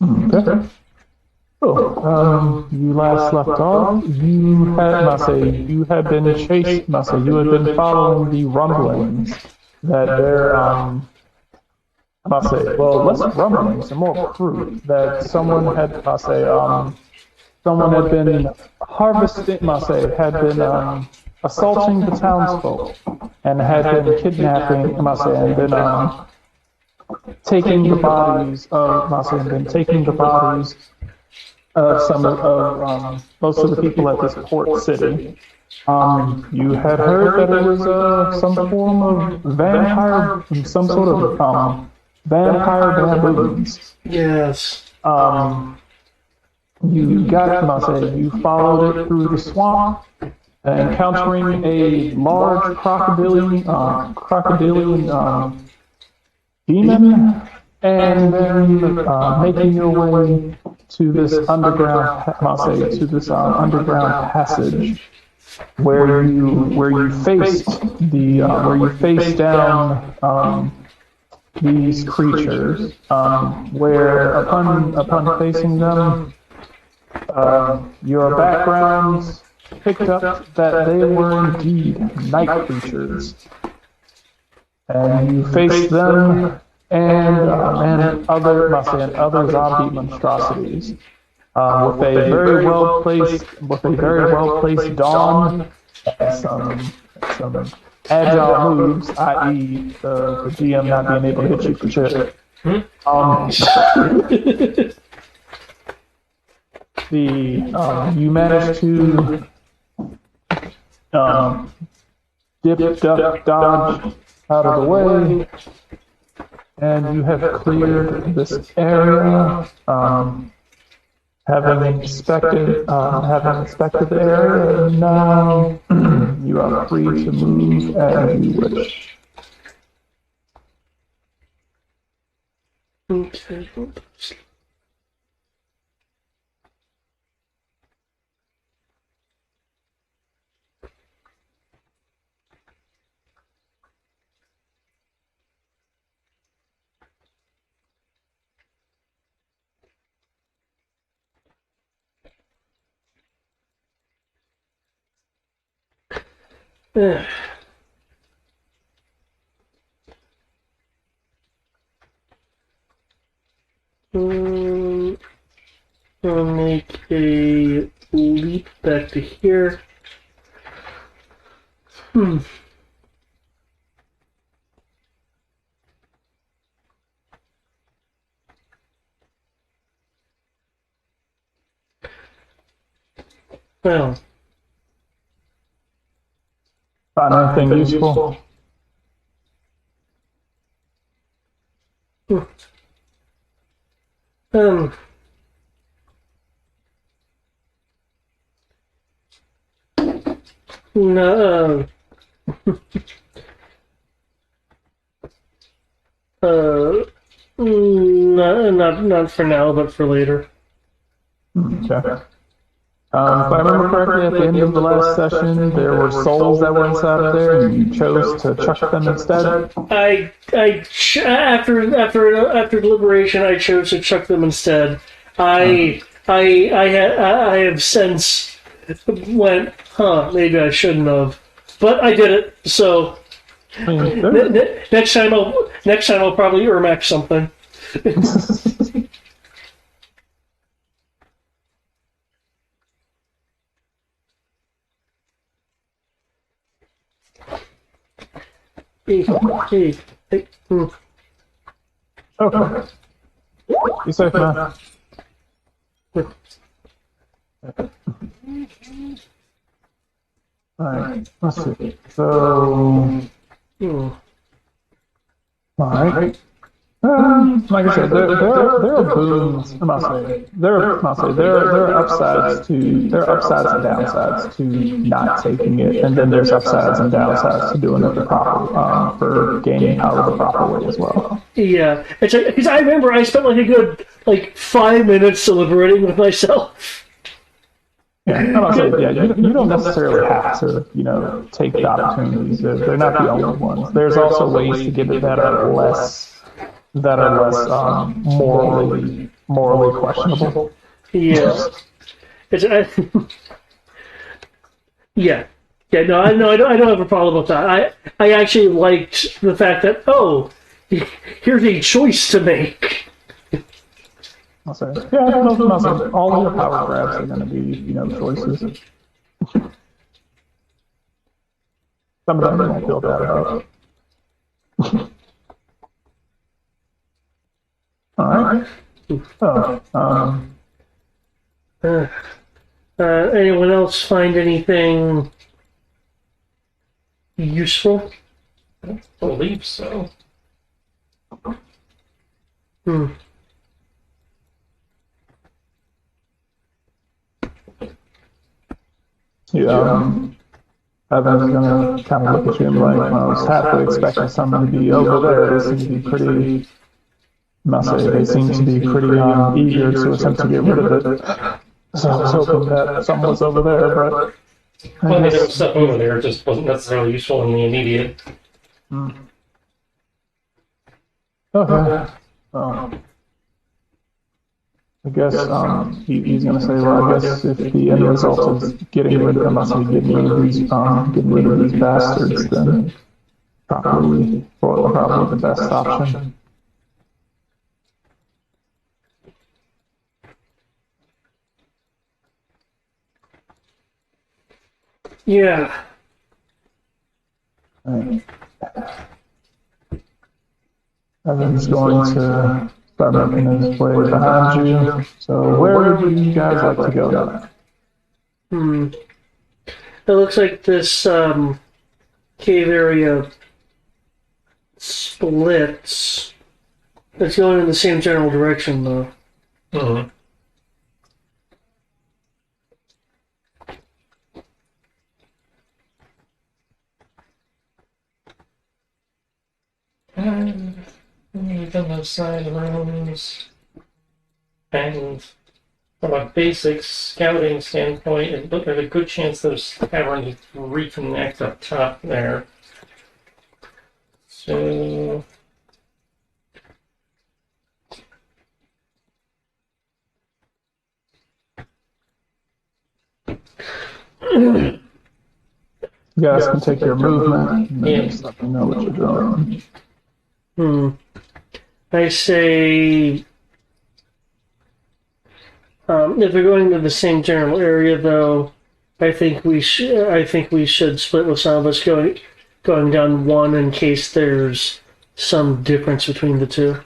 Okay. Oh, you last left off. You had been chased, you had been following the rumblings that less rumblings and more proof that someone had been had been, assaulting the townsfolk and had been kidnapping, and been, taking the bodies of, taking the bodies of most of the people at this port city. You had heard that it was some form of vampire, some sort of vampire baboons. Yes. You followed it through the swamp, encountering a large crocodilian demon, and then making your way to this underground passage where you faced down these creatures. Where upon facing them, your backgrounds picked up that they were indeed night creatures, and you faced them and other zombie monstrosities with a very well placed dawn and some agile moves, i.e. the GM not being able to hit you for shit. You managed to dip, duck, dodge out of the way, and you have cleared this area, having inspected the area, and now you are free to move as you wish. Okay. I'll make a leap back to here. Well. Find anything useful? No. Not for now, but for later. Okay. If I remember correctly, at the end of the last session, there were souls that were inside of there, and you chose to chuck them instead. After deliberation, I chose to chuck them instead. I have since went, maybe I shouldn't have, but I did it. So next time I'll probably Ermac something. Hey. Okay. Be safe, man. Alright, let's see. So... Alright. Like I said, there are boons. There are upsides and downsides to not taking it, and then there's upsides and downsides to doing it the proper, for gaining power the proper way as well. Yeah, it's because I remember I spent a good 5 minutes deliberating with myself. Yeah, you don't necessarily have to, take the opportunities. They're not the only ones. There's also ways to get it that are less morally morally questionable. Yeah. It's, yeah. Yeah, no, I don't have a problem with that. I actually liked the fact that, oh, here's a choice to make. I'll say, yeah, I'll say, all your power grabs are going to be, choices. Some of them you won't feel bad about. All right. So, anyone else find anything useful? I believe so. Hmm. Yeah, Evan's gonna kind of look at you and be like, well, I was halfway expecting someone to be over there. They seem to be pretty, must say, they seem to be pretty eager to attempt to get rid of it. So I was hoping that someone was over there, but Well, I mean, there was stuff over there, it just wasn't necessarily useful in the immediate. Okay. Well, I guess he's going to say, well, I guess if the end result is getting rid of them, I say getting rid of these bastards, then probably the best option. Yeah. Right. Evan's going to start making his way behind you. So where would you guys like to go now? It looks like this cave area splits. It's going in the same general direction, though. Mm-hmm. We've done those side rooms. And from a basic scouting standpoint, there's a good chance those caverns reconnect up top there. So. You guys can take your movement and then just let me know what you're doing. I say, if we're going to the same general area, though, I think we should split with some of us going down one in case there's some difference between the two.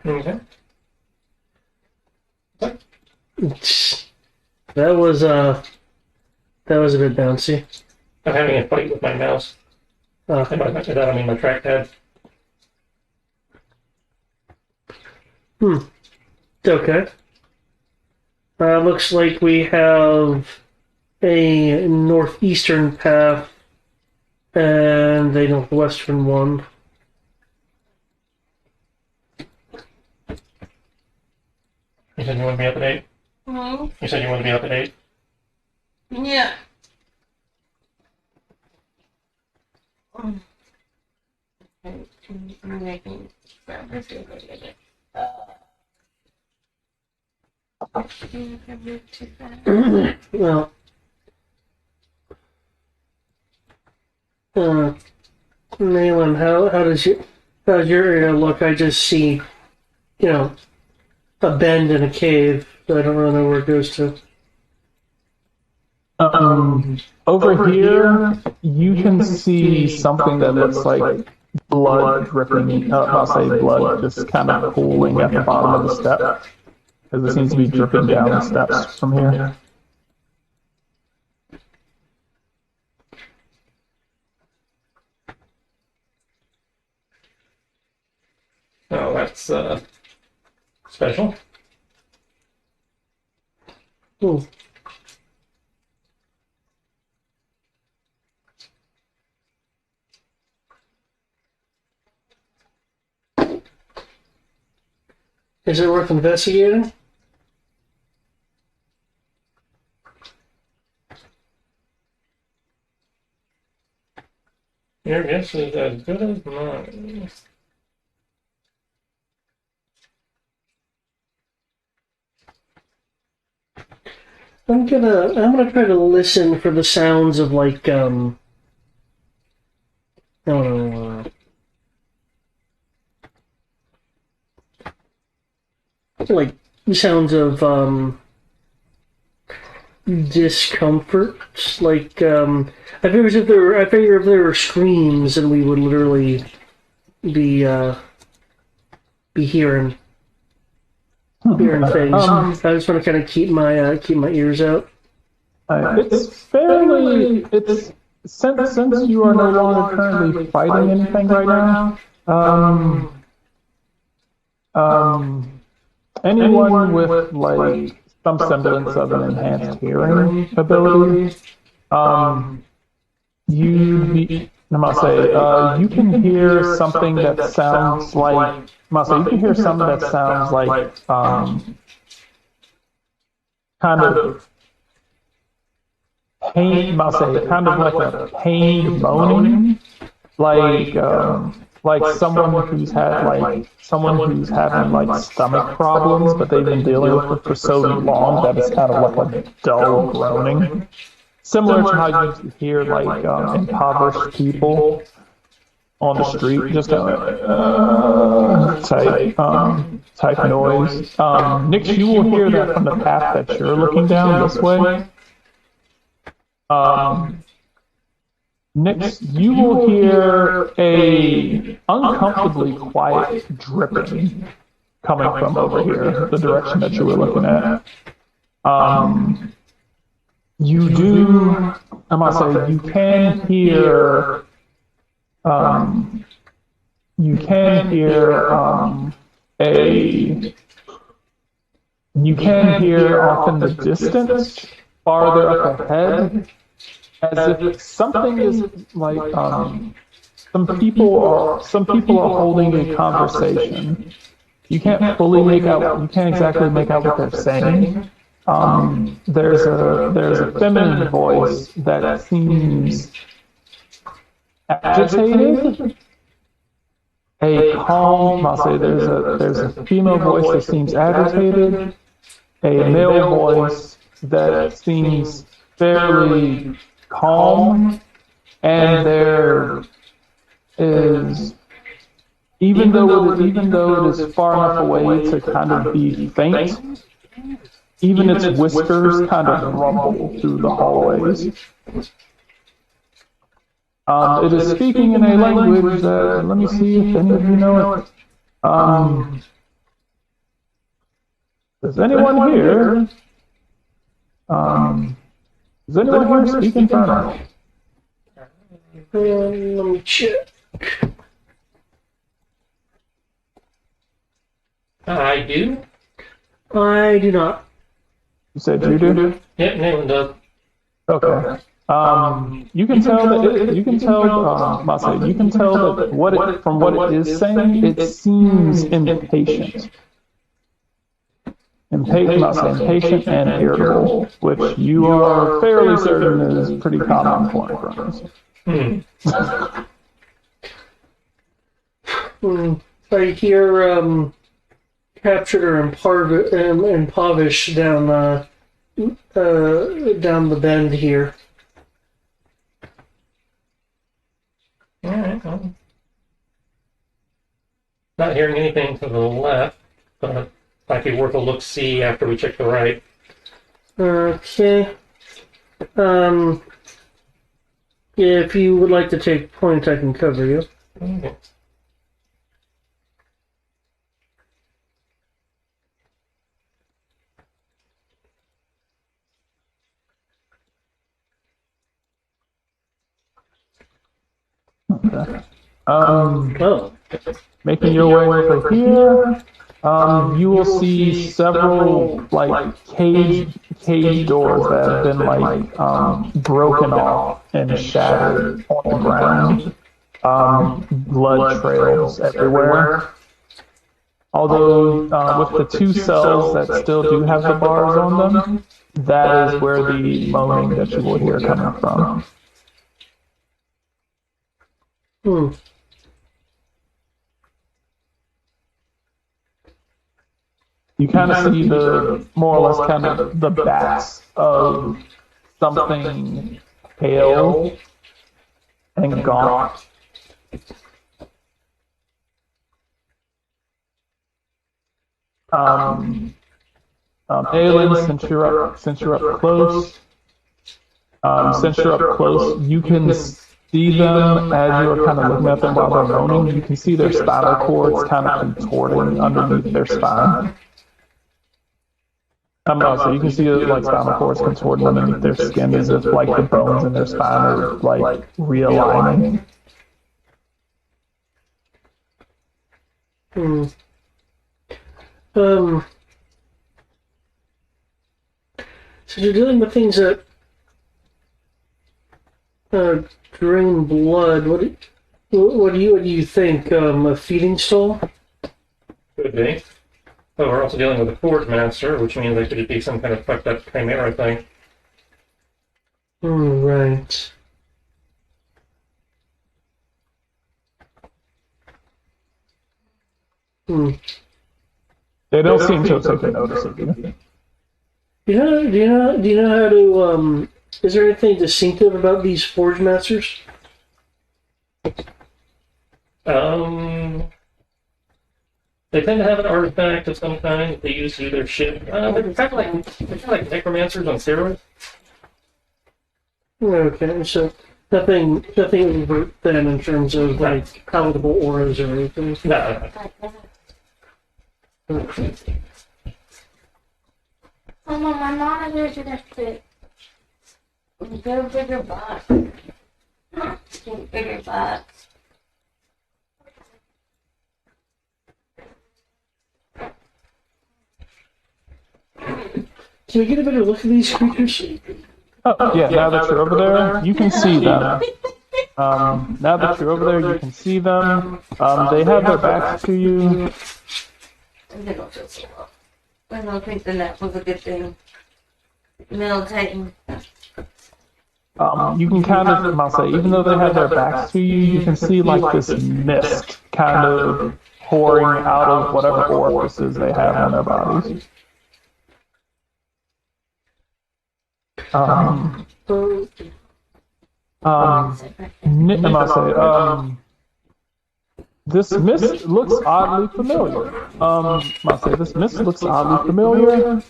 Okay. That was a bit bouncy. I'm having a fight with my mouse. By that I mean my trackpad. Okay. Looks like we have a northeastern path and a northwestern one. You said you want to be up at 8? Hmm? You said you want to be up at 8? Yeah. I'm making Well, Nayland, how's your area look? I just see, a bend in a cave, but I don't really know where it goes to. Over here, you can see something that looks like blood dripping. I'll say blood just kind of pooling at the bottom of the step, because it seems to be dripping down the steps from here. Oh, that's special. Ooh. Is it worth investigating? Your guess is as good as mine. I'm gonna try to listen for the sounds of like I don't know, like sounds of discomfort. Like I figure if there were screams, and we would literally be hearing things. I just want to kind of keep my ears out. It's since you are no longer currently fighting anything right now. Anyone with like some semblance of an enhanced hearing ability, you'd be. I must say, you can hear something that sounds like. I must say, you can hear something that sounds like kind of pain. I'll say kind of like a pained moaning, like someone who's having like stomach problems, but they've been dealing with it for so long that it's kind of like a dull groaning, similar to how you hear like impoverished people on the street, just kind of type noise. Nix, you will hear that from the path that you're looking down this way. Nix, you will hear a uncomfortably quiet dripping coming from over here, the direction that you were looking at. You do, I must say, you can hear a, you can hear off in the distance, farther up ahead, as if something is like some people are holding a conversation. You can't fully make out. You can't exactly make out what they're saying. There's a feminine voice that seems agitated. A calm. I'll say there's a female voice that seems agitated. A male voice that seems fairly calm, and there is, even though it is far enough away to kind of be faint, even its whispers kind of rumble through the hallways. It is speaking in a language that, let me see if any of you know it. Does anyone here? Does anyone here speak Infernal? Let me check. I do. I do not. You said you do? Yep, Nayland does. Okay. You can tell that you can tell, Masa, you can tell that from what it is saying, it seems impatient. Impatient and irritable, which you are fairly certain is pretty common for Infernals. I hear captured or impoverished down the bend here. Alright, well. Not hearing anything to the left, but might be worth a look-see after we check the right. Okay. Yeah, if you would like to take point, I can cover you. Okay. Making your way over here, you will see several like cage doors that have been like broken off and shattered on the ground. Blood trails everywhere. Although with the two cells that still do have the bars on them, that is where the moaning that you will hear coming from. You kind of see the more or less kind of the backs of something pale and gaunt. Aelin, since you're up close, you can see them as you're kind of looking at them while they're moaning. You can see their spinal cords kind of contorting underneath their spine. So you can see like spinal cords contorting underneath their skin as if like the bones in their spine are like realigning. So you're dealing with things that drain blood. What do you think? A feeding stall? Could be. But we're also dealing with a Forge Master, which means there could be some kind of fucked up chimera thing. Right. They don't seem to have taken notice of you. Do you know how to is there anything distinctive about these Forge Masters? They tend to have an artifact of some kind that they use to do their shit. They're kind of like necromancers on steroids. Okay, so nothing overt then in terms of like palatable auras or anything. No. Oh no, my monitor's gonna fit. Get a bigger box. Get a bigger box. Can we get a better look at these creatures? Oh, yeah, now that you're over there, you can see them. Now that you're over there, you can see them. They have their backs to you. They don't feel so well. I don't think the nap was a good thing. Meditating. You can kind of, I'll say, even though they have their backs to you, you can see like this mist kind of pouring out of whatever orifices they have on their bodies. This mist looks oddly familiar. This mist looks oddly familiar.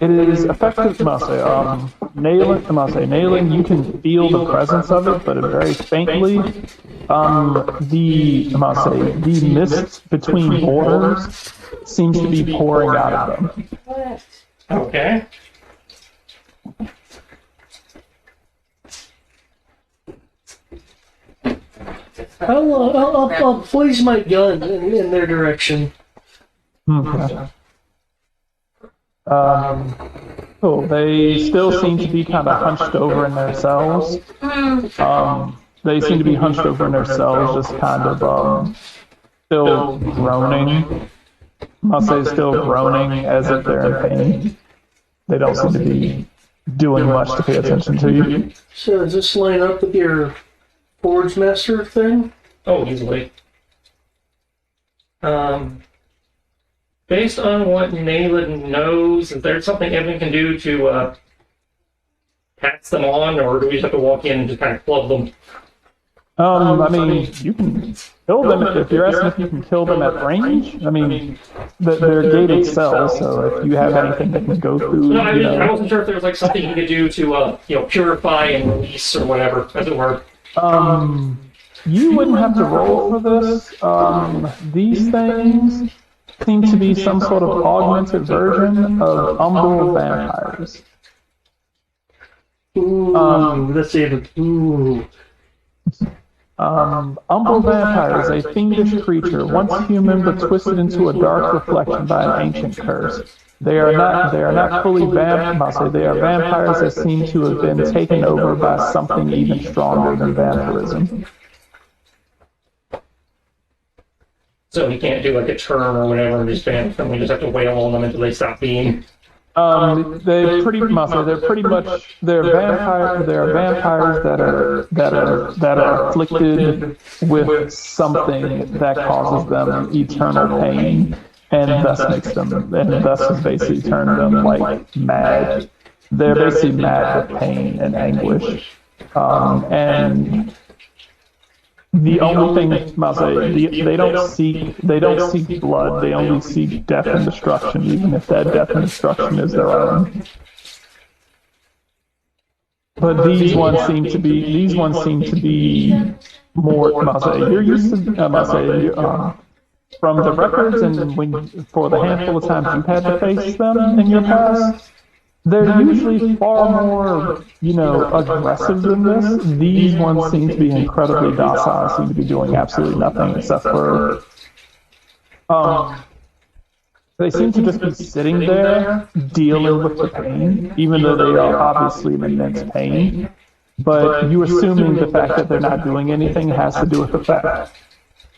It is effective, Nailing, you can feel the presence of it, but very faintly. The mist between borders seems to be pouring out of them. Okay. I'll poise my gun in their direction. Okay. Cool. They still seem to be kind of hunched over in their cells. They seem to be hunched over in their cells, just kind of still groaning. I'll say still groaning as if they're in pain. They don't seem to be doing much to pay attention to you. So does this line up with your Forge Master thing? Oh, easily. Based on what Nayland knows, is there something Evan can do to pass them on, or do we just have to walk in and just kind of club them? You can kill them if you're asking if you can kill them at range. They're gated cells, so if you have anything that can go through. No, I wasn't sure if there was like something you could do to, purify and release or whatever, as it were. You wouldn't have to roll for this. These things seem to be some sort of augmented version of umbral vampires. Ooh, let's see if ooh. Umbral vampire is a fiendish creature, once human but twisted into a dark reflection by an ancient curse. They are not fully vampires. They are vampires that seem to have been taken over by something even stronger than vampirism. So we can't do like a turn or whatever and just vamp them. We just have to wail on them until they stop being. They're vampires that are afflicted with something that causes them eternal pain. and thus makes them, and thus has basically turned them like mad. They're basically mad with pain and anguish. And the only thing I'll say, they don't seek blood. They only seek death and destruction, even if that death and destruction is their own. But these ones seem to be more. I'll say you're used to. I'll say from the records and when for the handful of times you've had to face them in your past. They're usually far more, aggressive than this. These ones seem to be incredibly docile, seem to be doing absolutely nothing except for, they seem to just be sitting there dealing with the pain, even though they are obviously in immense pain. But you assuming the fact that they're not doing anything has to do with the fact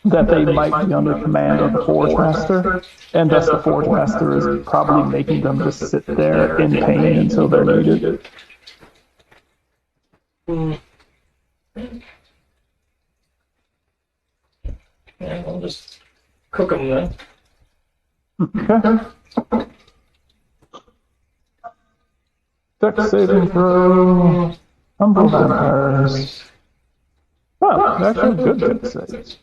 that they might be under command of the Forge Master, and thus the Forge Master is probably making them just sit there in pain until they're needed. Yeah, I'll just cook them then. Okay. Dex saving throw. Humble vampires. Oh, actually good dex saves.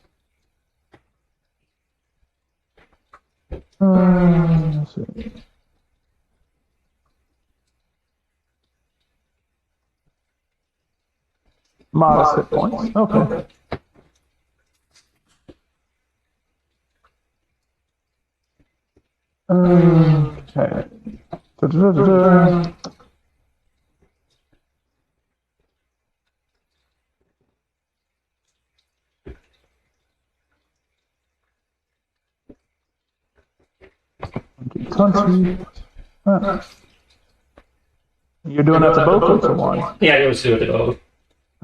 Let's see. Modest hit points. Okay. Okay. Da-da-da-da. You're doing that to both or to one? Yeah, I always do it to both.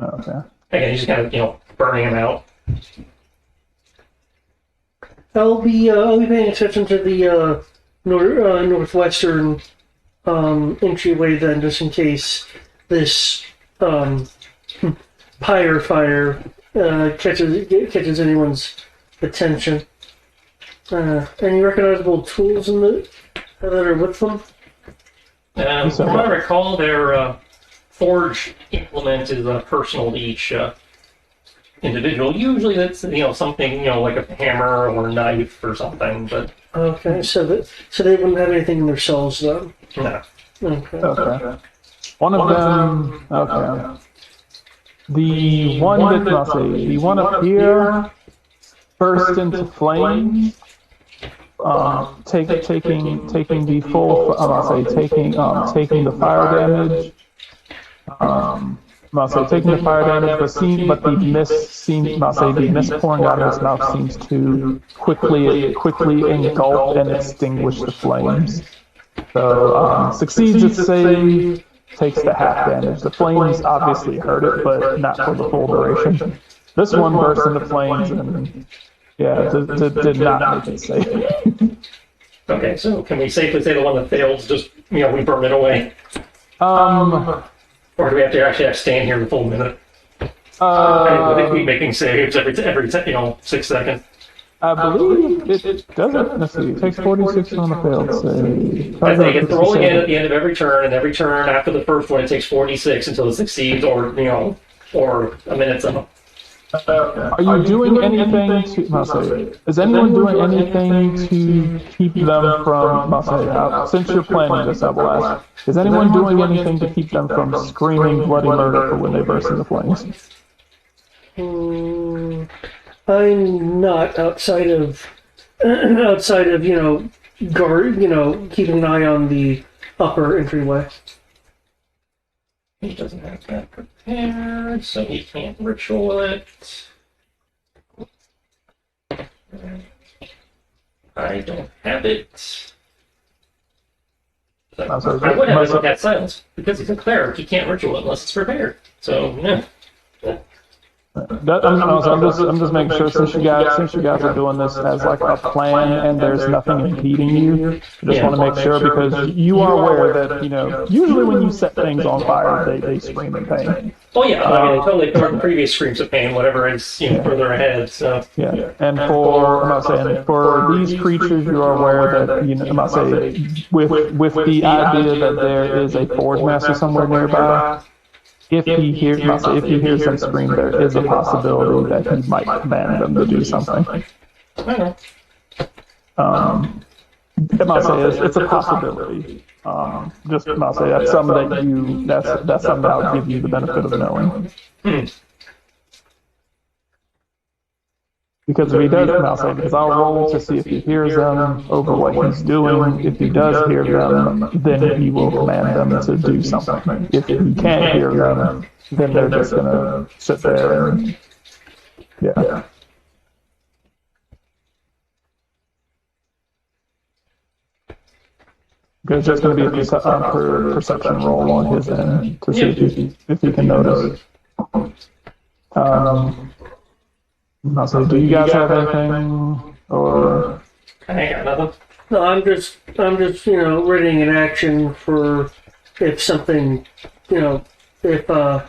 Okay. Again, you just kind of, burning them out. I'll be paying attention to the northwestern entryway then, just in case this pyre fire catches anyone's attention. Any recognizable tools that are with them? From what I recall, their forge implement is personal to each individual. Usually that's something like a hammer or a knife or something. But okay, so they wouldn't have anything in their cells then. no. Okay. One of them. Okay. The one that I'll say, the one up here burst into flames. Taking the full. I'll say taking the fire damage. I'll say taking the fire damage, but the mist pouring out of his mouth seems to quickly engulf and extinguish the flames. So succeeds its save, takes the half damage. The flames obviously hurt it, but not for the full duration. This one burst into flames and did not make it safe. Okay, so can we safely say the one that fails just we burn it away? Or do we have to actually stand here the full minute? Would it be making saves every 6 seconds? I believe it doesn't. Let's see. It takes 46 on a failed save. I think it's rolling in at the end of every turn, and every turn after the first one, it takes 46 until it succeeds, or a minute's up. Are you doing anything to? Is anyone doing anything to keep them from? Since you're planning this, I will ask. Is anyone doing anything to keep them from screaming bloody murder for when they burst into flames? I'm not outside of guard, keeping an eye on the upper entryway. He doesn't have that prepared, so he can't ritual it. I don't have it. I would have it with that silence, because he's a cleric. He can't ritual it unless it's prepared. So, yeah. I'm just making sure since you guys are doing this as like a plan and there's nothing impeding you. I just want to make sure because you are aware that usually when you set things on fire, they scream in pain. Oh yeah, I mean, I totally ignored the previous screams of pain, whatever is further ahead. So yeah, and I'm not saying for these creatures, you are aware that I'm not saying with the idea that there is a forge master somewhere nearby. If he hears them scream, there is a possibility that he might command them to do something. I know. I might say it's a possibility. Just I might say that's something that's something that I'll give you the benefit of knowing. Because if he does, I'll say because I'll roll to see if he hears them over what he's doing. If he does hear them, then he will command them to do something. If he can't hear them, then they're just gonna sit there and yeah. Because there's going to be a perception roll on his end to see if he can notice. So do you guys have anything or? I ain't got nothing. No, I'm just readying an action for if something, if a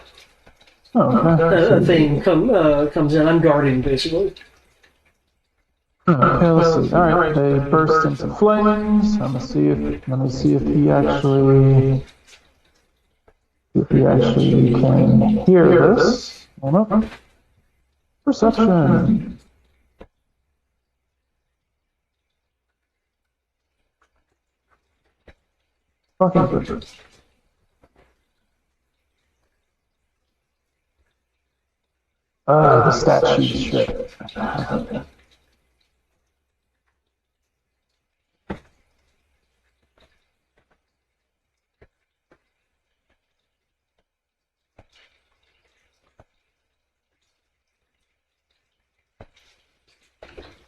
thing comes in. I'm guarding basically. Okay, let's see. All right, they burst into flames. Let me see if he actually can hear this. Hold up. Perception. Fucking good. The stat sheet shit.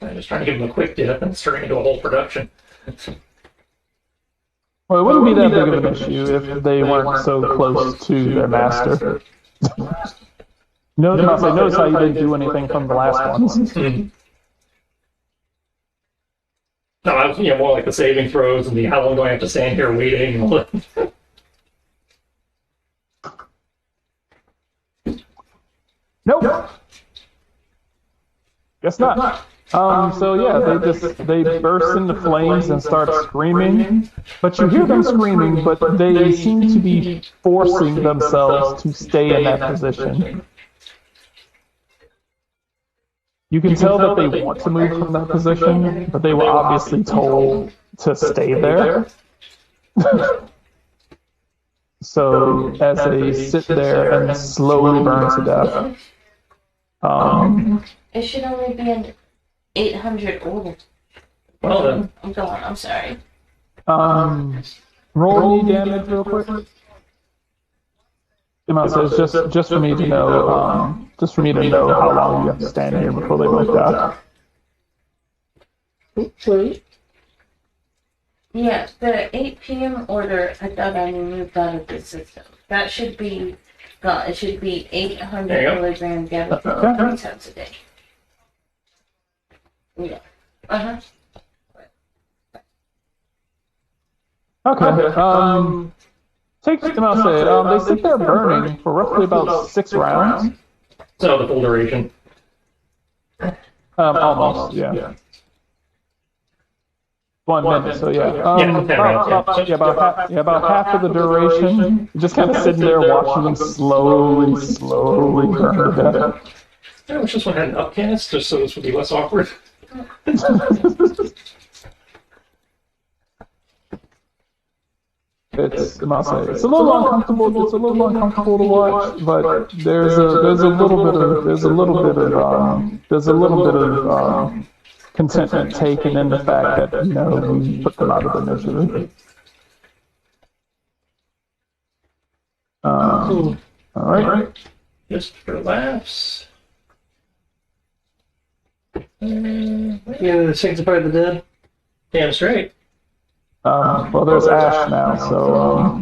I'm just trying to give them a quick dip and turn into a whole production. Well, it wouldn't be that big of an issue if they weren't so close to their master. Notice how you didn't do anything from the last ones. No, I was more like the saving throws and the how long do I have to stand here waiting and all that. Nope. Guess not. So yeah, they burst into flames and start screaming, but you hear them screaming, but they seem to be forcing themselves to stay in that position. You can tell that they want to move from that position, but they were obviously told to stay there. So as they sit there and slowly burn to death. It should only be an 800 order. Well then. I'm going. I'm sorry. Roll me damage real quick. It's just for me to know. Just for me to know how long you have to stand here before they both die. Wait. Yeah, the 8 p.m. order. I thought I moved out of the system. That should be gone. It should be 800 milligram Gaviscon 3 times a day. Yeah. Okay. Take them out. They sit there burning for roughly about 6 rounds. So the full duration. Almost. Yeah. 1 minute. So yeah. About half of the duration. Just kind of sitting there watching them slowly burn to death. I wish this one had an upcast, just so this would be less awkward. It's a little uncomfortable. It's a little uncomfortable to watch, but there's a little bit of contentment taken in the fact that we put them out of their misery. All right. Just for laughs. Yeah, sanctify the dead. Damn straight. Well, there's Ash now, so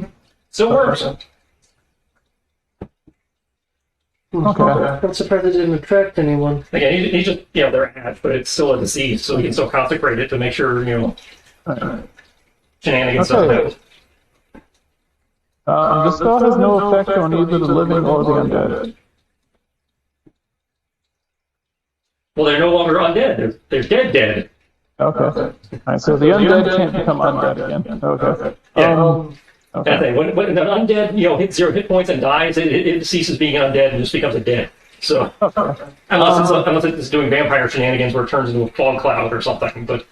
So it works. Okay. I'm surprised it didn't attract anyone. Again, he's just, they're ash, but it's still a disease, so he can still consecrate it to make sure, shenanigans don't Okay. happen. The spell has no effect on either the living or the undead. Well, they're no longer undead. They're dead. Okay. All right, so the undead can't become undead again. Okay. Yeah. Okay. That thing. When an undead, hits 0 hit points and dies, it ceases being undead and just becomes a dead. So, Okay. unless it's doing vampire shenanigans where it turns into a fog cloud or something, but.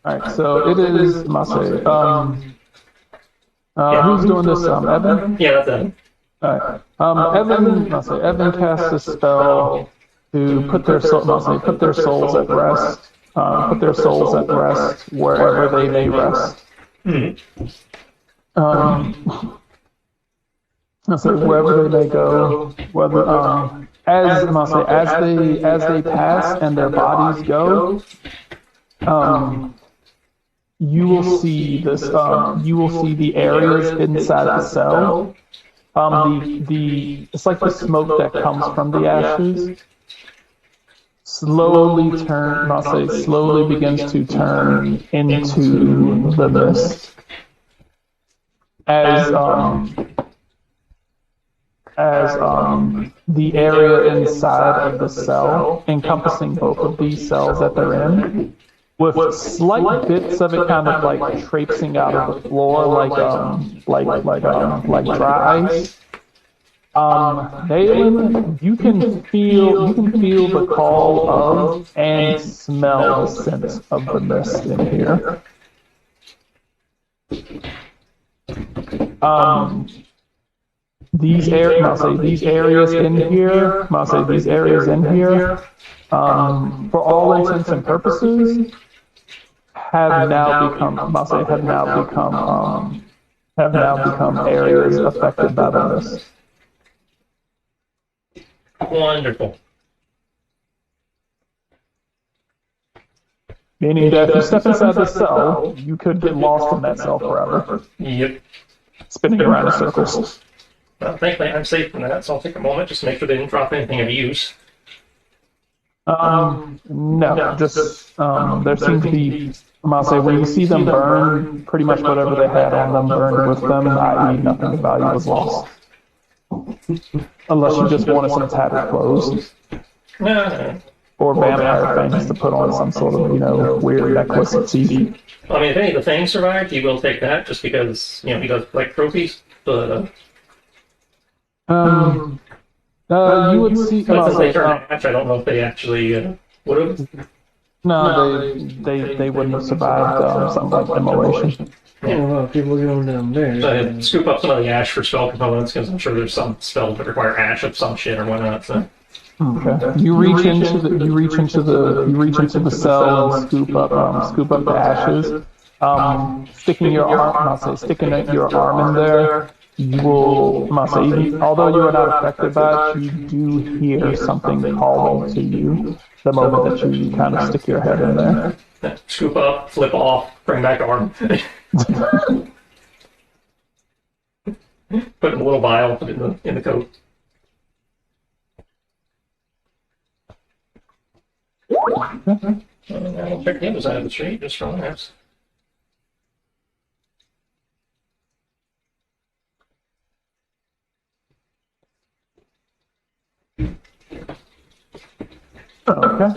All right, so it is Masay. Who's doing this? Evan? Yeah, that's Evan. All right. Evan casts a spell to put their souls at rest. Put their souls at rest wherever they may rest. So wherever they may go, whether as they pass and their bodies go, you will see this. You will see the areas inside the cell. It's like the smoke that comes from the ashes. Slowly begins to turn into the mist as the area inside of the cell, encompassing both of these cells that they're in, with slight bits of it kind of like traipsing out of the floor, like dry ice. Balin, you can feel the call of and smell the scent of the mist in here. These areas in here, for all intents and purposes, have now become areas affected by the mist. Wonderful. Meaning that if you step inside the cell, you could get lost in that cell forever. Yep. Spinning around in circles. Well, thankfully, I'm safe from that, so I'll take a moment just to make sure they didn't drop anything of use. No, just there seems to be. When you see them burn, pretty much whatever they had on them burned with them, i.e., nothing of value was lost. Unless you just wanted some tattered clothes. No. Or vampire fangs to put on some sort of, weird necklace and CD. Well, I mean, if any of the fangs survived, he will take that just because, he does like trophies, but. You would see. But since they turned hatch, I don't know if they actually would have. No, they wouldn't have survived something like immolation. Yeah. Well, people going down there. So I'd scoop up some of the ash for spell components because I'm sure there's some spells that require ash of some shit or whatnot. So. Okay. You reach into the cell and scoop up the ashes. Sticking your arm in there. You will, although you are not affected by it, you do hear something calling to you the moment that you kind of stick your head in there. Scoop up, flip off, bring back arm. Put in a little vial, put it in the coat. And I'll check the other side of the street just for laughs. Okay.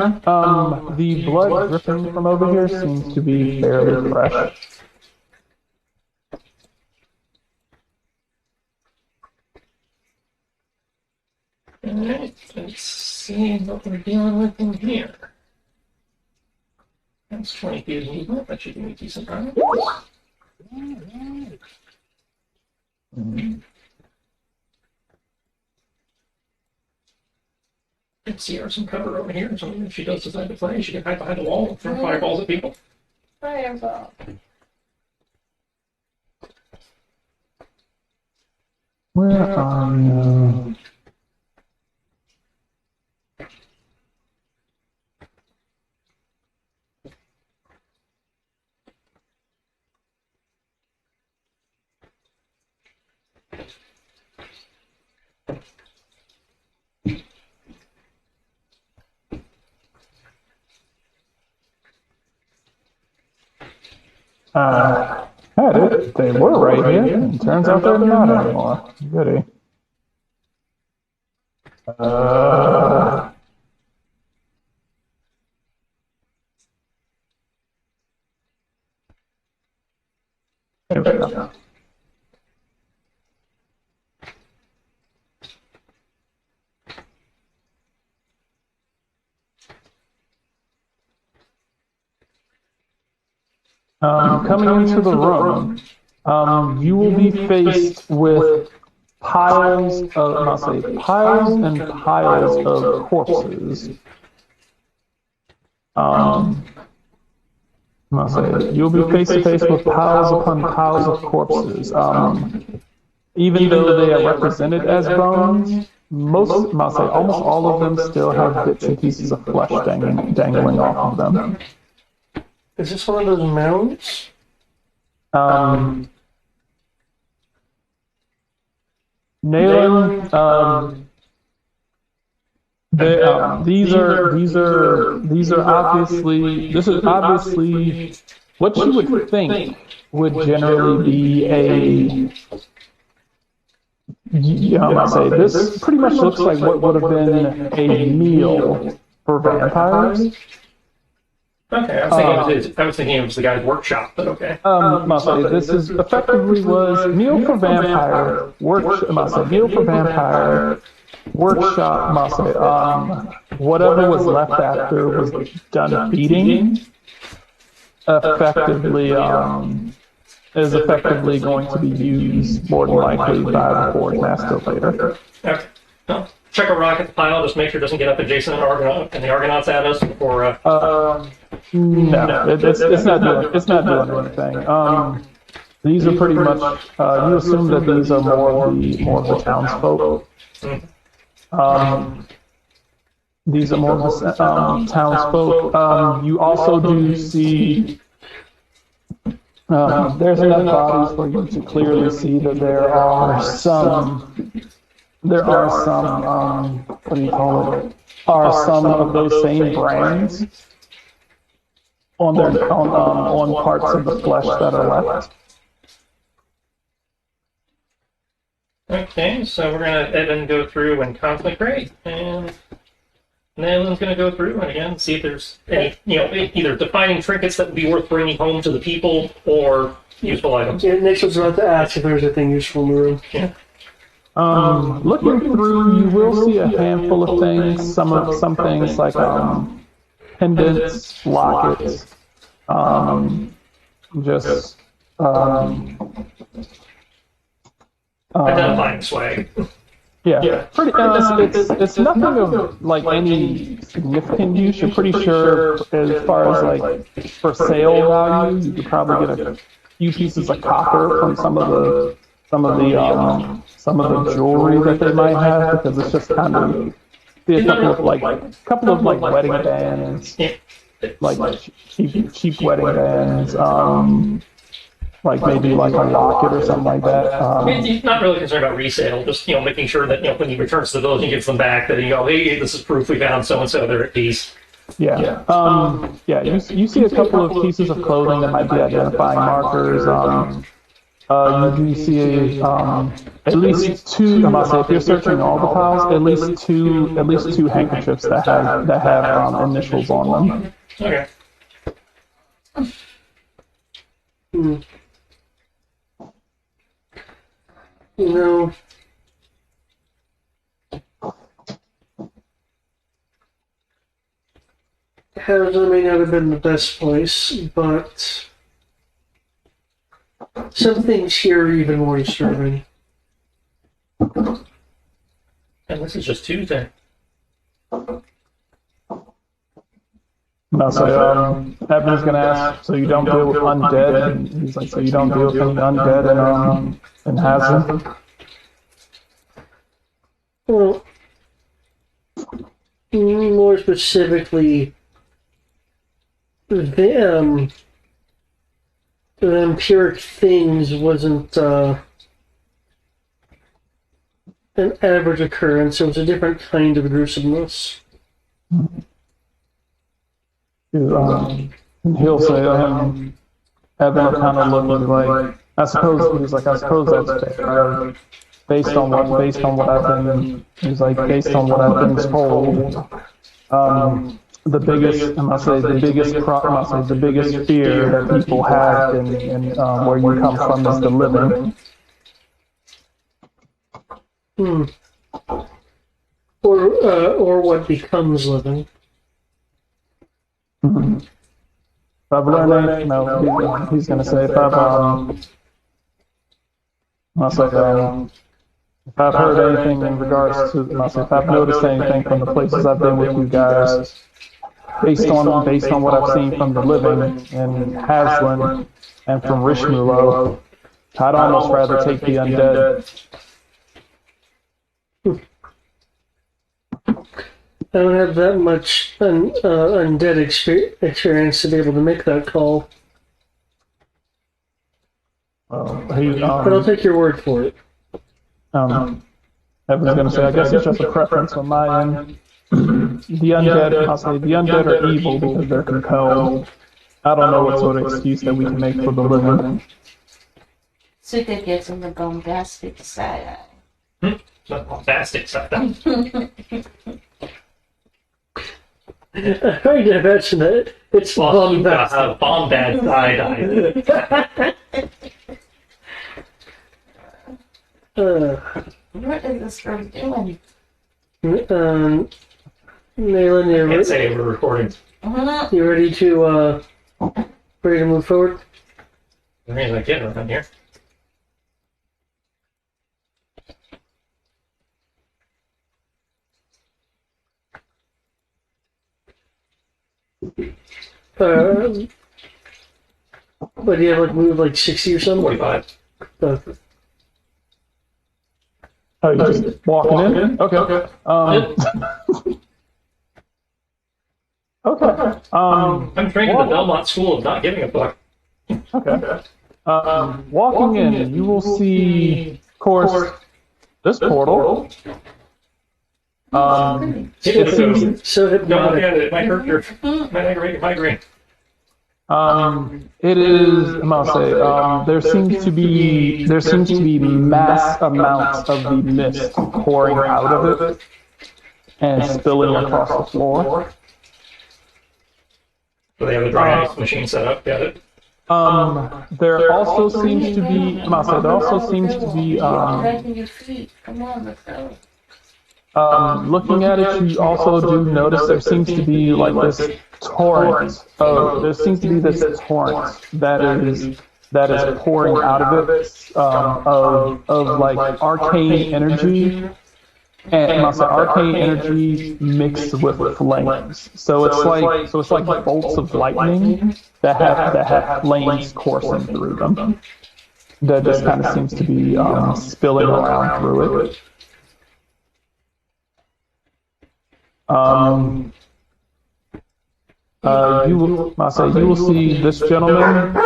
The blood dripping from over here seems to be fairly fresh. Alright, let's see what we're dealing with in here. That's 20 feet of movement, that should give me a decent time. Let's see her some cover over here, so if she does decide to play, she can hide behind the wall and throw fireballs at people. Fireball. Where are you? Had it. They were right here, and turns out they're not anymore. Goody. Uh, there we go. Coming into the room, you will be faced with piles of, I'll say, piles and piles of corpses. I'll say, you'll be face to face with piles upon piles of corpses. Even though they are represented as bones, I'll say, almost all of them still have bits and pieces of flesh dangling off of them. Is this one of those mounds? Nayland, these are obviously, this is obviously what you would think would generally be I'll say, this pretty much looks like what would have been a meal for vampires. Okay, I was thinking it was the guy's workshop, but okay. I'll say, this is effectively was meal for vampire, meal for vampire, workshop, whatever was left after was done feeding, effectively, is effectively going to be used more than likely by the Forge Master later. Okay. Well, check a rock at the pile, just make sure it doesn't get up adjacent and the Argonauts at us before. No, it's not doing anything. These are pretty much. You assume that these are more of the townsfolk. These are more of the townsfolk. You also do see. There's enough bodies for you to clearly see that there are some. What do you call it? Are some of those same brands on parts of the flesh that are left. Okay, so we're gonna Evan go through and conflict rate, and Nayland's gonna go through and again see if there's any, either defining trinkets that would be worth bringing home to the people or useful items. Yeah, Nick was about to ask if there's anything useful in the room. Yeah. Looking through, you will see a handful of things. Some things like pendants, lockets, just identifying swag. Yeah, pretty. It's nothing of like any significant use. You're pretty sure, as far as like for sale value, you could probably get a few pieces of copper from some of the jewelry that they might have, because it's just kind of a couple of wedding bands, like cheap wedding bands, like maybe like a locket or something like that. He's not really concerned about resale, just making sure that when he returns to the village and gives them back, that hey, this is proof we found so and so, they're at peace. Yeah. You see a couple of pieces of clothing that might be identifying markers. You do see at least two. I'm about to say, if you're searching all the piles, at least two handkerchiefs that have initials on them. Okay. Hazard may not have been the best place, but some things here are even more disturbing. And this is just Tuesday. No, so Evan's gonna ask. So you don't deal with undead? And he's like, so you don't deal with any undead in Hazard? Well, more specifically, the vampiric things wasn't an average occurrence. It was a different kind of gruesomeness. He'll say, Evan will kind of look and be like, I suppose he's like, I suppose that's fair. Based on what I've been, he's like, based on what I've been told, the biggest, I must say, the biggest problem, I must say, the biggest fear that people have in where you come from is the living. Or what becomes living. If I've learned anything, no, he's going to say, if I've heard anything in regards to, if I've noticed anything from the places I've been with you guys, based on what I've seen from the living in Haslan and from Rishmulo, I'd almost rather take the undead. I don't have that much undead experience to be able to make that call. But I'll take your word for it. Evan's going to say, I guess it's just a preference on my end. The undead, I'll say, the undead are evil because they're compelled. I don't know what sort of excuse that we can make for the living. Suka gives him the bombastic side eye. The bombastic side eye. I can imagine that it's bombastic. Bombad side eye. What is this girl doing? Nayland, Can't say we're recording. you ready to move forward? The reason I get around here. What do you have, like, move like 60 or something? 45. Oh, you're just walking in? Okay. Okay. I'm trained in the Belmont School of not giving a fuck. Okay. Walking in, you will see, of course, this portal. It seems, So Don't look hypnotic. at it. It might hurt your migraine. it is, I must say, there seems to be mass amounts of the mist pouring out of it and spilling across the floor. So they have a dry ice machine set up. Got it. There also seems to be, I must say, Dragging your feet. Come on, let's go. looking at it, you also do notice there seems to be like this torrent. There seems to be this torrent that is pouring out of it of like arcane energy, and must say arcane energy mixed with flames. So it's like bolts of lightning that have flames coursing through them. That just kind of seems to be spilling around through it. You will see this gentleman.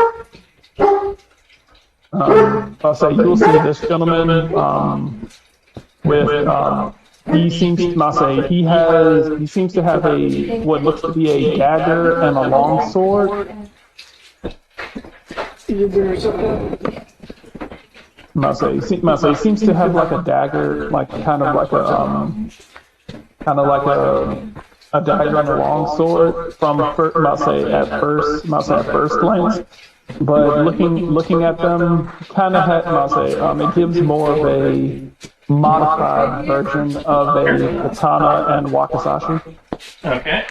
I'll say you will see this gentleman with he seems to have a what looks to be a dagger and a long sword. He seems to have like a dagger, like kind of like a dagger and a long sword from at first glance. But looking at them, kind of it gives more of a modified version of a katana and wakizashi. Okay.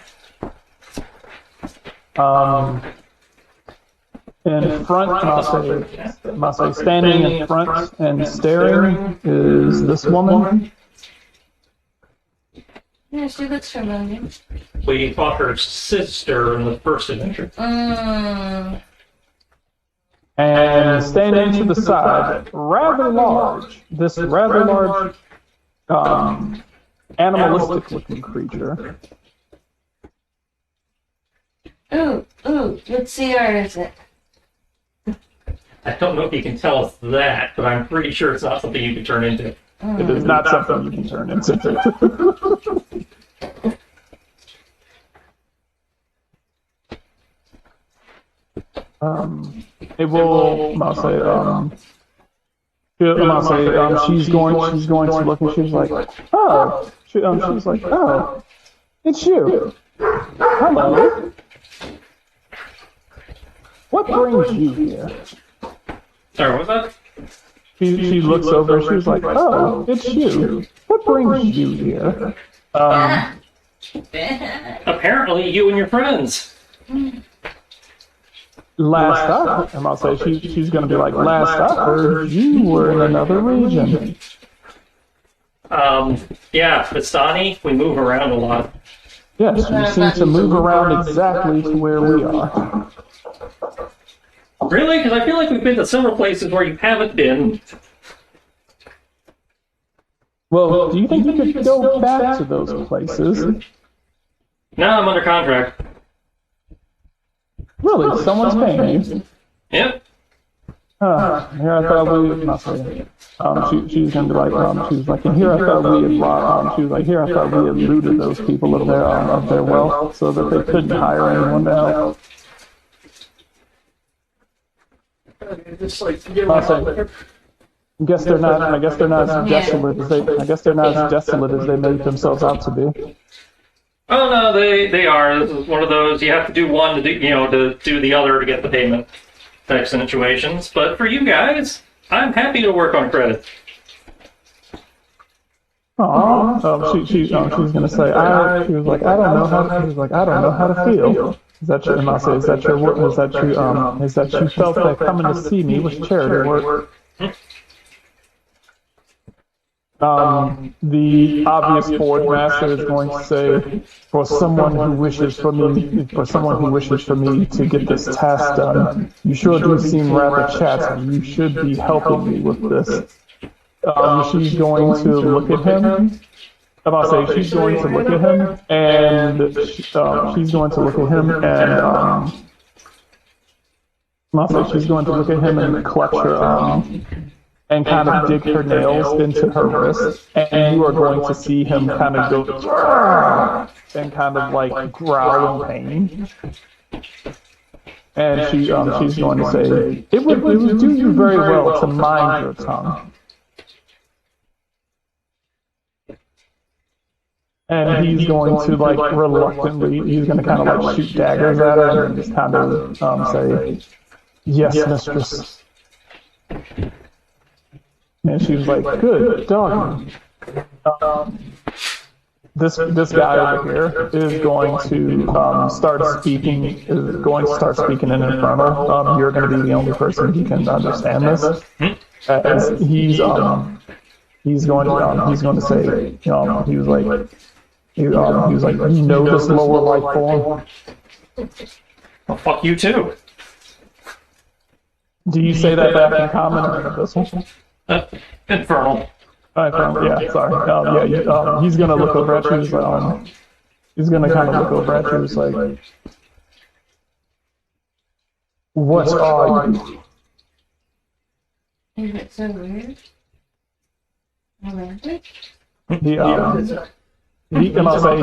In front, standing in front and staring is this woman. Yeah, she looks familiar. We fought her sister in the first adventure. And standing to the side, rather large, animalistic looking creature. Ooh, what CR is it? I don't know if you can tell us that, but I'm pretty sure it's not something you can turn into. It is not something you can turn into. it will. I'll say. I'll say. She's going to look, and she's like, oh. She's like, oh, it's you. Hello. What brings you here? Sorry, what was that? She looks over and she's like, oh, it's you. What brings you here? Apparently, you and your friends. Last I heard, I'll say she's going to be like, last I heard, you were in another region. Yeah, Vistani, we move around a lot. Yes, you seem to move around exactly to where we are. Really? Because I feel like we've been to several places where you haven't been. Well, do you think you could go back to those places? No, I'm under contract. Really? Someone's paying you? Yep. Here I thought we, not saying. She's gonna be like, she's like, and here I thought we had robbed. She was like, here I thought we had looted those people of their wealth, so that they couldn't hire anyone to help. Just like, I guess they're not. I guess they're not as desolate as they. I guess they're not as desolate as they make themselves out to be. Oh no, they are. This is one of those you have to do one to do, to do the other to get the payment type situations. But for you guys, I'm happy to work on credit. She's gonna say, she was like, I don't know how. She was like, I don't know how to feel. Is that your? And I'll say, is that your work? Is that you? Is that you felt that coming to see me was charity work? The obvious board master is going to say, for someone who wishes for me to get this task done, you sure do seem rather chatty. You should be helping me with this. She's going to look at him. I'll say she's going to look at him, and she's going to look at him, and I'll say she's going to look at him and clutch her and kind of dig her nails into her wrist, and you are going to see him kind of go and kind of like growl in pain. And she's going to say, it would do you very well to mind your tongue. And he's going to like reluctantly, he's going to kind of like shoot daggers at her and just kind of say, yes, mistress. And she was like, good, dog. This guy over here is going to start speaking in Infernal. You're going to be the only person who can understand this. As he's going to say, he was like, you know this lower life form? Well, fuck you too. Do you say that back in common or in abyssal? Infernal. Yeah, sorry. He's gonna look over at you. He's gonna kind of look over at you. He's like, what are you? Is it so weird? Romantic? And I'll say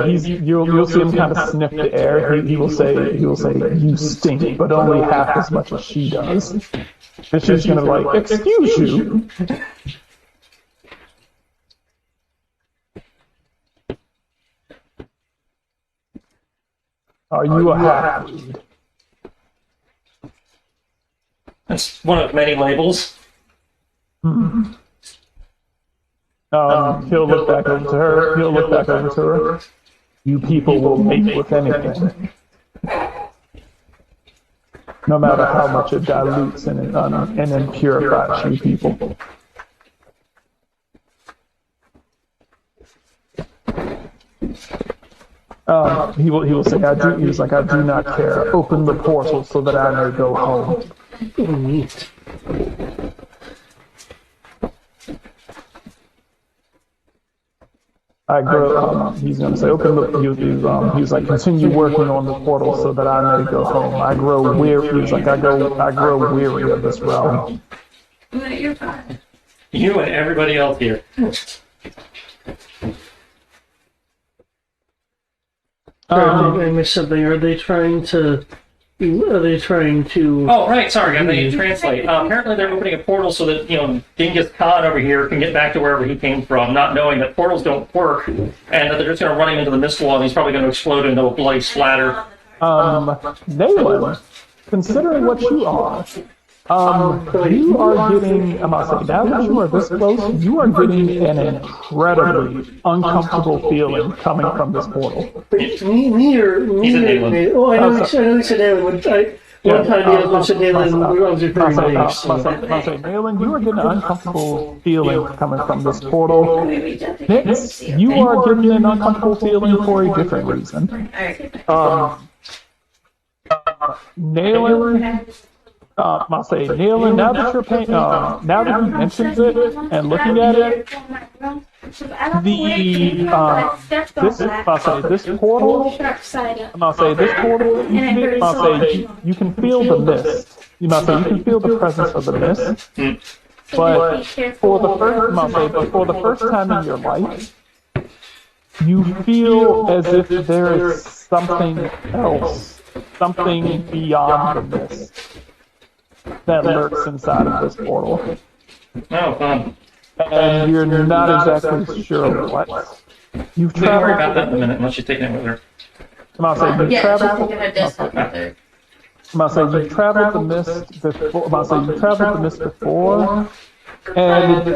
you'll see him kind of sniff the air. He will say you stink, but only half as much as she does. And she's gonna be like, excuse you. Are you a half-breed? That's one of many labels. Mm-hmm. He'll look back over to her. You people will mate with anything. No matter how much it dilutes and impurifies you people. He will say, I do not care. Open the portal so that I may go home. Neat. He's going to say, he's like, continue working on the portal so that I may go home. I grow weary. He's like, I grow weary of this realm. No, you're fine. You and everybody else here. I missed something. Are they trying to Are they trying to? Oh, right. Sorry, I didn't translate. Apparently, they're opening a portal so that Genghis Khan over here can get back to wherever he came from, not knowing that portals don't work, and that they're just going to run him into the mist wall, and he's probably going to explode into a bloody splatter. Nayland, considering what you are, you are getting, I'm saying, now that you are this close, you are getting an incredibly uncomfortable feeling coming from this portal. Me or He's a Nayland. Oh, I know he said Nayland. One time the other one said Nayland. We always referring to names. Nayland, you are getting an uncomfortable feeling coming from this portal. Nix, you are getting an uncomfortable feeling for a different reason. Nayland, Nayland, now that you're paying, now that he mentions it and looking at it, this portal, you can feel the mist. You can feel the presence of the mist. But for the first time in your life, you feel as if there is something else, something beyond the mist that lurks inside of this portal. Oh, fun. And you're not exactly sure what. You've We can worry traveled. about that in a minute, unless you're taking it with her. You've traveled. You've traveled the mist before. You've traveled the mist before, and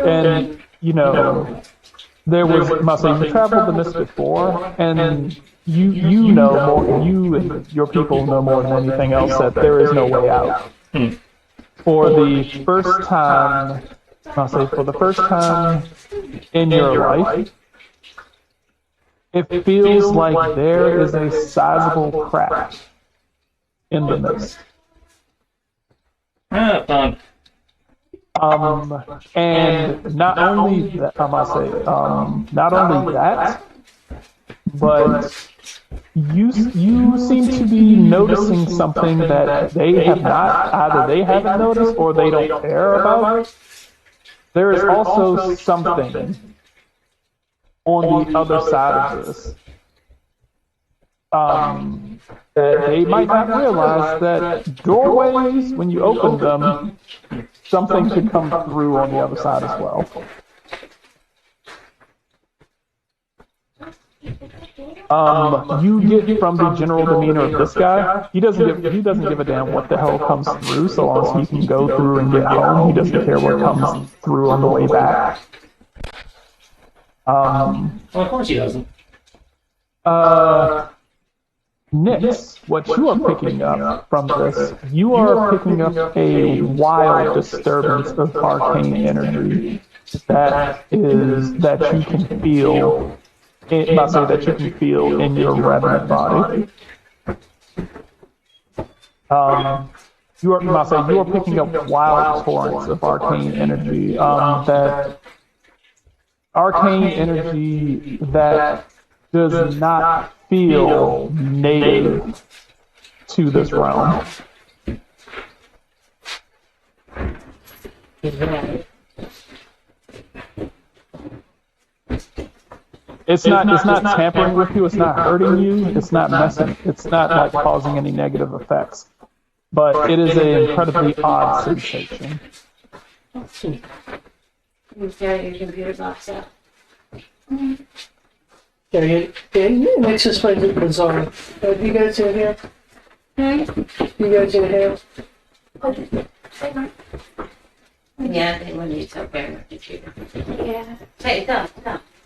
there was. You traveled the mist before, and you know more. You and your people know more than anything else that there is no way out. For the first time, in your life, it feels like there is a sizable crack in the mist. Ah, fun. And not only that, not only that, but you seem to be noticing something that they have not, either they haven't noticed or they don't care about. There is also something on the other side of this. That they might not realize that doorways, when you open them, something could come through on the other side as well. You get from the general demeanor of this guy, he doesn't give a damn what the hell comes through, so long as he can go through and get home. He doesn't care what comes through on the way back. Well, of course he doesn't. Nix, what you are picking up from this, you are picking up a wild disturbance of arcane energy that you can feel. That you can feel in your revenant body. You are picking up wild torrents of arcane energy. That arcane energy that does not feel native to this realm. It's not tampering with you. It's not hurting you. It's not messing. It's not like causing any negative effects. But it is an incredibly odd sensation. You've got your computer box out. Next is my bizarre. Do you guys in here? You guys in here? Yeah, they want you to tell Barry what to do. Yeah. Hey, go.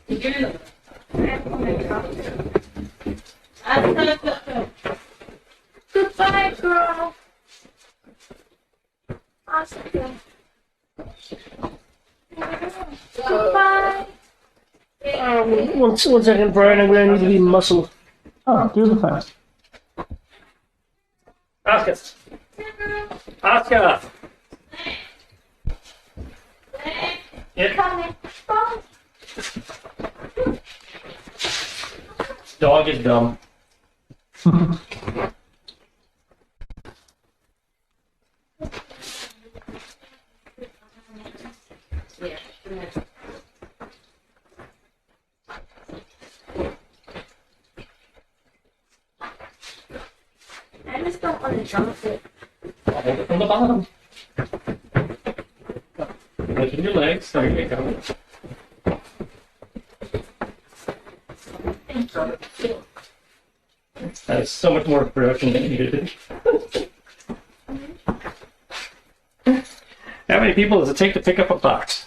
Did you know? Goodbye, girl. Awesome. Goodbye. One second, Brian. I'm gonna need to be muscle. Oh, do the thing. Oscar! Yep. Coming. Bye. Dog is dumb. I just don't want to drop it. I'll hold it from the bottom. Lifting your legs. There you go. Thank you. That is so much more production than needed. How many people does it take to pick up a box?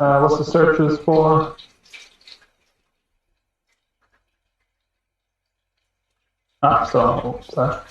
What's the searches for? Sorry.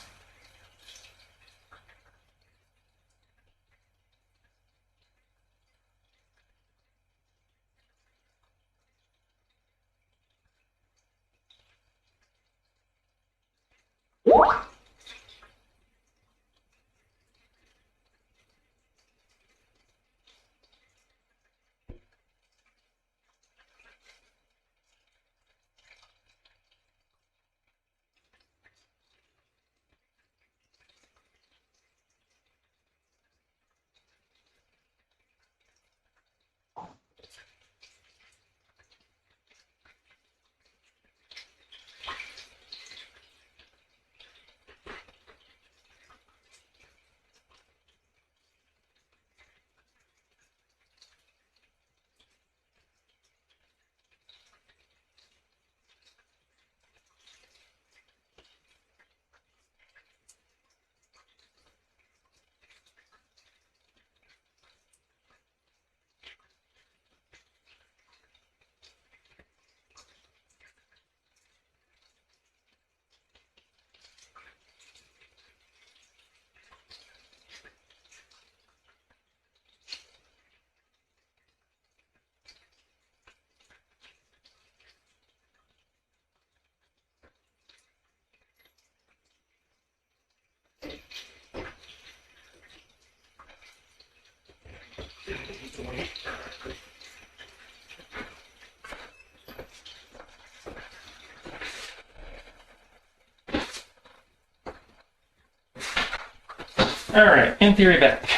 Alright, in theory back.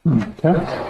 Okay.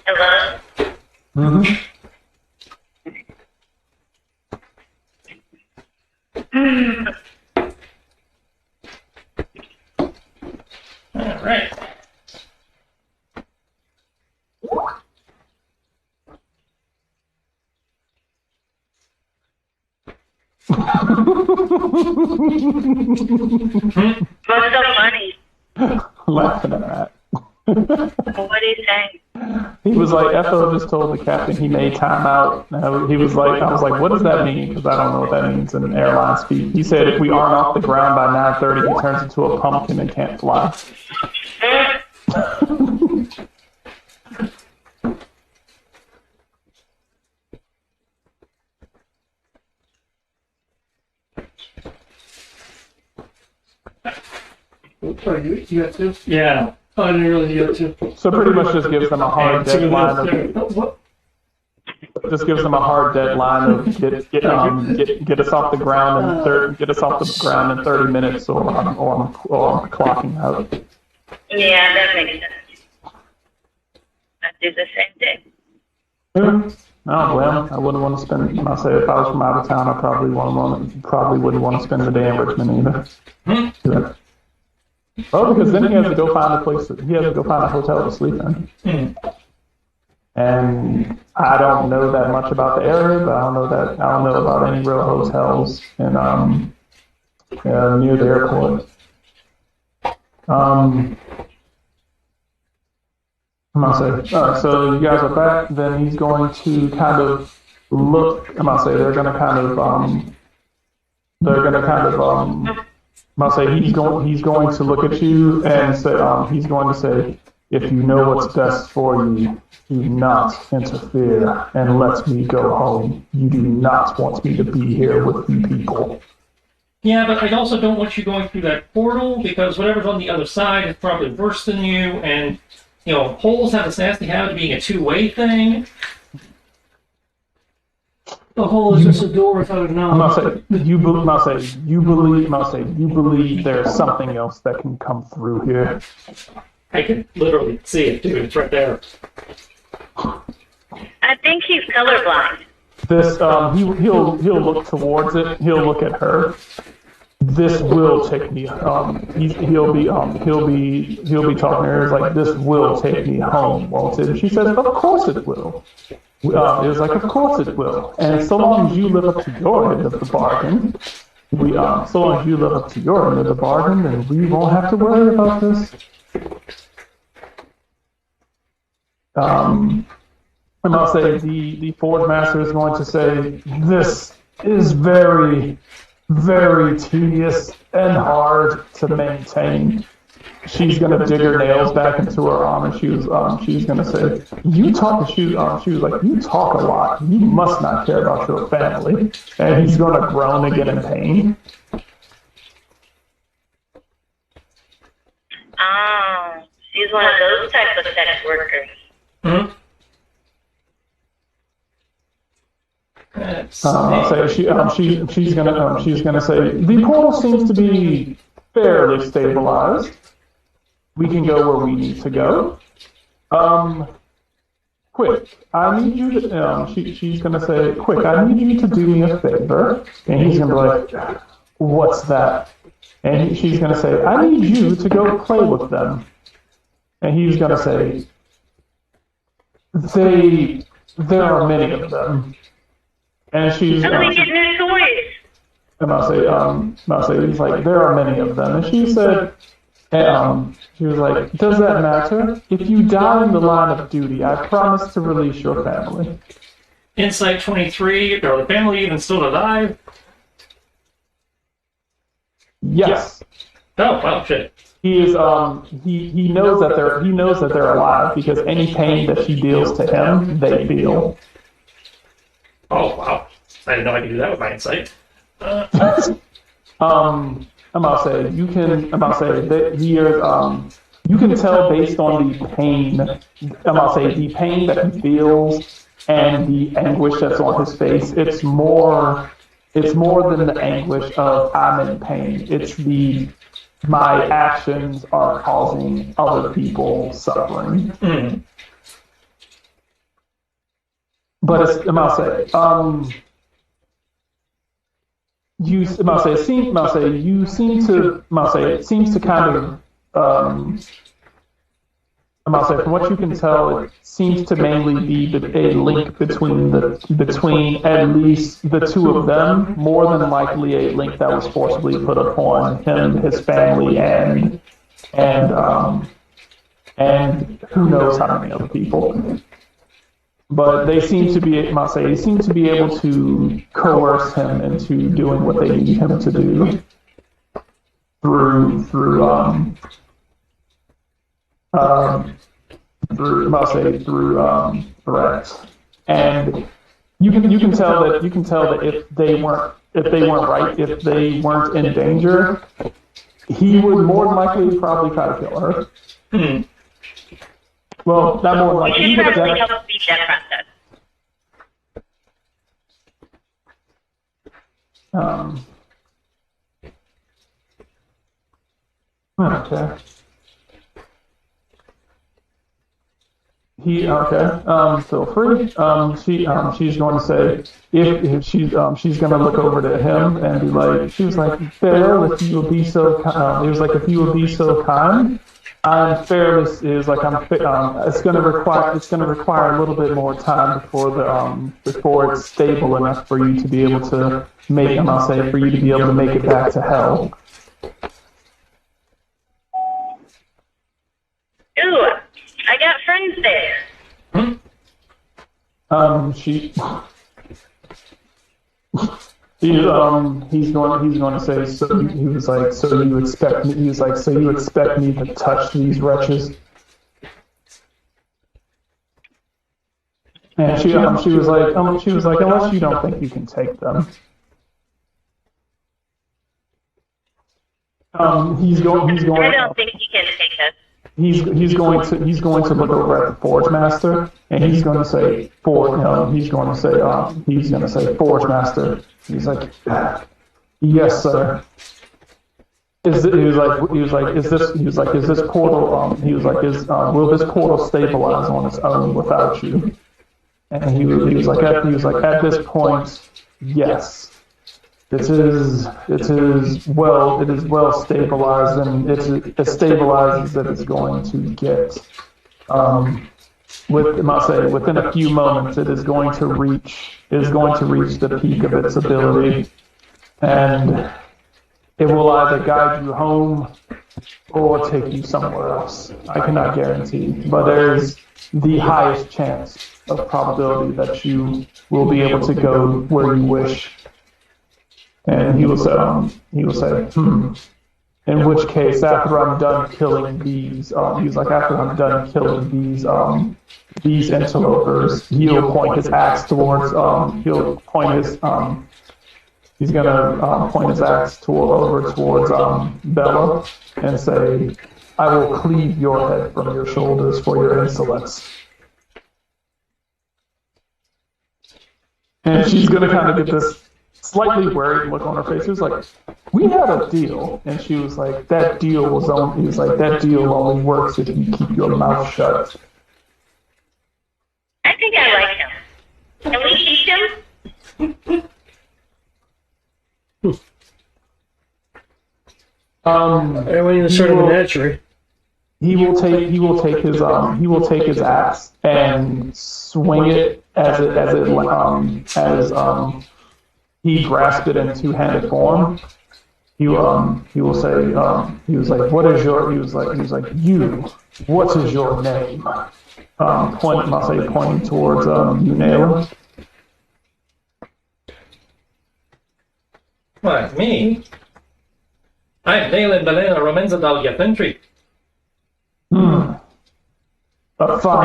Hello? Mm-hmm. Alright. What's so funny? Laughing at that. What are you saying? He was like, FO just told the captain he made time out. He was like, I was like, what does that mean? Because I don't know what that means in airline speak. He said if we aren't off the ground by 9:30, he turns into a pumpkin and can't fly. Oh, you have to? Yeah. Oh, I didn't realize you had to. So pretty much just gives them a hard deadline of What? just gives them a hard deadline of get us off the ground in 30 minutes or I'm clocking out. Yeah, that makes sense. I do the same thing. Oh well, I wouldn't want to spend. I say if I was from out of town, I probably wouldn't want to spend the day in Richmond either. Yeah. Well, because then he has to go find a place. He has to go find a hotel to sleep in. And I don't know that much about the area, but I don't know about any real hotels in near the airport. I'm gonna say, all right, so you guys are back. Then he's going to kind of look. I'm gonna say they're gonna kind of I'm gonna say he's going to look at you and say he's going to say, if you know what's best for you, do not interfere and let me go home. You do not want me to be here with you people. Yeah, but I also don't want you going through that portal because whatever's on the other side is probably worse than you, and holes have this nasty habit of being a two-way thing. The hole is just a door without a knob. I'm gonna say you believe there's something else that can come through here. I can literally see it, dude. It's right there. I think he's colorblind. This he'll look towards it. He'll look at her. This will take me. He'll be talking to her. It's like, this will take me home, won't it? And she says, of course it will. It was like, of course it will. And so long as you live up to your end of the bargain, then we won't have to worry about this. And I'll say the Forge Master is going to say, this is very, very tedious and hard to maintain. She's gonna dig her nails back into her arm, and she's gonna say, "You talk." She was like, "You talk a lot. You must not care about your family." And he's gonna groan again in pain. Oh, she's one of those types of sex workers. Hmm? So she's gonna say, the portal seems to be fairly stabilized. We can go where we need to go. Quick, I need you to. She's gonna say, quick, I need you to do me a favor. And he's gonna be like, what's that? And she's gonna say, I need you to go play with them. And he's gonna say, there are many of them. And she's. How do we get new toys? And I'll say, he's like, there are many of them. And she said, she was like, does that matter? If you die in the line of duty, I promise to release your family. Insight 23, are the family even still alive? Yes. Oh, well, shit. He is, he knows that they're alive because any pain that she deals to him, they feel. Oh, wow. I didn't know I could do that with my insight. I'm about to say that he is, you can tell based on the pain, the pain that he feels and the anguish that's on his face. It's more than the anguish of I'm in pain. It's my actions are causing other people suffering. Mm. But it's, I'm about to say, it seems to kind of, from what you can tell, it seems to mainly be a link between at least the two of them, more than likely a link that was forcibly put upon him, his family, and who knows how many other people. But they seem to be able to coerce him into doing what they need him to do through through threats, and you can tell that if they weren't right, if they weren't in danger, he would more than likely probably try to kill her. Hmm. Well, not more than We likely. should He would probably def- help speed that process. Okay. Feel free. She's going to say if she's going to look over to him and be like, she was like, Bill, if you would be so, he was like, if you would be so kind, I'm fairly is like it's going to require a little bit more time before it's stable enough for you to be able to make, I'll say, for you to be able to make it back to hell. Ooh, I got friends there. She. He's going to say, so he was like, so you expect me, he was like, so you expect me to touch these wretches? And she was like, unless you don't think you can take them. He's going I don't think he can take us. he's going to look over at the Forge Master, and he's going to say he's going to say Forge Master. He's like, yes, sir. Is this portal will this portal stabilize on its own without you? And he was like at this point, yes. It is well stabilized, and it's stabilized as it's going to get. Within a few moments, it is going to reach the peak of its ability, and it will either guide you home or take you somewhere else. I cannot guarantee, but there is the highest chance of probability that you will be able to go where you wish. And he will say, in which case, after I'm done killing these, after I'm done killing these interlopers, he'll point his axe towards, he's gonna point his axe over towards Bella and say, I will cleave your head from your shoulders for your insolence. And she's gonna kind of get this slightly worried look on her face. She was like, we had a deal. And she was like, that deal only works if you keep your mouth shut. I think I like him. Can we teach him? I went in to start a menagerie. He will take his axe and swing it as he grasped it in two-handed form. He will say, he was like, what is your, he was like, you, what is your name? Pointing towards, you, Nayla. Why, me? I'm Naylan Belena Romenzadal Yapentry,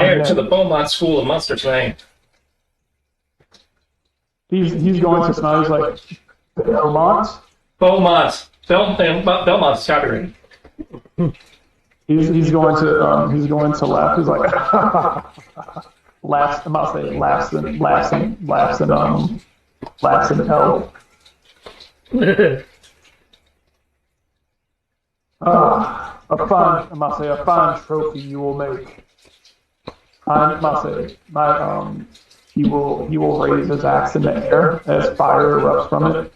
heir to the Beaumont School of Monsters name. He's going to smile. He's like, Belmont? Belmont's copyright. He's going to laugh. He's like, laughs in hell. A fine trophy you will make. He will raise his axe in the air as fire erupts from it.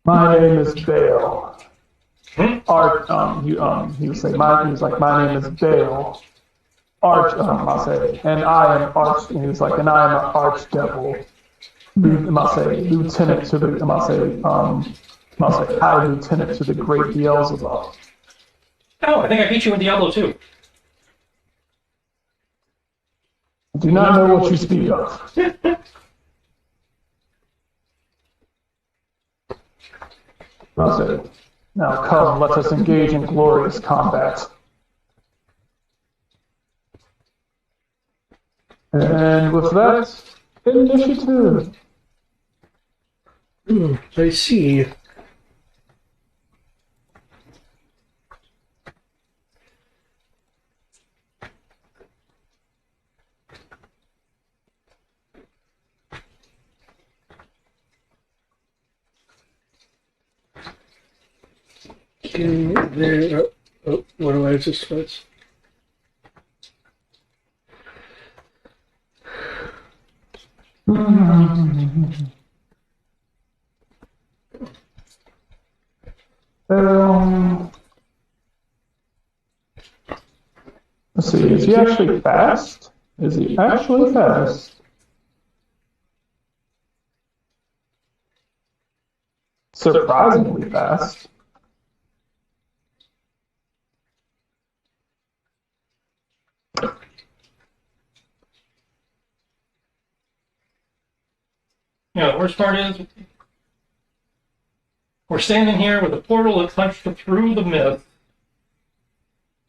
My name is Bale. He would say, my name is Bale. And I am arch. He was like, and I am an archdevil. Lieutenant to the, high lieutenant to the great Beelzebub. Oh, I think I beat you in Diablo 2. Do not know what you speak of. Now come, let us engage in glorious combat. And with that, initiative. I see. Okay, there. Oh, what do I just touch? Let's see, is he actually fast? Is he actually fast? Surprisingly fast. The worst part is we're standing here with a portal that punched through the myth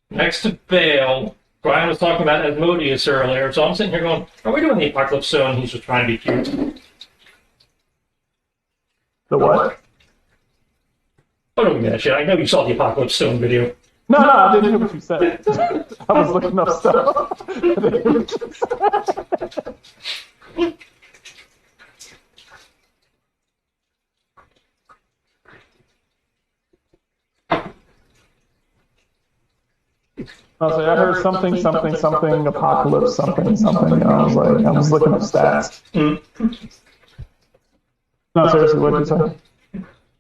next to Bale. Brian was talking about Asmodeus earlier, so I'm sitting here going, are we doing the Apocalypse Stone? He's just trying to be cute. The what? Oh, don't give me that shit. I know you saw the Apocalypse Stone video. No, I didn't hear what you said. I was looking up stuff. I heard something, apocalypse, something. And I was like, I was looking up stats. No, seriously, what did you say?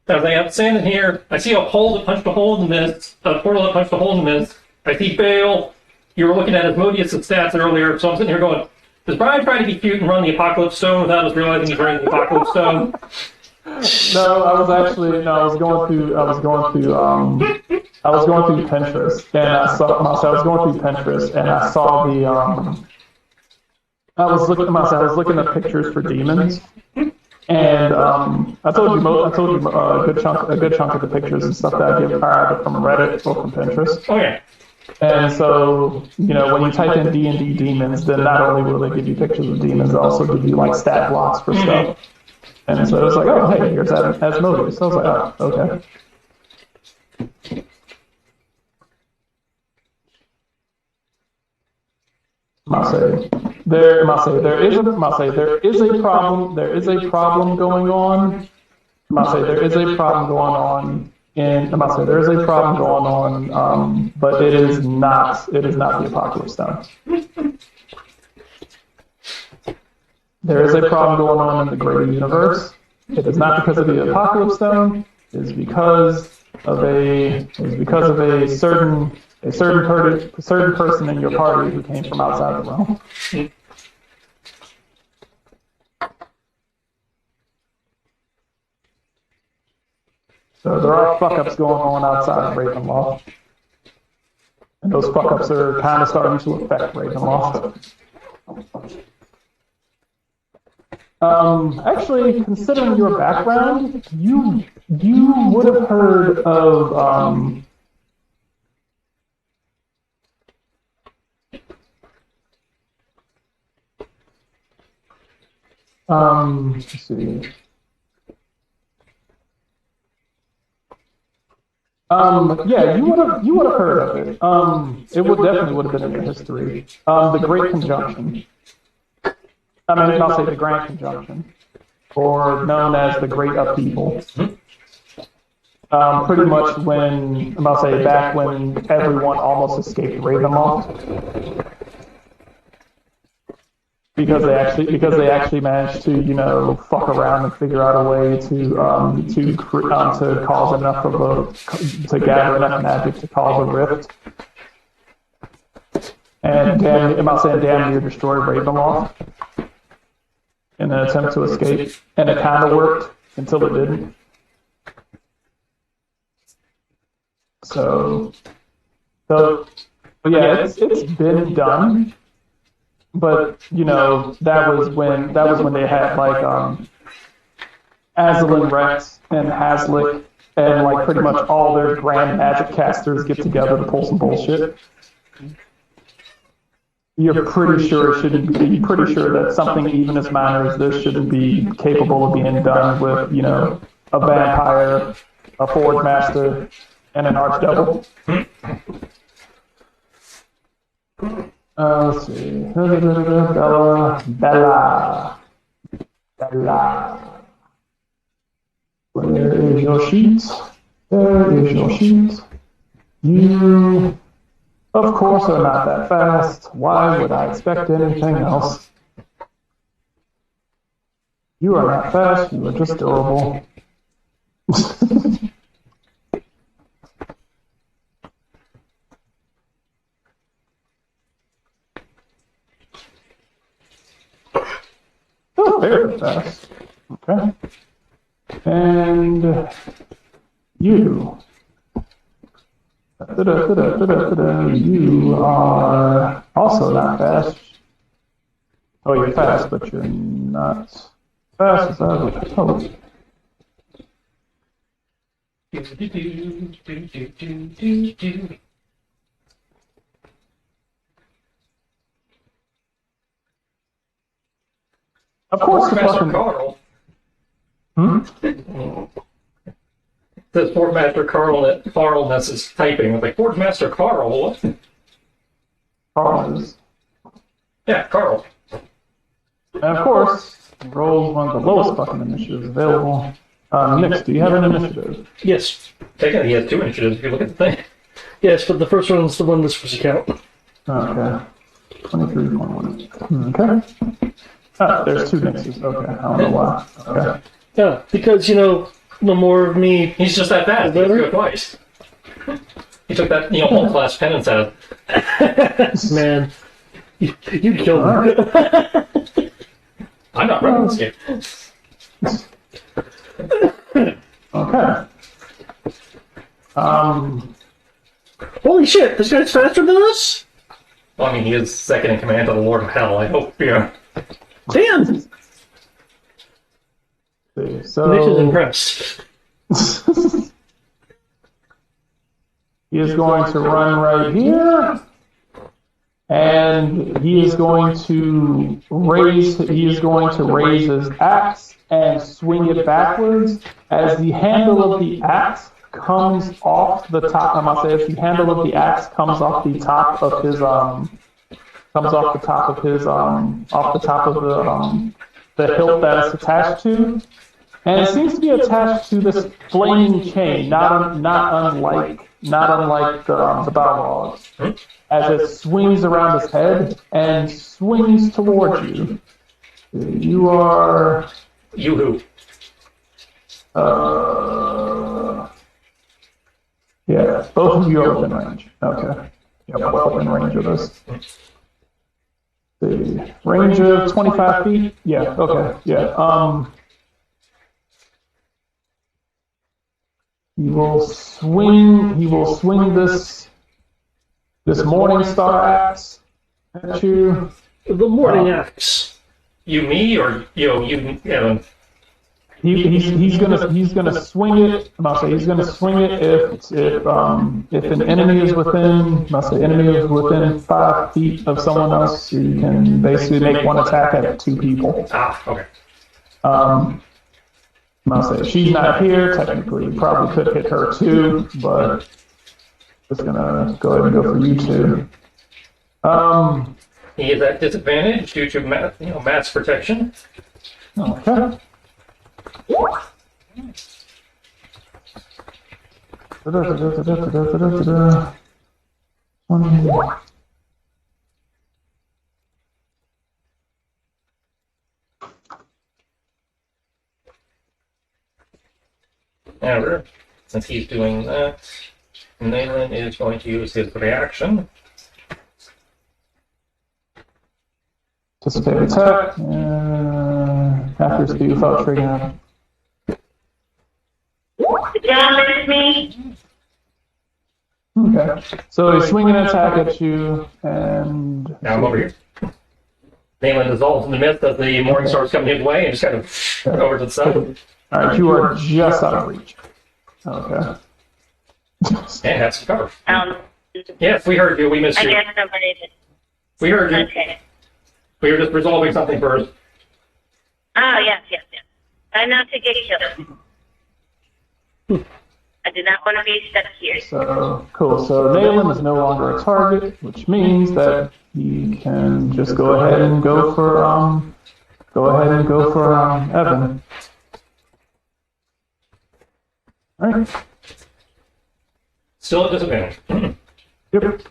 As I'm standing here, I see a hole that punched a hole in the mist, a portal that punched a hole in the mist. I see Bale. You were looking at Asmodeus' stats earlier, so I'm sitting here going, does Brian try to be cute and run the Apocalypse Stone without us realizing he's running the Apocalypse Stone? No, I was going through Pinterest, and I saw the I was looking at pictures for demons, and I told you a good chunk of the pictures and stuff that I get are either from Reddit or from Pinterest. Oh yeah. And so, when you type in D&D demons, then not only will they give you pictures of demons, they also give you like stat blocks for stuff. And so it was like, oh, hey, here's Asmodeus. So I was like, oh, okay. There is a problem. There is a problem going on. There is a problem going on. There is a problem going on. But it is not the Apocalypse Stone. There is a problem going on in the greater universe. It is not because of the Apocalypse Stone. It is because of a certain person in your party who came from outside the realm. So there are fuck-ups going on outside of Ravenloft. And those fuck-ups are kind of starting to affect Ravenloft. Actually, considering your background, you would have heard of let's see. Yeah, you would have heard of it. It definitely would have been in your history. The Great Conjunction. I'll say the Grand Conjunction, or known as the Great Upheaval. Pretty much back when everyone almost escaped Ravenloft. Because they actually managed to fuck around and figure out a way to cause enough to gather enough magic to cause a rift, and damn near destroy Ravenloft in an attempt to escape, and it kind of worked until it didn't. So yeah, it's been done. But that was when they had like Azalin Rex and Hazlitt and like pretty much all their grand magic casters get together to pull some bullshit. You're pretty sure it shouldn't be. Pretty sure that something even as minor as this shouldn't be capable of being done with, you know, a vampire, a forge master, and an archdevil. Let's see. Bella. Where is your sheet? There is your sheet. You, of course, are not that fast. Why would I expect anything else? You are not fast. You are just durable. Oh, very fast. Okay. And you. You are also not fast. Oh, you're fast, but you're not fast as I would hope. Of course, the Master fucking Carl. Hmm? Says Fort Master Carl Ness is typing. I'm like, Fort Master Carl, what? Carl is. Yeah, Carl. And of course, rolls one of the lowest fucking initiatives available. Nix, do you have an initiative? Yes. Technically, he has 2 initiatives if you look at the thing. Yes, but the first one's the one that's supposed to count. Okay. 23.1. Okay. Ah, there's 2 Nixes. Okay. I don't know why. Okay. Yeah, because, you know, the more of me... He's just that fast. He has to go twice. He took that, whole class penance out. Man, you killed me. I'm not running this game. Okay. Holy shit, this guy's faster than us? Well, I mean, he is second in command to the Lord of Hell. I hope, Damn! See, so Nick is impressed. he is going to run right here, and he is going to raise his axe and swing it backwards as the handle of the axe comes off the top. I must say, as the handle of the axe comes off the top of his off the top of the hilt that it's attached to. And it seems to be attached to this flaming chain, not unlike the Balrog, as it swings around his head and swings towards you. You are. You who? Yeah, both of you are within range. Okay. Yeah, both within range of this. The range of 25 feet? Yeah, okay. Yeah. He will swing this Morning Star axe at you. The morning axe. You, me, or you, Evan? He's gonna swing it. I'll say he's gonna swing it if an enemy is within 5 feet of someone else. You can basically make one attack at 2 people. Ah, okay. I'll say she's not here. Technically, you probably could hit her too, but just gonna go ahead and go for you two. He is at disadvantage due to mass protection. Okay. However, since he's doing that, Nayland is going to use his reaction. Anticipate attack. After speed without triggering. John, it's me. Okay. So he's swinging an attack at you, and Now I'm over here. Nayland dissolves in the midst as the Morningstar's coming his way and just kind of over to the side. All right, you are just out of reach. Okay. And have some cover. Um, Yes, we heard you. We missed I you. guess somebody did. We heard you. Okay. We were just resolving something first. Oh, yes. I not to get killed. I do not want to be stuck here. So, cool. So Nayland is no longer a target, which means that he can just go ahead and go for, Evan. Alright. Still at disadvantage. Yep.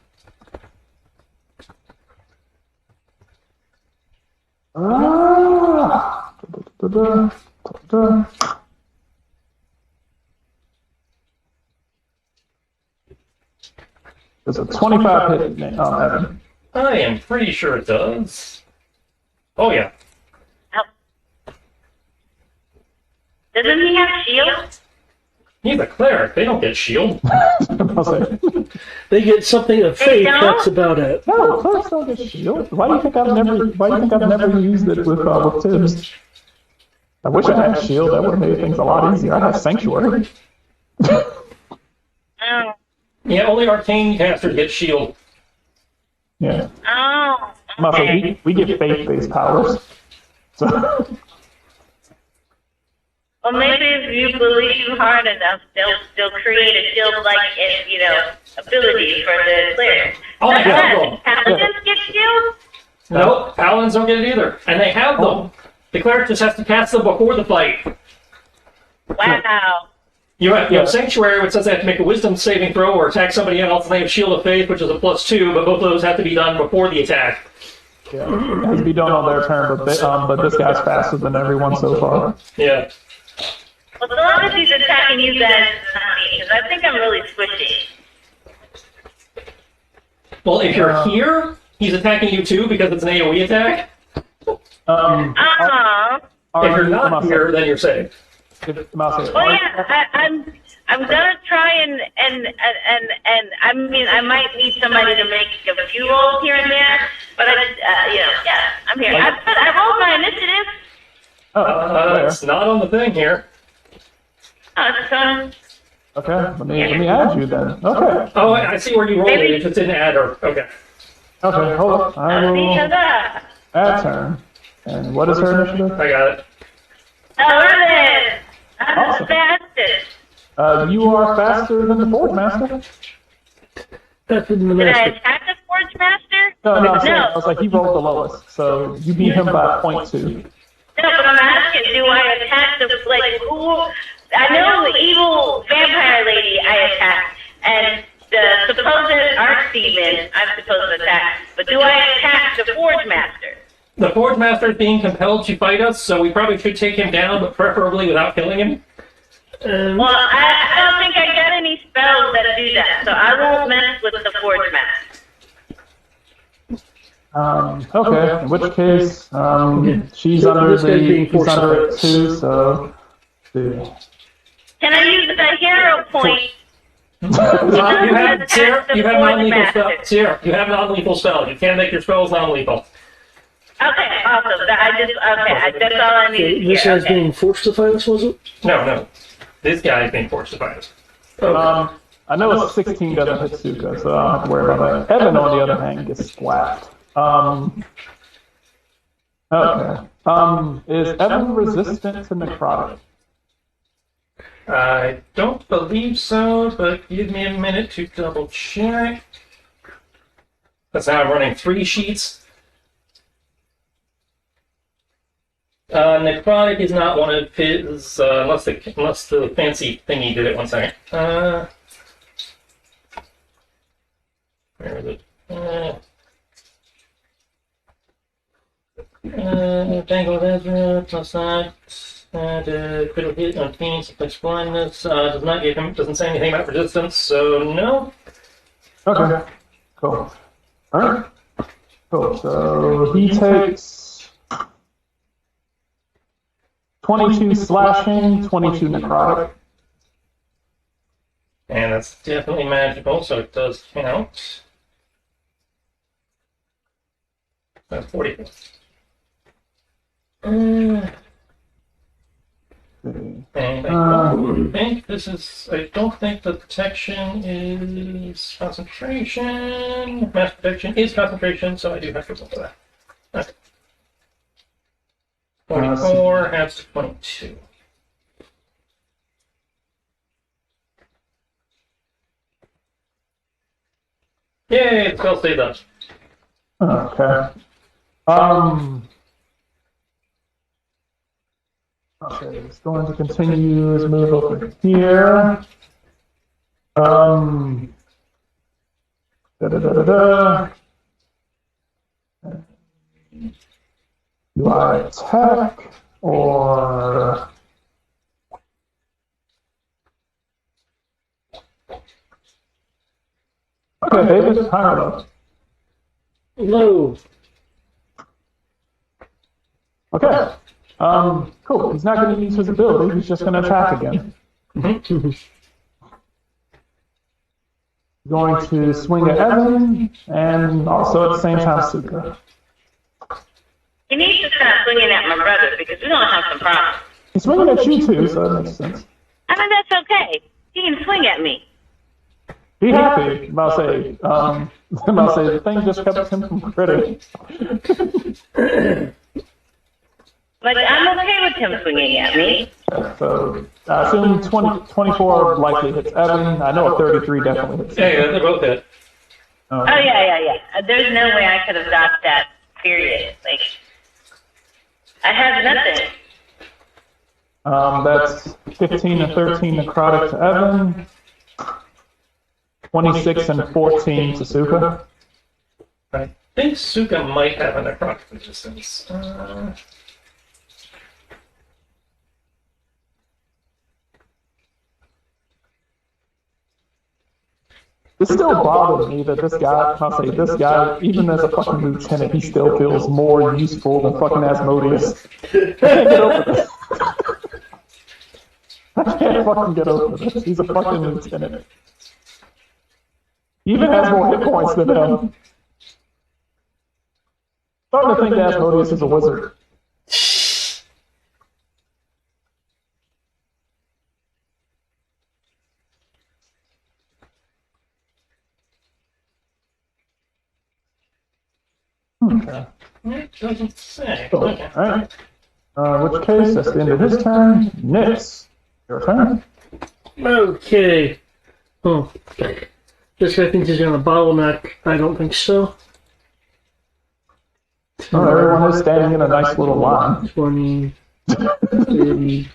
Ah. Da-da-da-da. There's a 25 hit, Evan. I am pretty sure it does. Oh, yeah. Doesn't he have shield? He's a cleric. They don't get shield. I'll say. They get something of faith. don't? That's about it. No, clerics don't get shield. Why do you think I've never used it with Tibbs? I wish I had shield. That would have made things a lot easier. I have sanctuary. Oh. Yeah, only arcane casters get shield. Yeah. Oh. I'm about to say, Okay. we get faith-based powers. So. Well, maybe if you believe hard enough, they'll create a shield-like, ability for the players. Oh, they have them. Paladins get shields? Nope, paladins don't get it either. And they have them. The cleric just has to cast them before the fight. Wow. You have Sanctuary, which says they have to make a wisdom saving throw or attack somebody else, and they have Shield of Faith, which is a +2, but both of those have to be done before the attack. Yeah, it has to be done on their turn, but this guy's faster than everyone so far. Yeah. Well, as long as he's attacking you guys, because I think I'm really squishy. Well, if you're here, he's attacking you too because it's an AoE attack. Oh. If you're not here, then you're safe. Well, yeah, I'm gonna try and I mean I might need somebody to make a few rolls here and there, but I'm here. I rolled my initiative. It's not on the thing here. Okay, let me add you then. Okay. Oh, I see where you rolled it. It just didn't add her. Okay. Okay, hold on. I will add turn. And what is her initiative? I got it. I'm the fastest. You are faster than the Forge Master. That's in the Did I master. attack the Forge Master? No, I'm saying, I was like, he rolled the lowest, so you beat him by 0.2. No, but I'm asking, do I attack who? I know the evil vampire lady I attacked, and the supposed archdemon I'm supposed to attack, but do I attack the Forge Master? The Forge Master is being compelled to fight us, so we probably should take him down, but preferably without killing him. Well, I don't think I got any spells that do that, so I won't mess with the Forge Master. Okay, in which case, she's under it too, so. Can I use the hero point? You have non-lethal spell. Sierra, you have non-lethal spell. You can make your spells non-lethal. Okay, awesome. That's all I need. This guy's being forced to fight us, was it? No. This guy is being forced to fight us. I know a 16 doesn't hit Suka, so I don't have to worry about that. Evan, on the other hand, gets splat. Okay. Is Evan resistant to necrotic? I don't believe so, but give me a minute to double check. That's now I'm running 3 sheets. Necrotic is not one of his, unless the fancy thingy did it. 1 second. Where is it? Tangled Ezra, plus that. Critical hit on fiends, afflicts blindness. Does not give him, doesn't say anything about resistance, so no. Okay. Cool. Alright. Cool. So he takes 22 slashing, 22 necrotic. And that's definitely magical, so it does count. That's 40. Okay. And think this is. I don't think the protection is concentration. Mass protection is concentration, so I do have to roll for that. Okay. 24 halves to 22. Yay, spell stayed up. Okay. Okay, it's going to continue his move over here. Da-da-da-da-da. Do I attack or... Okay, David, higher up. Low. Okay. Cool. He's not going to use his ability. He's just going to attack again. Going to swing at Evan and also at the same time Suka. You need to stop swinging at my brother because we're gonna have some problems. He's swinging at you too, so that makes sense. I mean, that's okay. He can swing at me. Be happy. About say, the thing just kept him from critting. Like, I'm okay with him swinging at me. So I assume 24 likely hits Evan. I know a 33 definitely hits. Yeah, they're both hit. Oh, yeah. There's no way I could have dodged that, period. Like, I have nothing. That's 15 and 13 necrotic to Evan. 26 and 14 to Suka. I think Suka might have a necrotic resistance. It still bothers me that this guy, even as a fucking lieutenant, he still feels more useful than fucking Asmodeus. I can't get over this. I can't fucking get over this. He's a fucking lieutenant. He even has more hit points than him. Starting to think that Asmodeus is a wizard. Okay. It doesn't say. Cool. Okay. Alright. Which case, that's the end of his turn. Nix, your turn. Okay. Oh. This guy thinks he's gonna bottleneck. I don't think so. Oh, everyone is standing in a nice little line. 20, 30,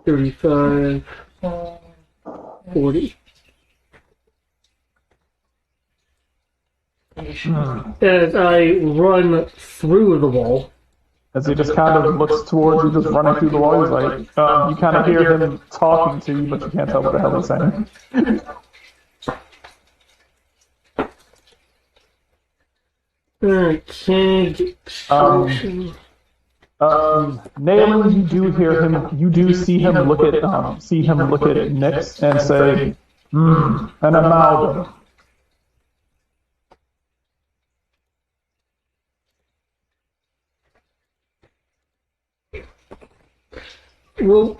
35, 40. As I run through the wall. As he just kind of looks towards you, just running through the wall, he's like, you kind of hear him talking to you, but you can't tell what the hell he's saying. Okay. Nayland, you do hear him. You do see him look at Nix and say, an amalgam. Well,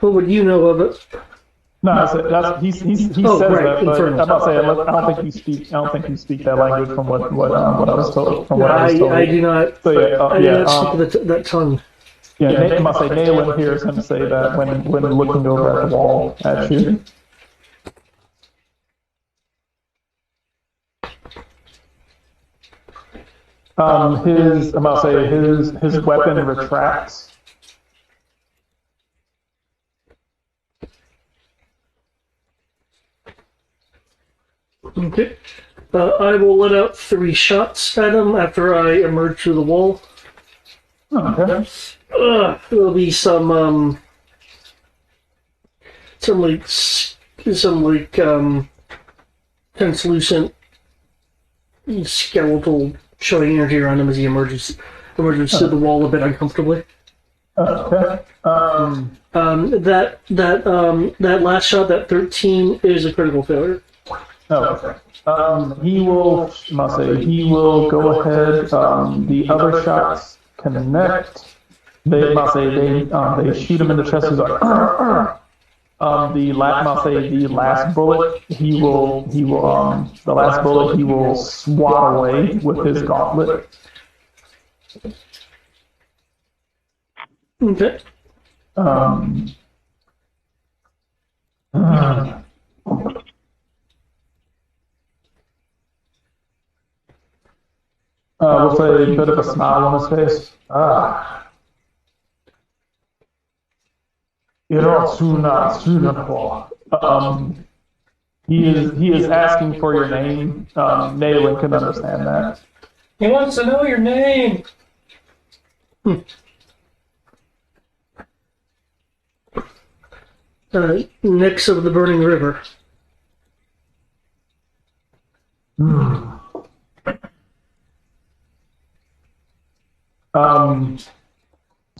what would you know of it? No, he says right, that, but Infernal. I'm not saying. I don't think you speak that language from what I was told. From what I was told. I do not. So I do not speak that tongue. Yeah, I must say, Nayland hears him say that when looking over at the wall at you. His weapon retracts. Okay. I will let out 3 shots at him after I emerge through the wall. Okay. There'll be some translucent skeletal showing energy around him as he emerges through the wall a bit uncomfortably. Okay. That last shot, that 13, is a critical failure. Okay. He will go ahead. The other shots connect. they shoot him in the chest. He's like, "Arr, arr." The last bullet he will swat away with his gauntlet. Okay. With a bit of a smile on his face. He is asking for your name. Nayland can understand that. He wants to know your name. Nix of the Burning River.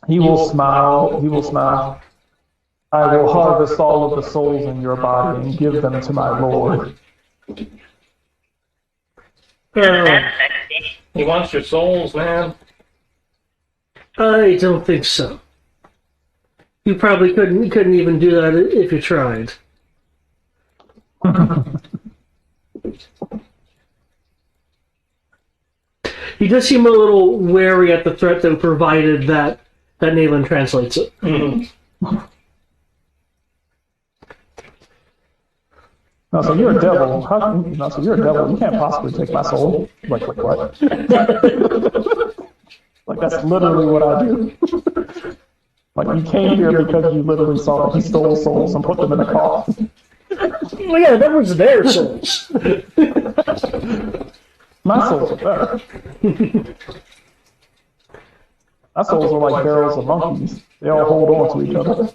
He will smile. He will smile. I will harvest all of the souls in your body and give them to my lord. He wants your souls, man. I don't think so. You probably couldn't even do that if you tried. He does seem a little wary at the threat, though, provided that Nayland translates it. No, so you're a devil. So you're a devil. You can't possibly take my soul. Like what? Like that's literally what I do. Like you came here because you literally saw that he stole souls and put them in a coffin. Well, yeah, that was their souls. My souls are better. My souls are like barrels of monkeys. They all hold on to each other.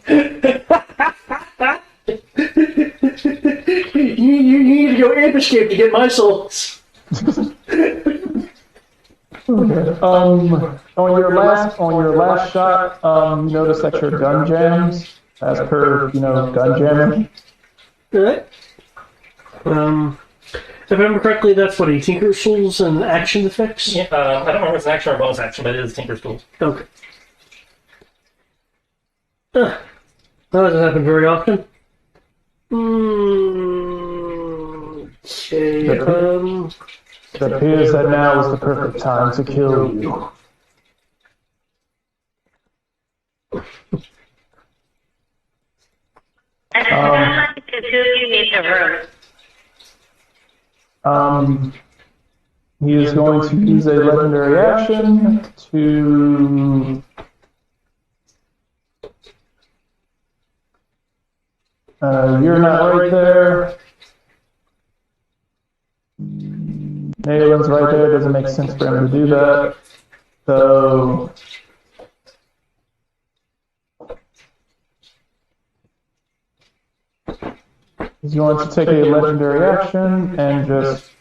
You need to go ambuscade to get my souls. Okay. On your last shot, you notice that your gun jams, as per gun jamming. Alright. If I remember correctly, that's what, a Tinker's Tools and action effects? Yeah, I don't remember if it's an action or a bonus action, but it is Tinker's Tools. Okay. That doesn't happen very often. Okay. It appears that now is the perfect time to kill you. And how much do you need the room? He is going to use a legendary action to you're not right there. Nayland's right there. It doesn't make sense for him to do that. So he's going to take a legendary action and just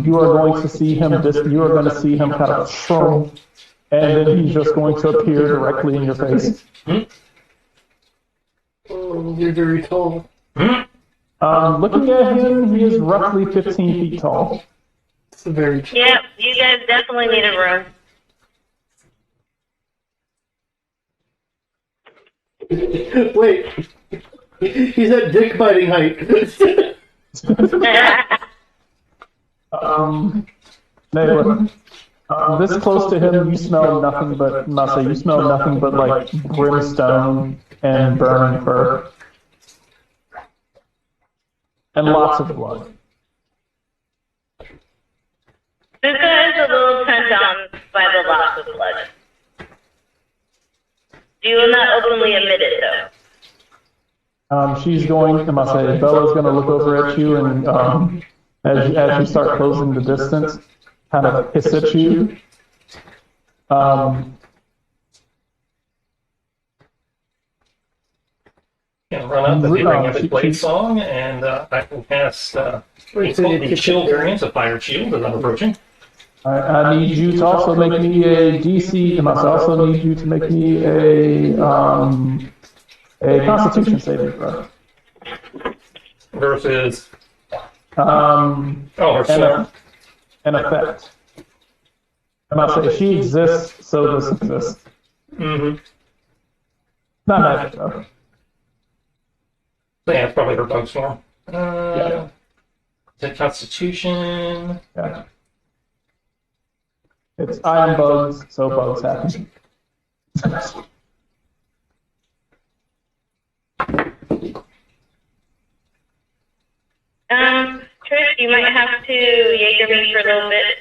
you are going to see him kind of shrunk, and then he's just going to appear directly in your face. You're very tall. Looking at him, he is roughly 15 feet tall. It's very tall. Yeah, you guys definitely need a room. Wait. He's at dick biting height. Nayland, this close to him, you smell nothing but like brimstone and burning fur. And lots of blood. This guy is a little turned on by the loss of blood. You will not openly admit it, though. Bella's going to look over at you, and as you start closing the distance, kind of hiss at you. Can run up the Ring of the Blade song, and I can cast the shield variant of Fire Shield as I'm approaching. I need you to also make me a DC. I also need you to make me a Constitution saving throw. Versus. An effect. I'm about to say she exists, so this exists. Mm-hmm. Not magic though. So yeah, it's probably her bug swarm. Yeah. The Constitution. Yeah. It's I am bugs, so bugs happen. Trish, you might have to Jaeger me for a little bit.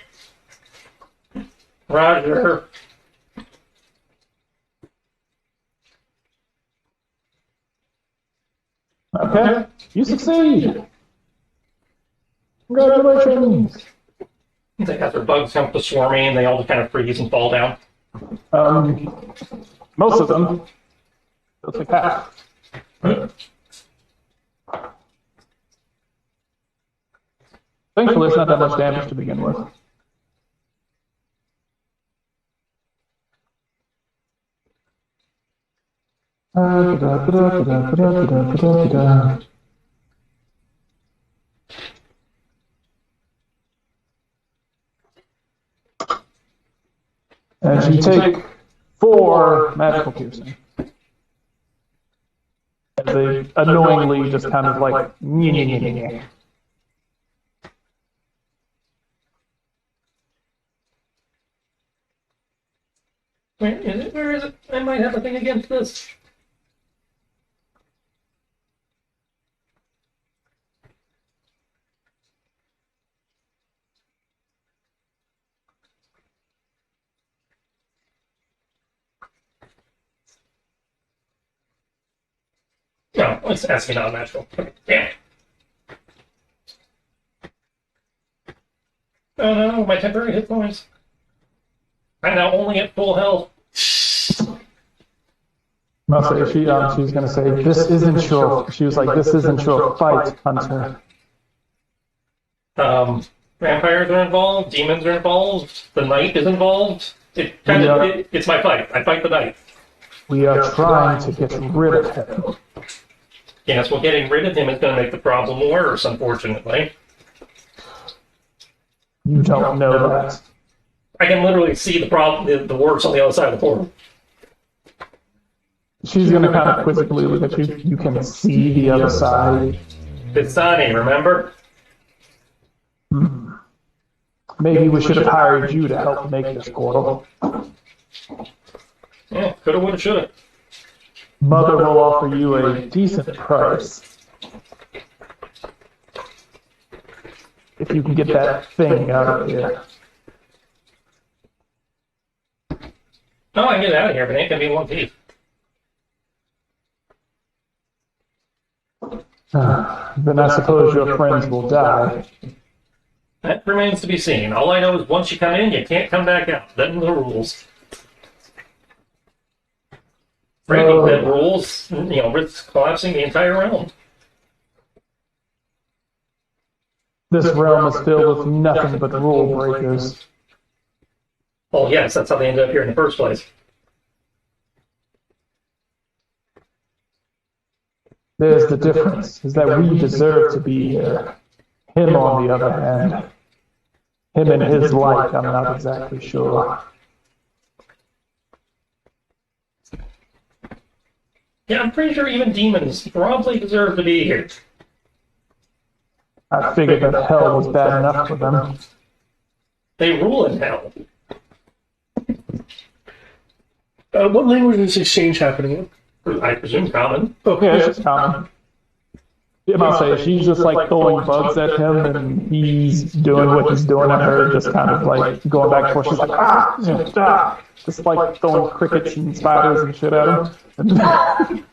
Roger. Okay, you succeed. Congratulations. They got their bugs come to swarming, and they all kind of freeze and fall down. Most of them. They'll take half. Thankfully, it's not that much damage to begin with. And you take 4 magical piercing. As they annoyingly just kind of like, nyeh. Where is it? Where is it? I might have a thing against this. No, it's asking not natural. Damn. Oh no, my temporary hit points. I'm now only at full health. I'll say she's gonna say, this isn't your, she was like, this isn't your fight, Hunter. Vampires are involved, demons are involved, the knight is involved. It's my fight. I fight the knight. We are trying to get rid of him. Yes, well, getting rid of him is going to make the problem worse, unfortunately. You don't know that. I can literally see the problem, the works on the other side of the portal. She's gonna kind of quizzically look at you. You can see the other side. It's sunny, remember? Maybe we should have hired you to help make this portal. Yeah, coulda, woulda, shoulda. Mother will offer you a decent price. If you can get that thing out of here. No, I can get out of here, but it ain't going to be one piece. Then I suppose your friends will die. That remains to be seen. All I know is once you come in, you can't come back out. Them are the rules. Breaking that rules, risks collapsing the entire realm. This realm is filled with nothing but rule breakers. Oh, yes, that's how they ended up here in the first place. There's the difference, is that we deserve to be here. Him, on the other hand, him and his like, I'm not exactly sure. Yeah, I'm pretty sure even demons probably deserve to be here. I figured that hell was bad enough for them. They rule in hell. What language is this exchange happening in? I presume common. Okay, it's just common. Yeah, I'll say she's just like throwing bugs at him, and he's doing what he's doing at her, just kind of like going back and forth. She's like, just like throwing crickets and spiders and shit at him.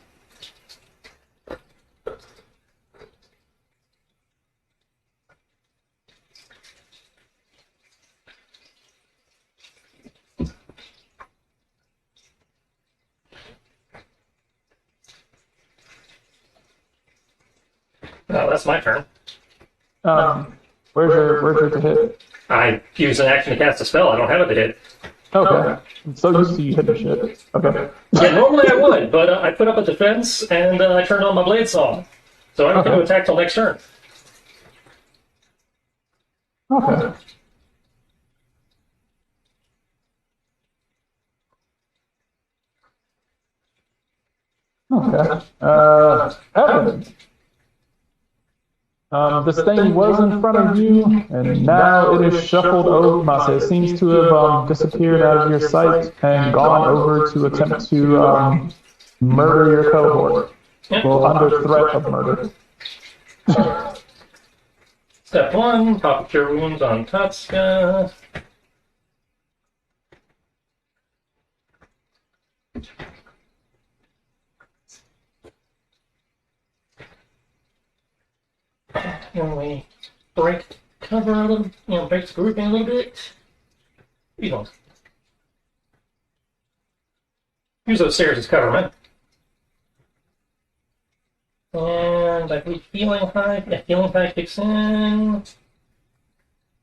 Well, that's my turn. Where's your to hit? I use an action to cast a spell. I don't have it to hit. Okay. I'm so used to you hitting shit. Okay. Yeah, normally I would, but I put up a defense and I turned on my blade saw. So I don't get to attack till next turn. Okay. Okay. Evan. This thing was in front of you, and now it is shuffled over. Masa, it seems to have disappeared out of your sight and gone over to attempt to murder your cohort. Well, under threat of murder. Step 1, pop cure wounds on Tatsuka. And we break cover a little, break the grouping a little bit. You don't use those stairs as cover, man. And I believe healing high. Yeah, healing high kicks in.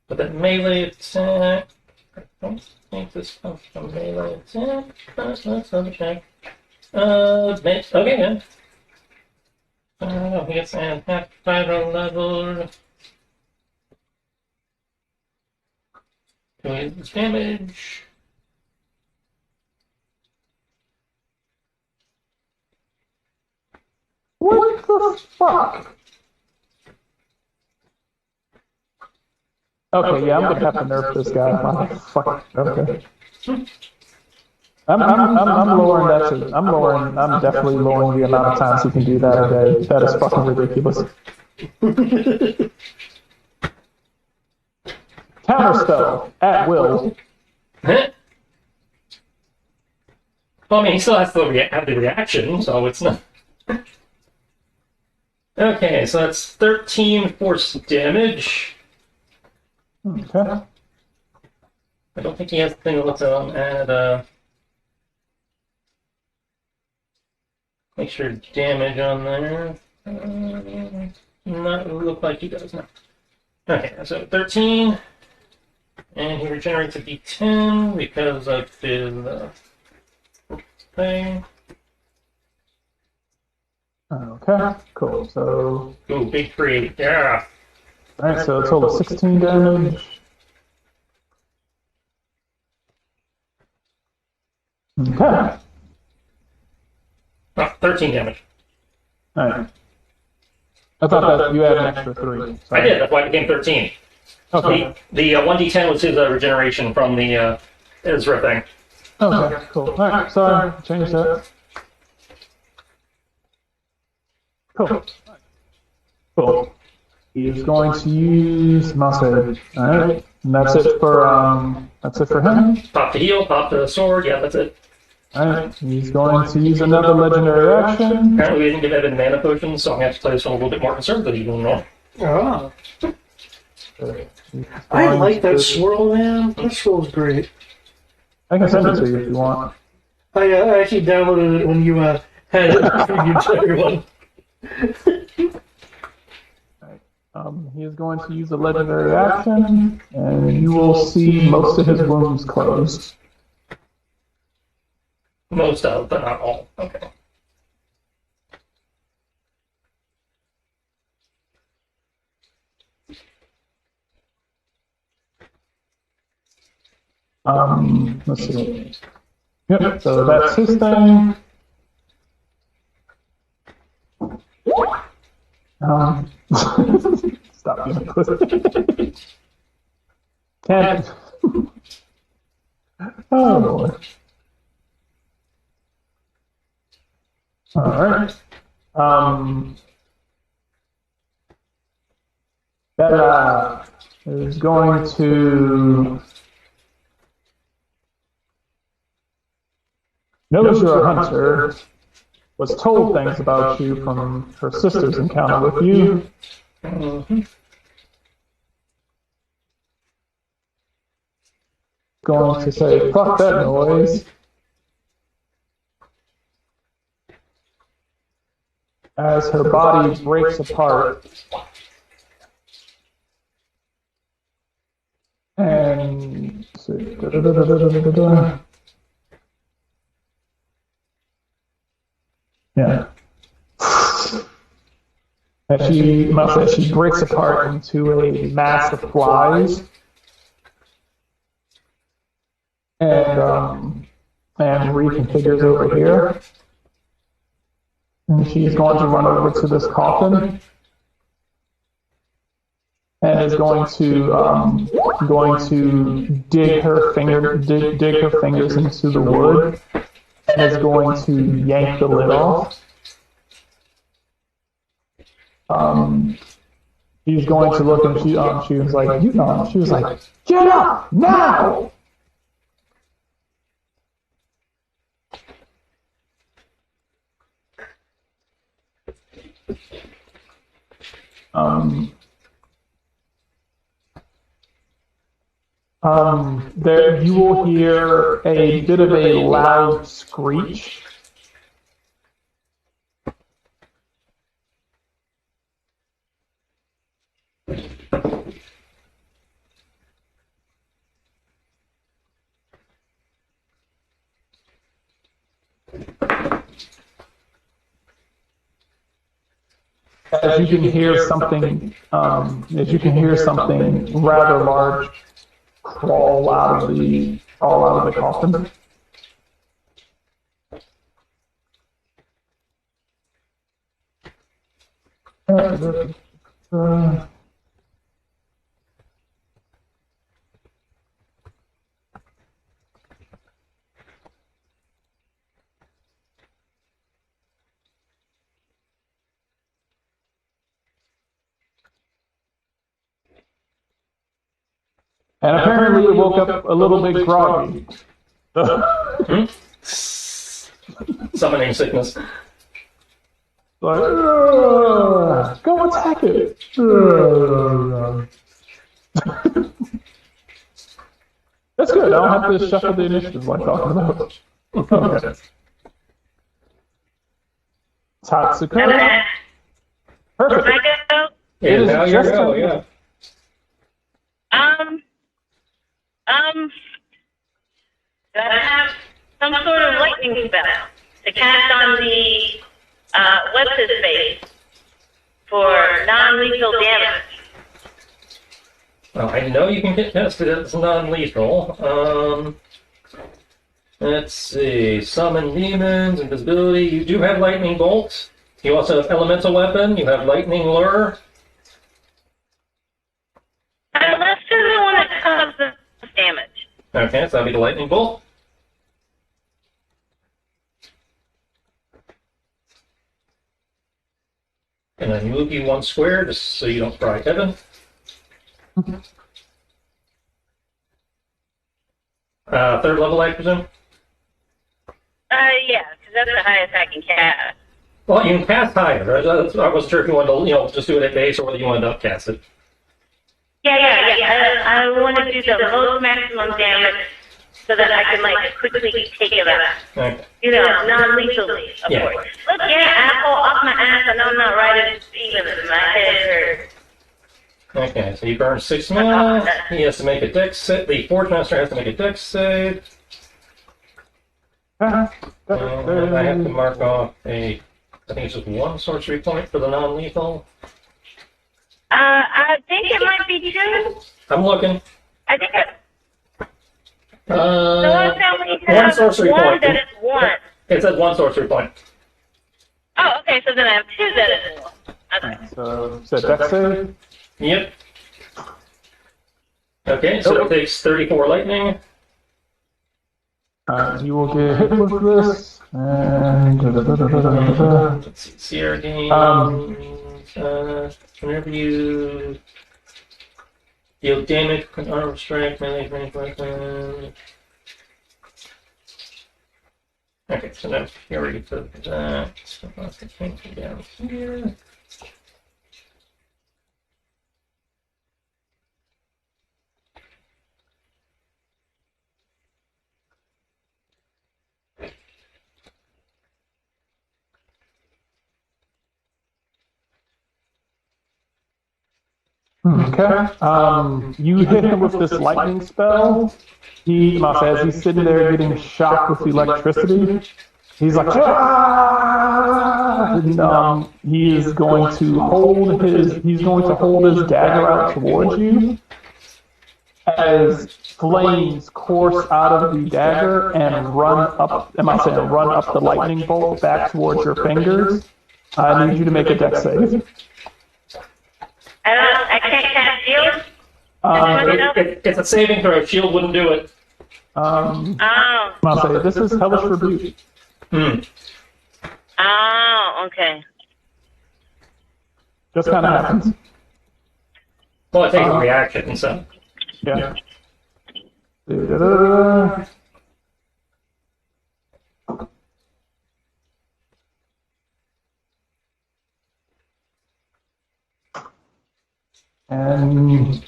But that melee attack. I don't think this comes from melee attack. Let's double check. Okay, then. He gets an half fighter level. Doing this damage. What the fuck? Okay, yeah, I'm gonna have to nerf this guy. Fuck. Okay. I'm lowering that to. I'm definitely lowering the amount of times he can do that a day. That is fucking ridiculous. Counterspell at will. Well, I mean, he still has to have the reaction, so it's not. Okay, so that's 13 force damage. Okay. I don't think he has the thing that lets him add, make sure damage on there. Not look like he does now. Okay, so 13. And he regenerates a d10 because of his thing. Okay, cool. So. Ooh, big 3. Yeah. Alright, so a total of 16 damage. Okay. Oh, 13 damage. Alright. I thought that you had an extra 3. I did, that's why it became 13. Okay. The 1d10 was his regeneration from the Ezra thing. Okay, cool. Alright, sorry, change that. Cool. Cool. He's going to use Mustard. Alright. And that's it for him. Pop the heal, pop the sword, yeah, that's it. Alright. He's going to use another legendary action. Apparently we didn't give Evan mana potions, so I'm going to have to play this one a little bit more conservative even more. Ah. I like that swirl, man. That swirl's great. I can send it to you if you want. I actually downloaded it when you had it previewed to everyone. He is going to use a legendary action, and you will see most of his wounds closed. Most of, but not all. Okay. Let's see. Yep, so that's his thing. Stop being a pussy. Can't. Oh boy. Alright. That is going to knows you're a hunter, was told things about you from her sister's encounter with you. Going to say, fuck that noise. As her body breaks apart. And let's see. Yeah. And she breaks apart into a mass of flies. And reconfigures over here. And she's going to run over to this coffin and is going to dig her fingers into the wood and is going to yank the lid off. She's going to look and she was like, she was like, get up now! There you will hear a bit of a loud screech. As you can hear something rather large crawl out of the coffin. And apparently it woke up a little bit groggy. Summoning sickness. Like, go attack it. That's good. I don't have to shuffle the initiative like talking about. Okay. Tatsuko. Perfect. Can I go? Yeah, It is now you just go, a- yeah. Do I have some sort of lightning spell to cast on the, what's his face for non-lethal damage? Well, I know you can get tested as non-lethal. Let's see. Summon demons, invisibility. You do have lightning bolt. You also have elemental weapon. You have lightning lure. Let's do the one that causes damage. Okay, so that'll be the lightning bolt. And then move you 1 square just so you don't fry Evan. Third level, I presume? Yeah, because that's the highest I can cast. Well, you can cast higher. I wasn't sure if you wanted to, just do it at base or whether you wanted to upcast it. Yeah. I want to do the most maximum damage so that I can, quickly take it out. Okay. Non-lethally, of Yeah. course. Look, apple off my ass. I know I'm not right at even my head hurts. Okay, so he burns 6 mana. He has to make a dex save. The Forge Master has to make a dex save. And I have to mark off I think it's just 1 sorcery point for the non-lethal. I think it might be 2. I'm looking. I think so I found we have 1 sorcery one point. that is 1. It says 1 sorcery point. Oh, okay, so then I have 2 that is 1. Okay. So, is that dex save? Yep. Okay, so it takes 34 lightning. You will get hit with this. And Let's see, Sierra Games. Whenever you deal damage with an armor strike, melee range weapon. Okay, so now here we put that. So I'll change it down here. okay. You hit him with this lightning spell. As he's sitting there getting shocked with electricity, he's like, ah! And, he is going to hold his dagger out towards you as flames course out of the dagger and run up the lightning bolt back towards your fingers. I need you to make a dex save. I can't cast shield? It's a saving throw. Shield wouldn't do it. Oh. I'll say this is hellish rebuke. Oh, okay. Just kind of happens. Well, it takes a reaction, so. Yeah. Da-da-da-da. And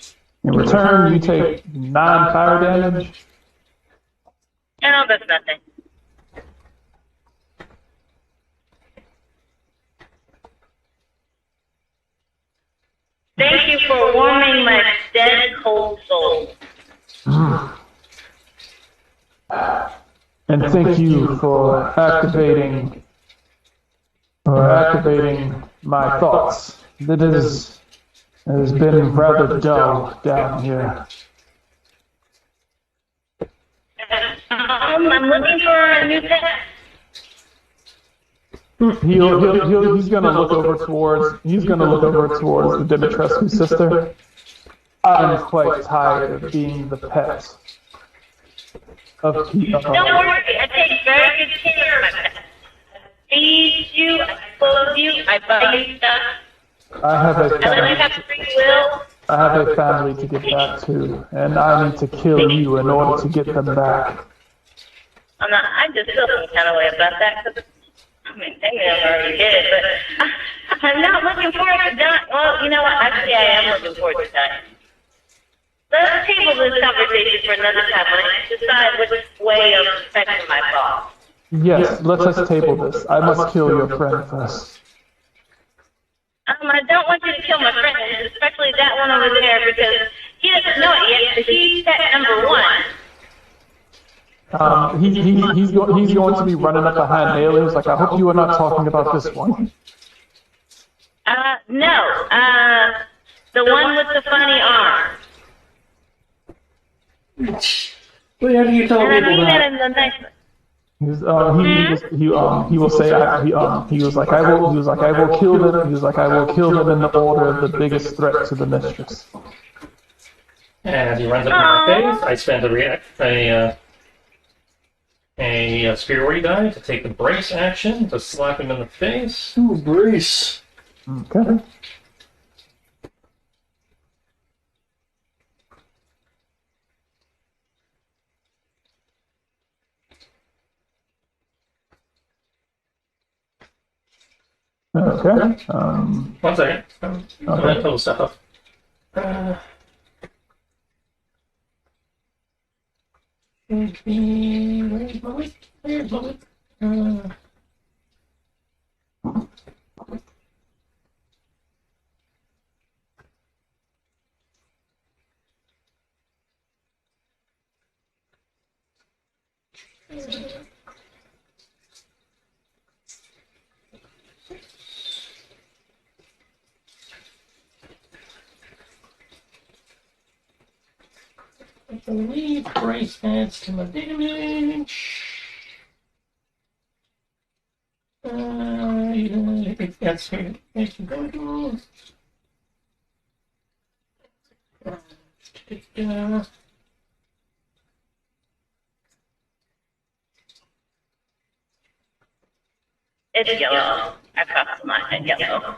in return, you take 9 fire damage. No, that's nothing. Thank you for warming my dead cold soul. And thank you for activating my thoughts. It has been rather dull down here. I'm looking for a new pet. He's gonna look over towards the Dimitrescu sister. I'm quite tired of being the pet of people. Don't worry, I take very good care of my pet. I feed you, I clothe you, I buy you stuff. I have I let you have free will. I have a family to get back to, and I need to kill you in order to get them back. I just feel some kind of way about that, because, I mean, technically I already did it, but I'm not looking forward to dying. Well, you know what, actually I am looking forward to dying. Let's table this conversation for another time when I decide which way of affecting my thoughts. Yes, let us table this. I must kill your friend first. I don't want you to kill my friend, especially that one over there, because he doesn't know it yet, but he's pet number 1. He's going to be running up behind Haley. He's like, I hope you are not talking about this one. No, the one with the funny arm. Well, how do you tell And I people mean that that? in the nice. He will say he was like I will kill them. He was like I will kill them in the order of the biggest threat to the mistress. And as he runs up to my face, I spend a superiority die to take the brace action to slap him in the face. Ooh, brace. Okay. Okay. 1 second. I'm gonna pull stuff up. Where's my week? Where's my week? 'I believe brace adds to my damage. That's here. Thank you, go. It's yellow. I crossed the line at yellow.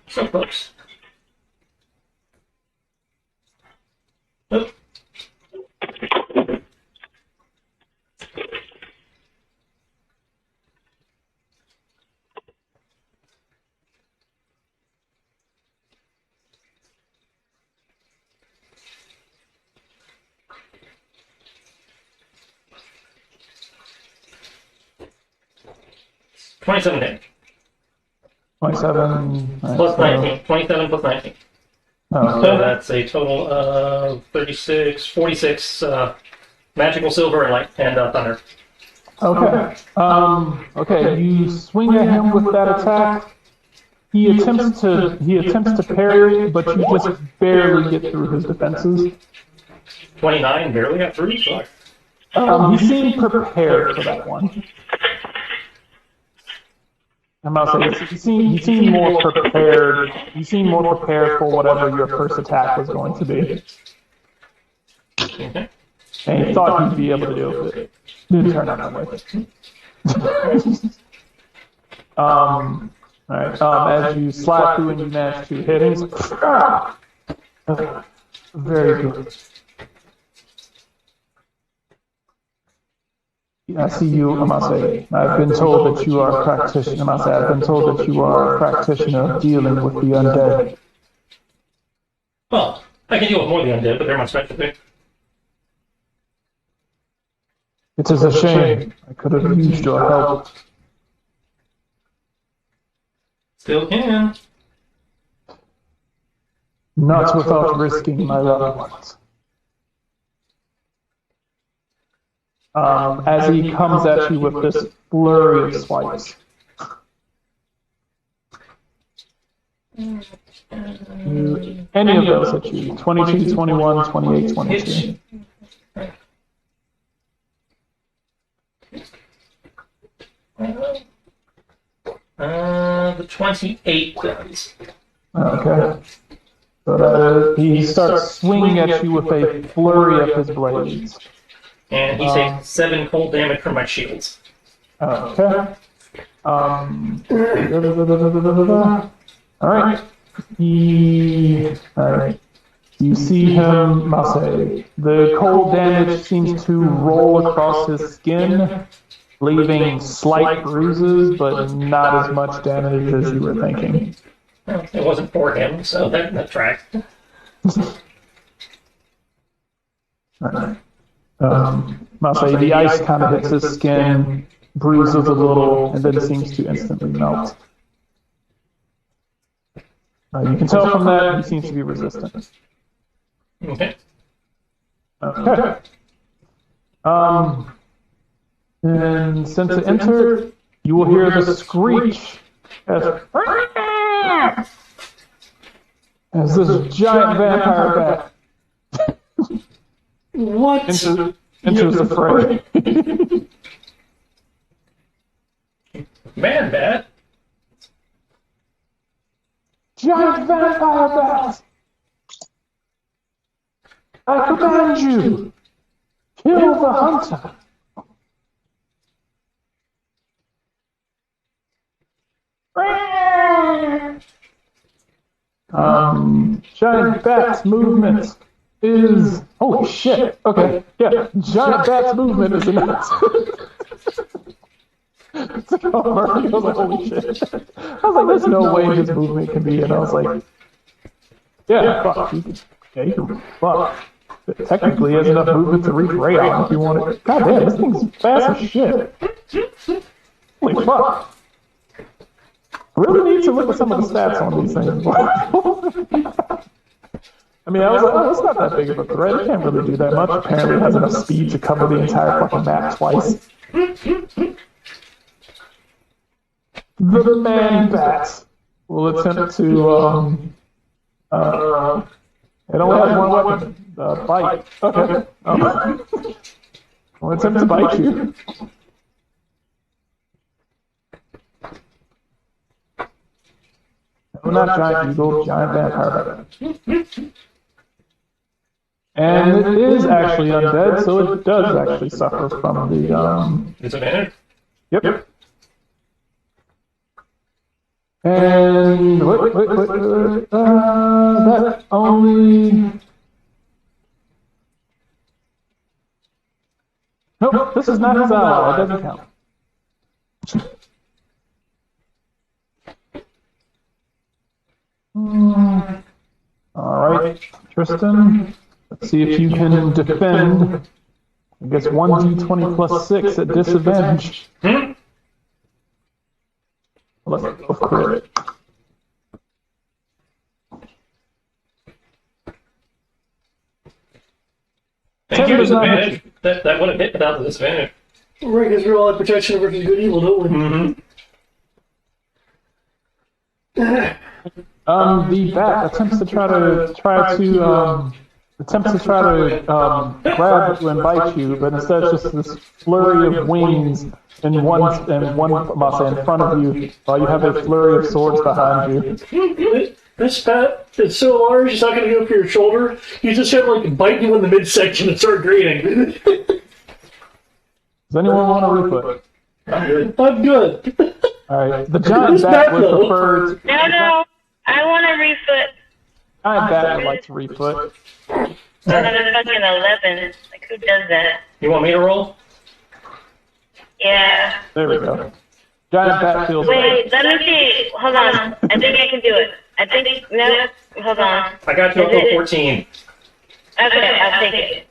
So close. Oh. $27 damage. 27. Plus 19. 27 plus 19. Oh, So that's a total of 36, 46 magical silver and light and thunder. okay. Okay. You swing at him with that attack. he attempts to parry, but you just barely get through his defenses. 29, barely got through. Fuck. He seemed prepared for that one. I'm about to say he seemed more prepared. He seemed more prepared for whatever your first attack was going to be. Okay. And he thought he'd be able to deal with it. Didn't turn out that way. Alright, as you slap through and you manage to hit him, he's like, ah! Very good. I see you, I must say. I've been told that you are a practitioner. I must say, I've been told that you are a practitioner dealing with the undead. Well, I can deal with more of the undead, but they're my specialty. It is a shame. I could have used your help. Still can. Not without risking my loved ones. As he comes at you with this flurry of swipes. Any of those hit you. 22, 21, 28, 22. The 28 does. Okay. But he starts swinging at you with a flurry of his blades. And he takes 7 cold damage from my shields. Okay. Alright. Alright. You see him, I'll say, the cold damage seems to roll across his skin, leaving slight bruises, but not as much damage as you were thinking. Well, it wasn't for him, so that tracked. Alright. I'll say the ice kind of hits his skin, bruises a little, and then seems to instantly melt. You can tell from that he seems to be resistant. Okay. Okay. And since it entered, you will hear the screech as this giant vampire bat What? enters the fray. Man, bat. Giant vampire bat! I command you! Kill the hunter! Giant bat's movement is... Holy shit! Okay, yeah. Giant bat's movement is enough. It's like, oh, Murphy. I was like, holy shit. I was like, there's no way his movement can be, and I was like, yeah, fuck. You can fuck. Technically, he has enough movement to reach Rayon if you want it. God damn, this thing's fast as shit. Holy fuck. Really need to look at some of the stats on these things. I mean, I was like, oh, it's not that big of a threat. It can't really do that much. Apparently, it has enough speed to cover the entire fucking map twice. The man bat will attempt to, it only has one weapon, bite. Okay. Will attempt to bite you. No, not giant eagle, giant vampire bat. And it is actually undead, so it does actually suffer from the, Disadvantage? Yep. And wait. That only. Nope, this is not his ally. It doesn't count. All right, Tristan. Let's see if you can defend. I guess 1d20 plus 6 at disadvantage. Let's go crit. Thank you, disadvantage. That would have hit without the disadvantage. Right, because we're all at protection versus good evil, don't we? Mm-hmm. The bat attempts to grab you and bite you, but instead it's just this flurry of wings in in front of you, while you have a flurry of swords behind you. This bat is so large, he's not going to go for your shoulder. He's just going to bite you in the midsection and start grating. Does anyone want to refoot? I'm good. Alright, the giant bat would prefer... No, I want to refoot. Giant bat would like to refoot. Another fucking 11. Like, who does that? You want me to roll? Yeah. There we go. Giant bat feels Wait, let me see. Hold on. I think I can do it. No, hold on. I got you up to 14. Okay, I'll take it.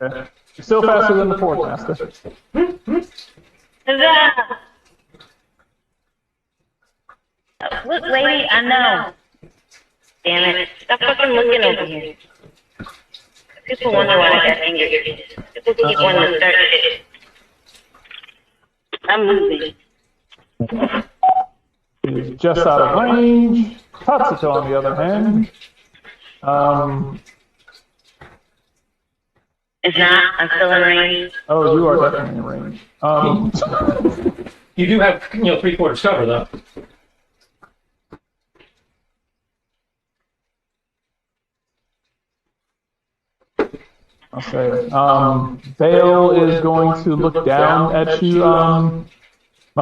Okay. You're still faster than the fourth master. Huzzah! Look, lady, I know. Damn it. Stop fucking looking over here. People wonder why I got angry. People keep wanting to start shit. I'm moving. He's just out of range. Tatsuko, on the other hand, It's not. I'm still in range. oh, you are definitely in range. You do have, 3/4 cover, though. I'll say, Bale is going to look down at you, I'll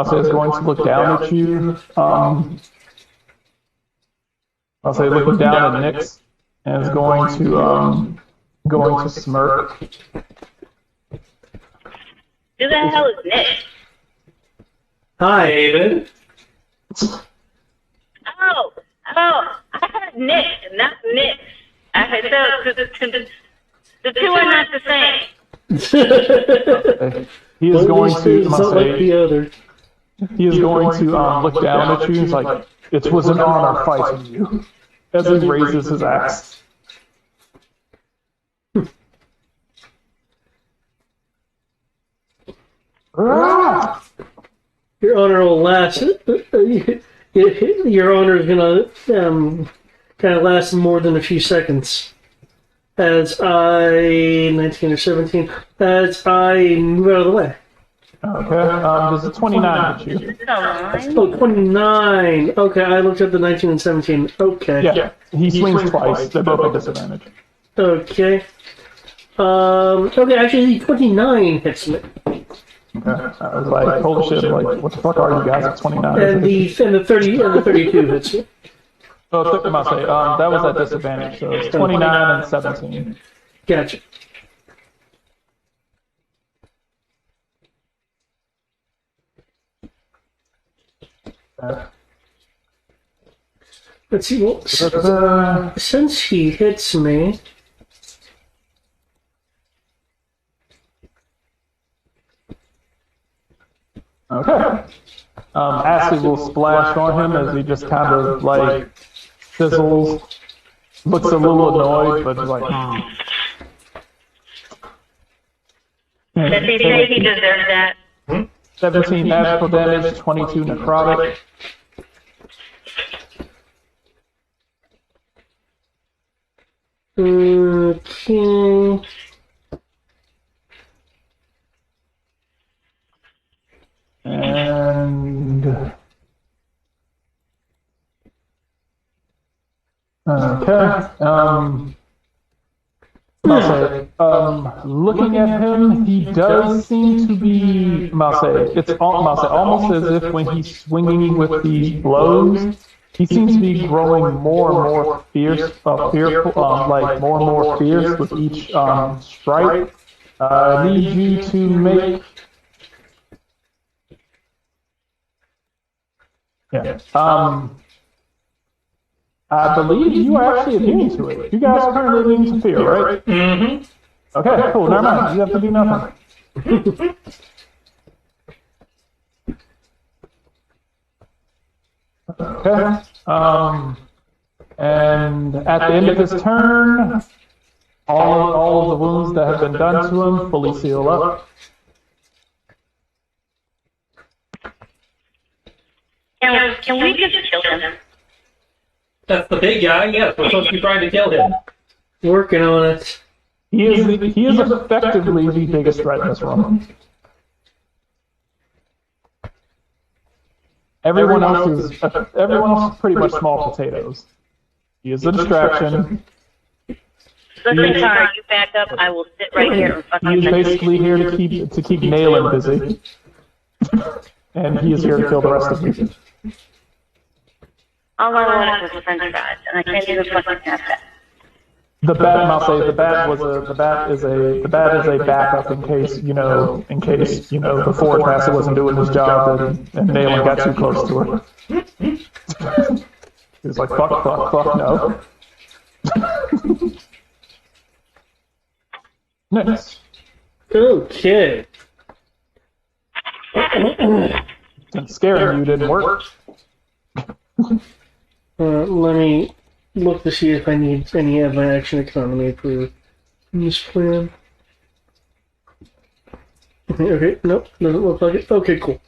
say is going to look down at you, I'll say looking down at Nyx, and is going to smirk. Who the hell is Nick? Hi, David. Oh, I heard Nick, not Nick. I heard the two are not the same. He is going to, Not like the other. he is going to look down at you. He's like, "It was an honor fighting you," as he raises his axe. Ah! Your honor will last. Your honor is gonna kind of last more than a few seconds. As I 19 or 17. As I move out of the way. Okay. Does a 29 hit you? Oh, 29. Okay, I looked at the 19 and 17. Okay. Yeah. He swings twice. They're both at disadvantage. Okay. Okay, actually, 29 hits me. Okay. I was like, holy shit! Like, what the fuck are you guys at 29? And the 32 hits me. Oh, I must say, that was at disadvantage, so it's 29 and 17. Gotcha. Let's see. Well, since he hits me, Okay. Acid will splash on him as he just kind of like sizzles, looks a little annoyed, but like. Does he say he deserves that? 17 magical damage, 22 necrotic. okay. And okay. Looking at him, he does seem to be. It's almost as if when he's swinging with these blows, he seems to be growing more and more fearful, like more and more fierce with each strike. I need you to make. Yeah. I believe you are actually immune to it. You guys are currently immune to fear, right? Mm-hmm. Okay, cool. Never mind. You have to do nothing. Okay. And at the end of his turn, all of the wounds that have been done to him fully seal up. Can we just kill him? That's the big guy. Yes, we're supposed to be trying to kill him. Working on it. He is effectively the biggest threat in this room. Everyone else is pretty much small potatoes. He is a distraction. Listen, Tara, you back up. I will sit right here in front He of is you. basically here to keep Nayland busy, and he is here to kill the rest of you. All I wanted was French fries, and I can't even fucking have that. The bat, I'll say, the bat is a backup in case the forward passer wasn't doing his job and Nayland got too close to her. He was like, fuck, no. Next. Okay. Since scaring you didn't work. Let me look to see if I need any of my action economy for this plan. Okay, nope, doesn't look like it. Okay, cool.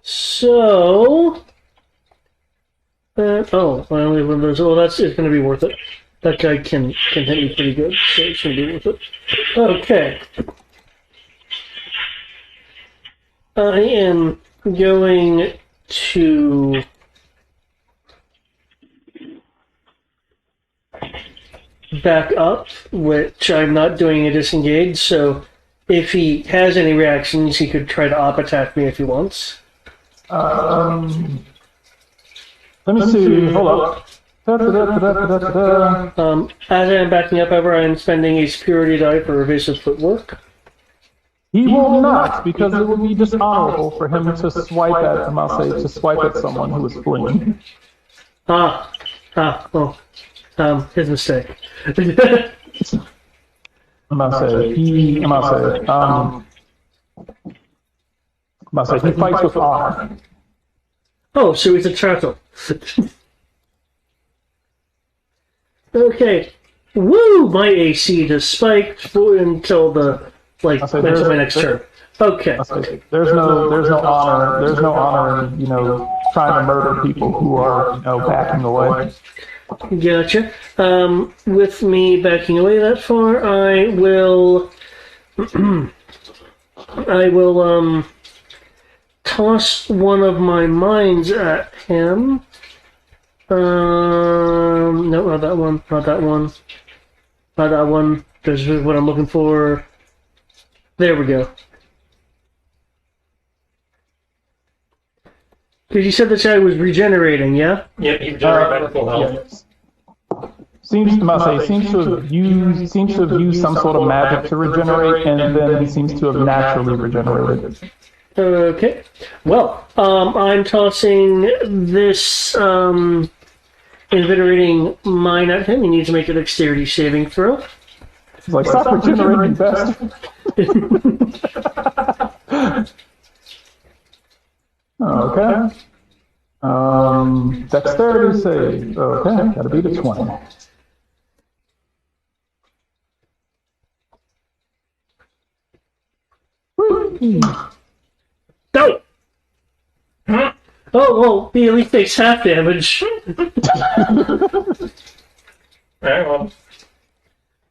So, oh, I only have one of those. Oh, it's going to be worth it. That guy can hit me pretty good, so it's going to be worth it. Okay. I am going to back up, which I'm not doing a disengage, so if he has any reactions, he could try to op attack me if he wants. Let me see. Hold up. As I am backing up, however, I am spending a superiority die for evasive footwork. He will not, because it would be dishonorable for him to swipe at someone who is fleeing. His mistake. He fights with honor. Oh, so he's a turtle. Okay. Woo! My AC just spiked until my next turn. Okay. There's no honor in, trying to murder people who are, backing away. Gotcha. With me backing away that far, I will toss one of my mines at him. No, not that one. Not that one. Not that one. This is what I'm looking for. There we go. Because you said this guy was regenerating, yeah? Yep, he regenerated back to full health. Yes. Seems to have used some sort of magic to regenerate, and then he seems to have naturally regenerated. Okay. Well, I'm tossing this invigorating mine at him. He needs to make a dexterity saving throw. He's like, stop regenerating, best. Okay. Dexterity save. Okay, gotta beat a 20. No! Oh, well, he at least takes half damage. Alright, well.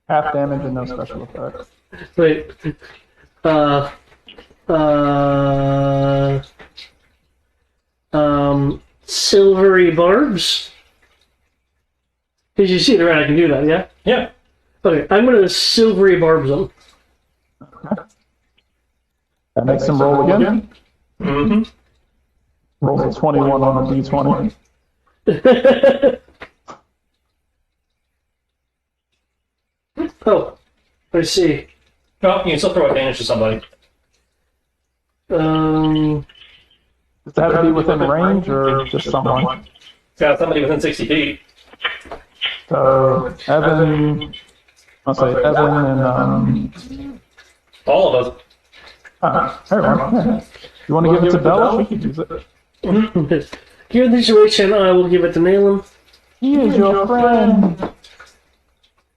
Half damage and no special effects. Wait. Silvery barbs? Did you see the right? I can do that, yeah? Yeah. Okay, I'm gonna silvery barbs him. Okay. That makes him roll again. Mm-hmm. Rolls a 21 on a d20. Oh, I see. Well, you can still throw advantage to somebody. Does that have to be within range or just someone? It's got somebody within 60 feet. So, Evan, I'll say Evan and, All of us. there we go. Yeah. You want to give it to Bella? She could use it. Given the situation, I will give it to Nayland. He is your friend.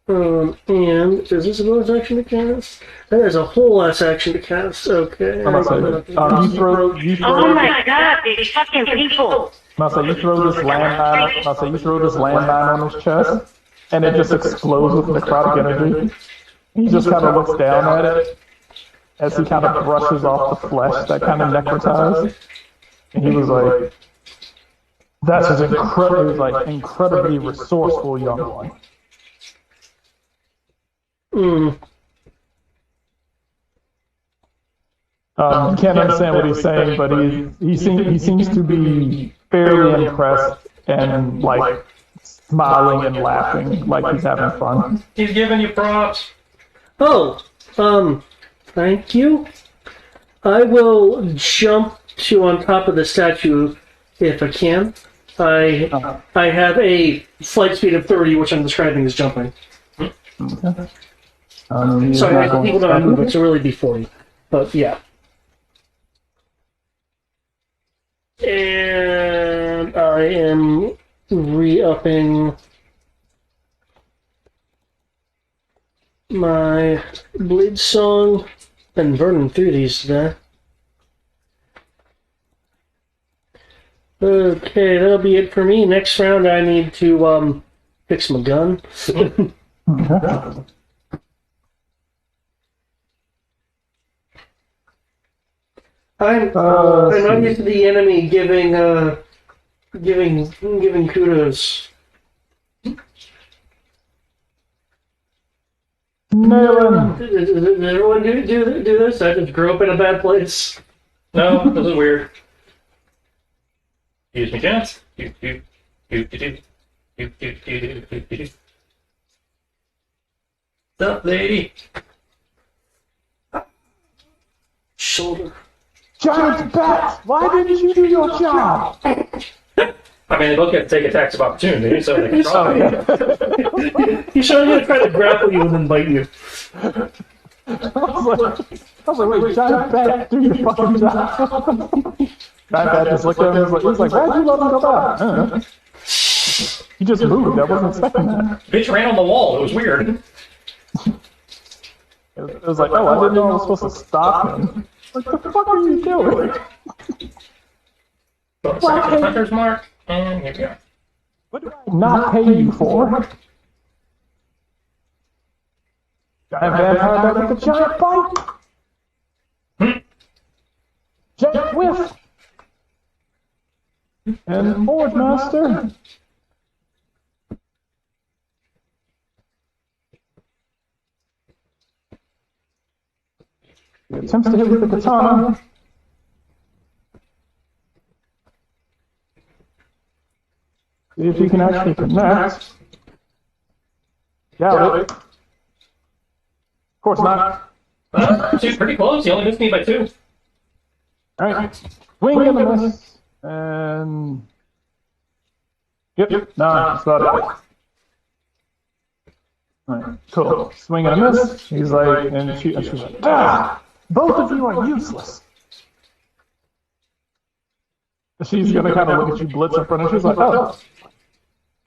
And is this a bonus action to cast? That is a whole ass action to cast. Okay. I'm gonna say, you Oh throw, my god, these fucking people. you throw this landmine. You throw this landmine on his chest, and it just explodes with necrotic energy. He just kind of looks down at it as he kind of brushes off the flesh that kind of necrotized. And he was like, "That's an incredibly resourceful young one." You can't understand what he's saying, but he seems to be fairly impressed and like smiling and laughing like he's having fun. He's giving you props. Oh, thank you. I will jump to on top of the statue if I can. I have a flight speed of 30, which I'm describing as jumping. Okay. Sorry, people don't move it, so really be 40. But yeah. And I am re-upping my Blade Song. Been burning through these today. Okay, that'll be it for me. Next round I need to fix my gun. I'm not used to the enemy giving kudos. No. Does everyone do this? I just grew up in a bad place. No, this is weird. Use my chance. What's up, lady? Shoulder. Giant bat! Why didn't you do your job? I mean, they both get to take attacks of opportunity, so they can try. He's trying to grapple you and then bite you. I was like, wait, giant bat, do your fucking job. Giant bat just looked at him and was like, why'd you let him go back? I don't know. He just moved, I wasn't expecting that. Bitch ran on the wall, it was weird. It was like, oh, I didn't know I was supposed to stop him. What the fuck are you doing? Bonus action Hunter's Mark, and here we go. What do I not pay you for? Giant vampire bat with a giant bite! Giant whiff! And Forge Master! He attempts to hit with the katana. See if he can actually connect. Doubt it. Of course not. She's pretty close, you only missed me by 2. Alright. Swing and a miss. And... Yep, no, that's about it. Alright, cool. Swing and a miss. He's like, and she's like, ah! Both of you are useless. She's gonna kind of look at you blitz in front of you. She's like, oh.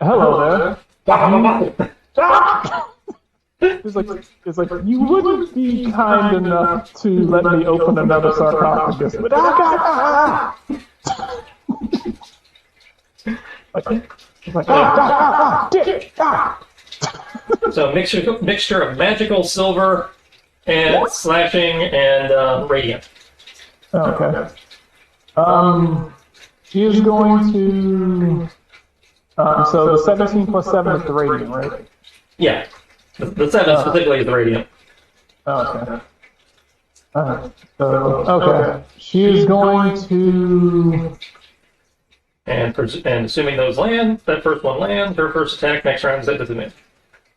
Hello there. It's like, you wouldn't be kind enough to let me open another sarcophagus. But So mixture of magical silver and slashing and radiant. Okay. She is going to. So the 17 plus 7 is the radiant, right? Yeah. The 7 specifically is the radiant. Okay. Okay. She is going to. And assuming those land, that first one lands, her first attack next round is at disadvantage.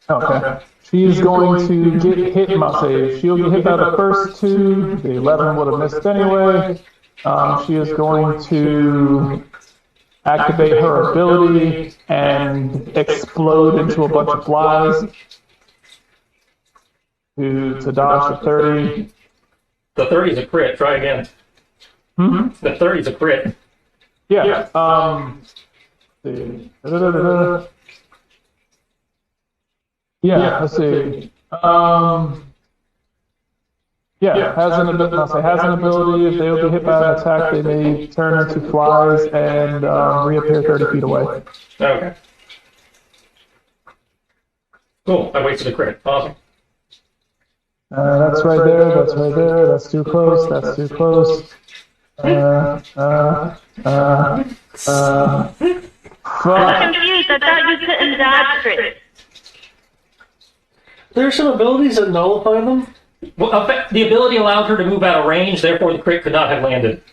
Okay. She is going to get hit my save. She'll get hit by the first 2. The 11 would have missed anyway. She is going to activate her ability and explode into a bunch of flies to dodge the 30. The 30 is a crit. Try again. The 30 is a crit. Yeah. Yeah, let's see. Yeah, has an ability. I'll say has an ability. If they will be hit by an attack, they may turn into flies and reappear 30 feet away. Okay. Cool. I wasted a crit. Awesome. That's right there. That's right there. That's too close. That's too close. Fuck. I'm confused. I thought you couldn't dodge crits. There are some abilities that nullify them. Well, the ability allowed her to move out of range, therefore the crit could not have landed.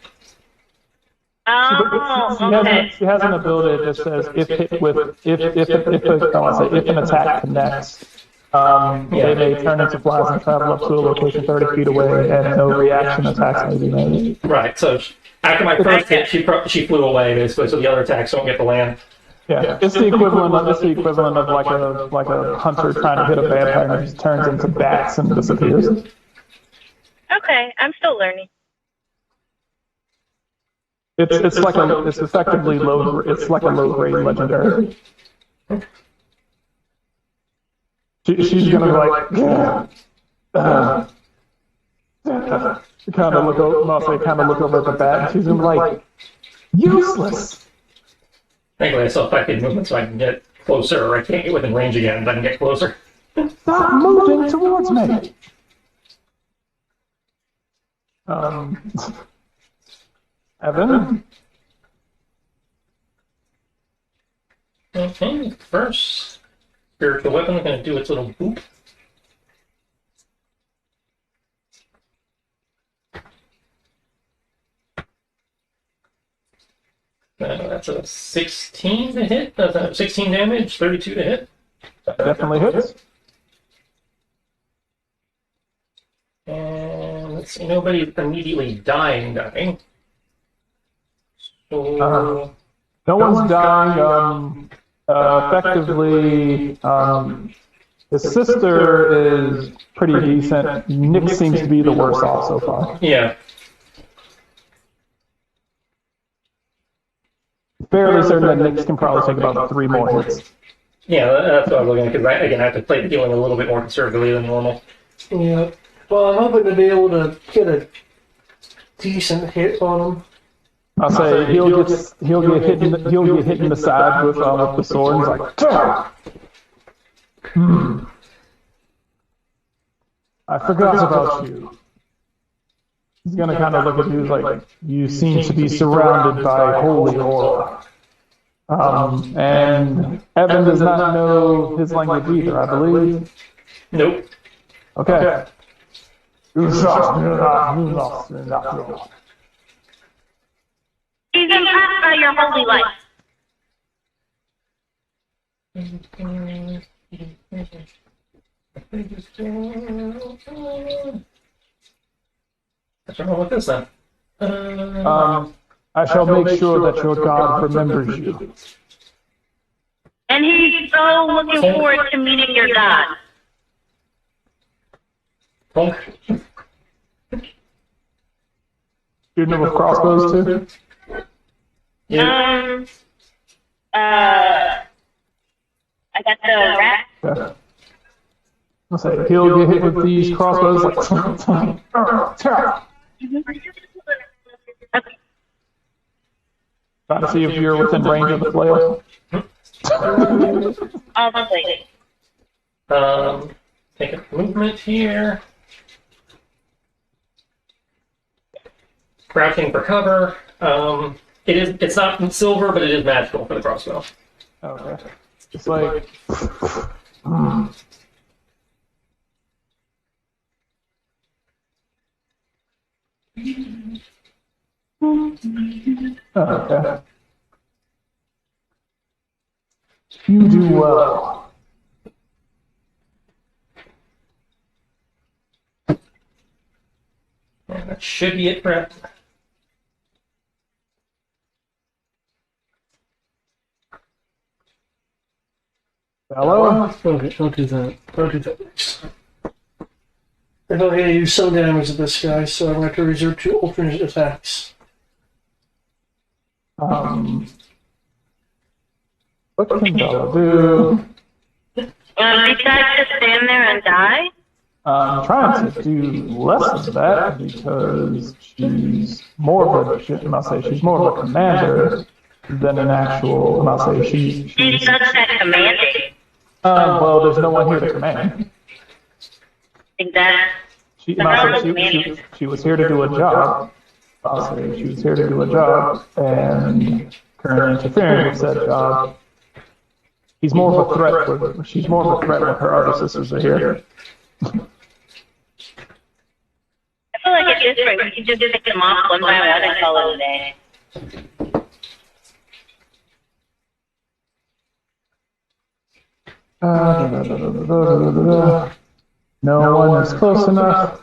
Oh, okay. She has an ability that just says if hit with if an attack connects, they may turn into flies and travel up to a location 30 feet away, and no reaction attacks may be made. Right. So after my first hit, she flew away basically, so the other attacks don't get to land. Yeah, it's the equivalent of like a hunter trying to hit a vampire and just turns into bats and disappears. Okay, I'm still learning. It's effectively like a low grade legendary. She's gonna be like kind of look over at the bat. And she's gonna be like useless. Thankfully, I still affected movement so I can get closer. I can't get within range again, but I can get closer. Stop moving towards me. Evan? Okay, first spiritual weapon is going to do its little boop. That's a 16 to hit. That's a 16 damage, 32 to hit. Definitely hits. And let's see, nobody's immediately dying. So, no one's dying. Effectively, his sister is pretty decent. Nick seems to be the worst off so far. yeah. Fairly certain that Nick can probably take about 3 more hits. Yeah, that's what I was looking at, because I have to play the healing a little bit more conservatively than normal. Yeah. Well, I'm hoping to be able to get a decent hit on him. I'll say he'll get hit in the side with the sword. And he's like, Tah! I forgot about you. He's gonna kind of look at you like you seem to be surrounded by holy aura. And Evan does not know his language either, I believe. Nope. Okay. He's impressed by your holy life. What's wrong with this then? I shall make sure that your God remembers you. And he's so looking forward to meeting your God. Bonk. Shooting him with crossbows too? Yeah. I got the rat. Yeah. I'll say he'll get hit with these crossbows like Okay. trying to see if you're within range of the flail. I'll play it. Take a movement here. Crouching for cover. It's not silver, but it is magical for the crossbow. Okay. It's like okay. You do well. And that should be it for Hello? Okay, don't do that. Don't do that next time. I'm going to use some damage to this guy, so I'm going to reserve 2 alternate attacks. What can Bella do? Besides just stand there and die? I'm trying to do less of that because she's more of she's more of a commander than an actual, she's She's such that commanding. well, there's no one here to command. Exactly. She was here to do a job. She was here to do a job, and currently interfering with said job. She's more of a threat when her other sisters are here. I feel like at this rate, we can just pick them off one by one and call it a day. No one is close enough.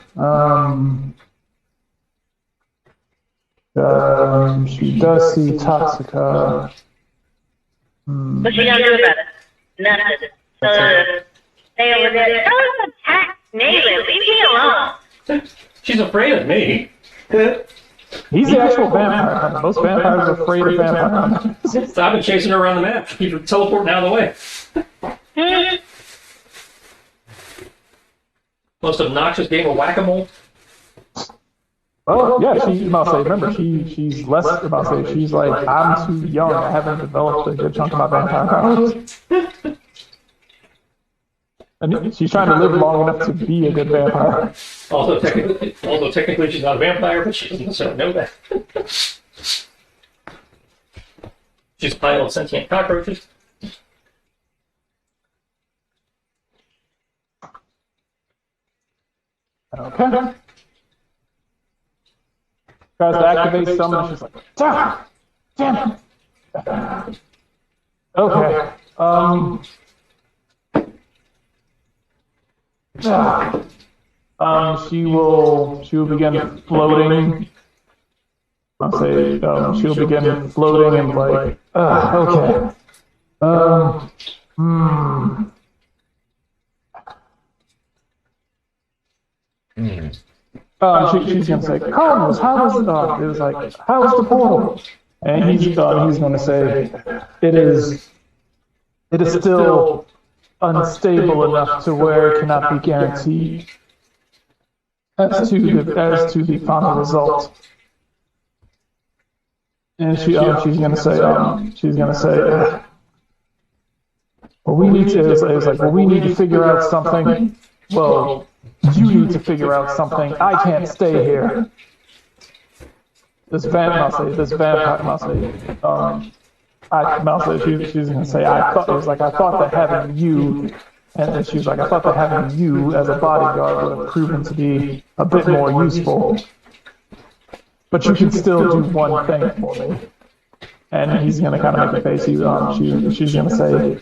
She does see Toxica. What's she gonna do about it? Nothing. So, stay over there. Tell us to attack Nayland. Leave me alone. She's afraid of me. He's the actual vampire hunter. Most vampires are afraid of vampire hunters. So I've been chasing her around the map. Keep her teleporting out of the way. Most obnoxious game of whack-a-mole. Oh, yeah, remember, she's less, she's like, I'm too young, I haven't developed a good chunk of my vampire powers. And she's trying to live long enough to be a good vampire. Although technically she's not a vampire, but she doesn't necessarily know that. She's a pile of sentient cockroaches. Okay. Tries to activate summon, she's like, damn it. Okay. She will begin floating. She'll begin floating and like, okay. She's gonna say, Carlos, how was the portal? And he's gonna say, it is still unstable enough to where it cannot be guaranteed as to the final result. And she's gonna say, well, we need to figure out something. Well, you need to figure out something. I can't stay here. She's gonna say, I thought that having you, and then she's like, I thought that having you as a bodyguard would have proven to be a bit more useful. But you can still do one thing for me. And he's gonna kind of make a face. She's gonna say,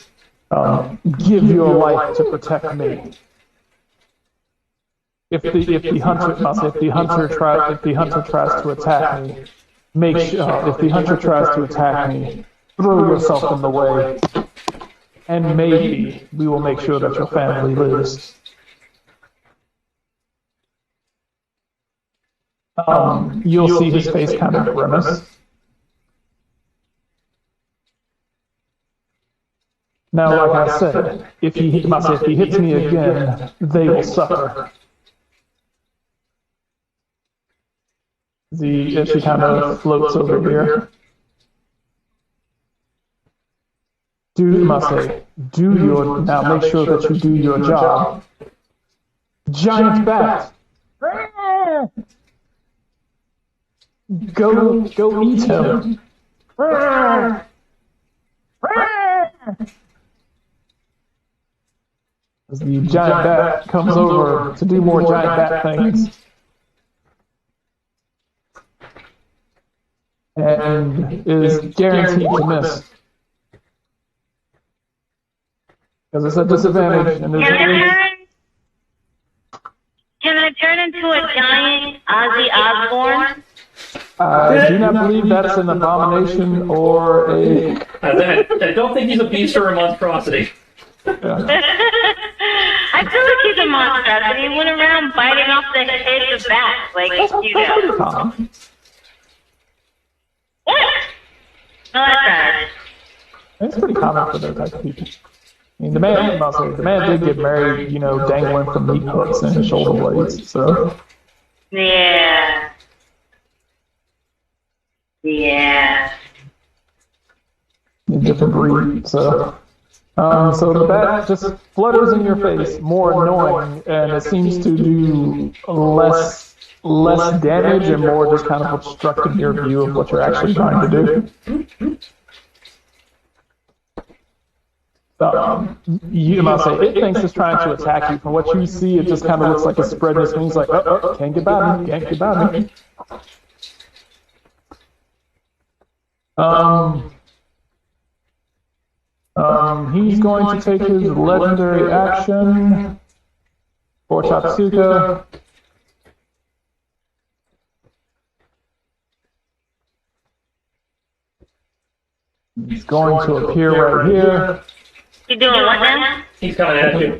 give your life to protect me. If the hunter tries to attack me, if the hunter tries to attack me, throw yourself in the way, and maybe we will make sure that your family lives. You'll see his face kind of grimace. Now, like I said, if he hits me again, they will suffer. She kind of floats over here. Now make sure that you do your job. Giant bat! Go eat him! As the giant bat comes over to do more giant bat things. And is guaranteed to miss. Because it's a disadvantage. And can I turn into a giant Ozzy Osbourne? I do not believe that's an abomination or a... I don't think he's a beast or a monstrosity. Yeah. I feel like he's a monstrosity. He went around biting off the heads of bats, That's pretty common. What? No, that's right. It's pretty common for those type of people. I mean, the man did get married, you know, dangling from meat hooks and his shoulder blades. So Yeah. Yeah. a different breed. So the bat just flutters in your face, more annoying, and it seems to do less damage and more just kind of obstructing your view of what you're actually trying to do. You might say it thinks it's trying to attack you. From what you see, it just kind of looks like it's spreading its wings, like, oh, can't get by me, can't get by me. He's going to take his legendary action for Chatsuka. He's going to appear right here. You doing what now? He's coming at you.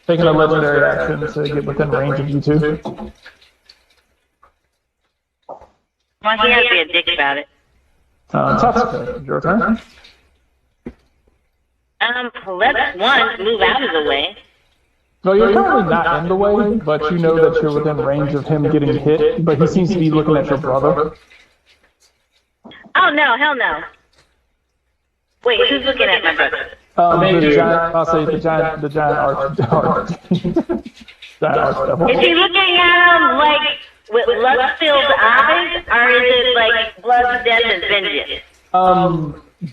Taking a legendary action to get within range of you two. Well, he has to be a dick about it. Tatsuka, your turn. Let's one move out of the way. No, you're currently not in the way, but you know that you're within range of him getting hit, but he seems to be looking at your brother. Oh no, hell no. Wait, who's looking at my brother? The giant, I'll say the giant arch devil. Is he looking at him like with lust-filled eyes, or is it like blood, death, and vengeance?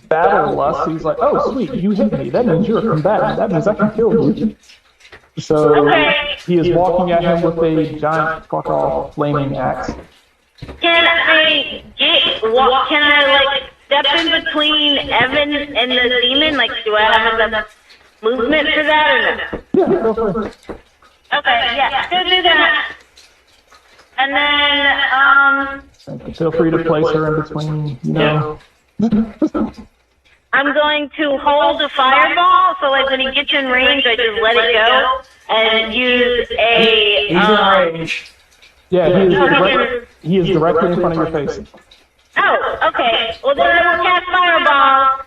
Battle lust. He's like, oh sweet, you hit me. That means you're a combatant. That means I can kill you. So he is walking at him with a giant fuck off flaming axe. Can I like step in between Evan and the demon? Like, do I have enough movement for that or no? Yeah, go for it. Okay, yeah, go do that. And then, Feel free to place her in between, you know. I'm going to hold a fireball, so like when he gets in range, I just let it go and use a. He's in range. Yeah, he is directly in front of your face. Oh, okay. Well, then I will cast fireball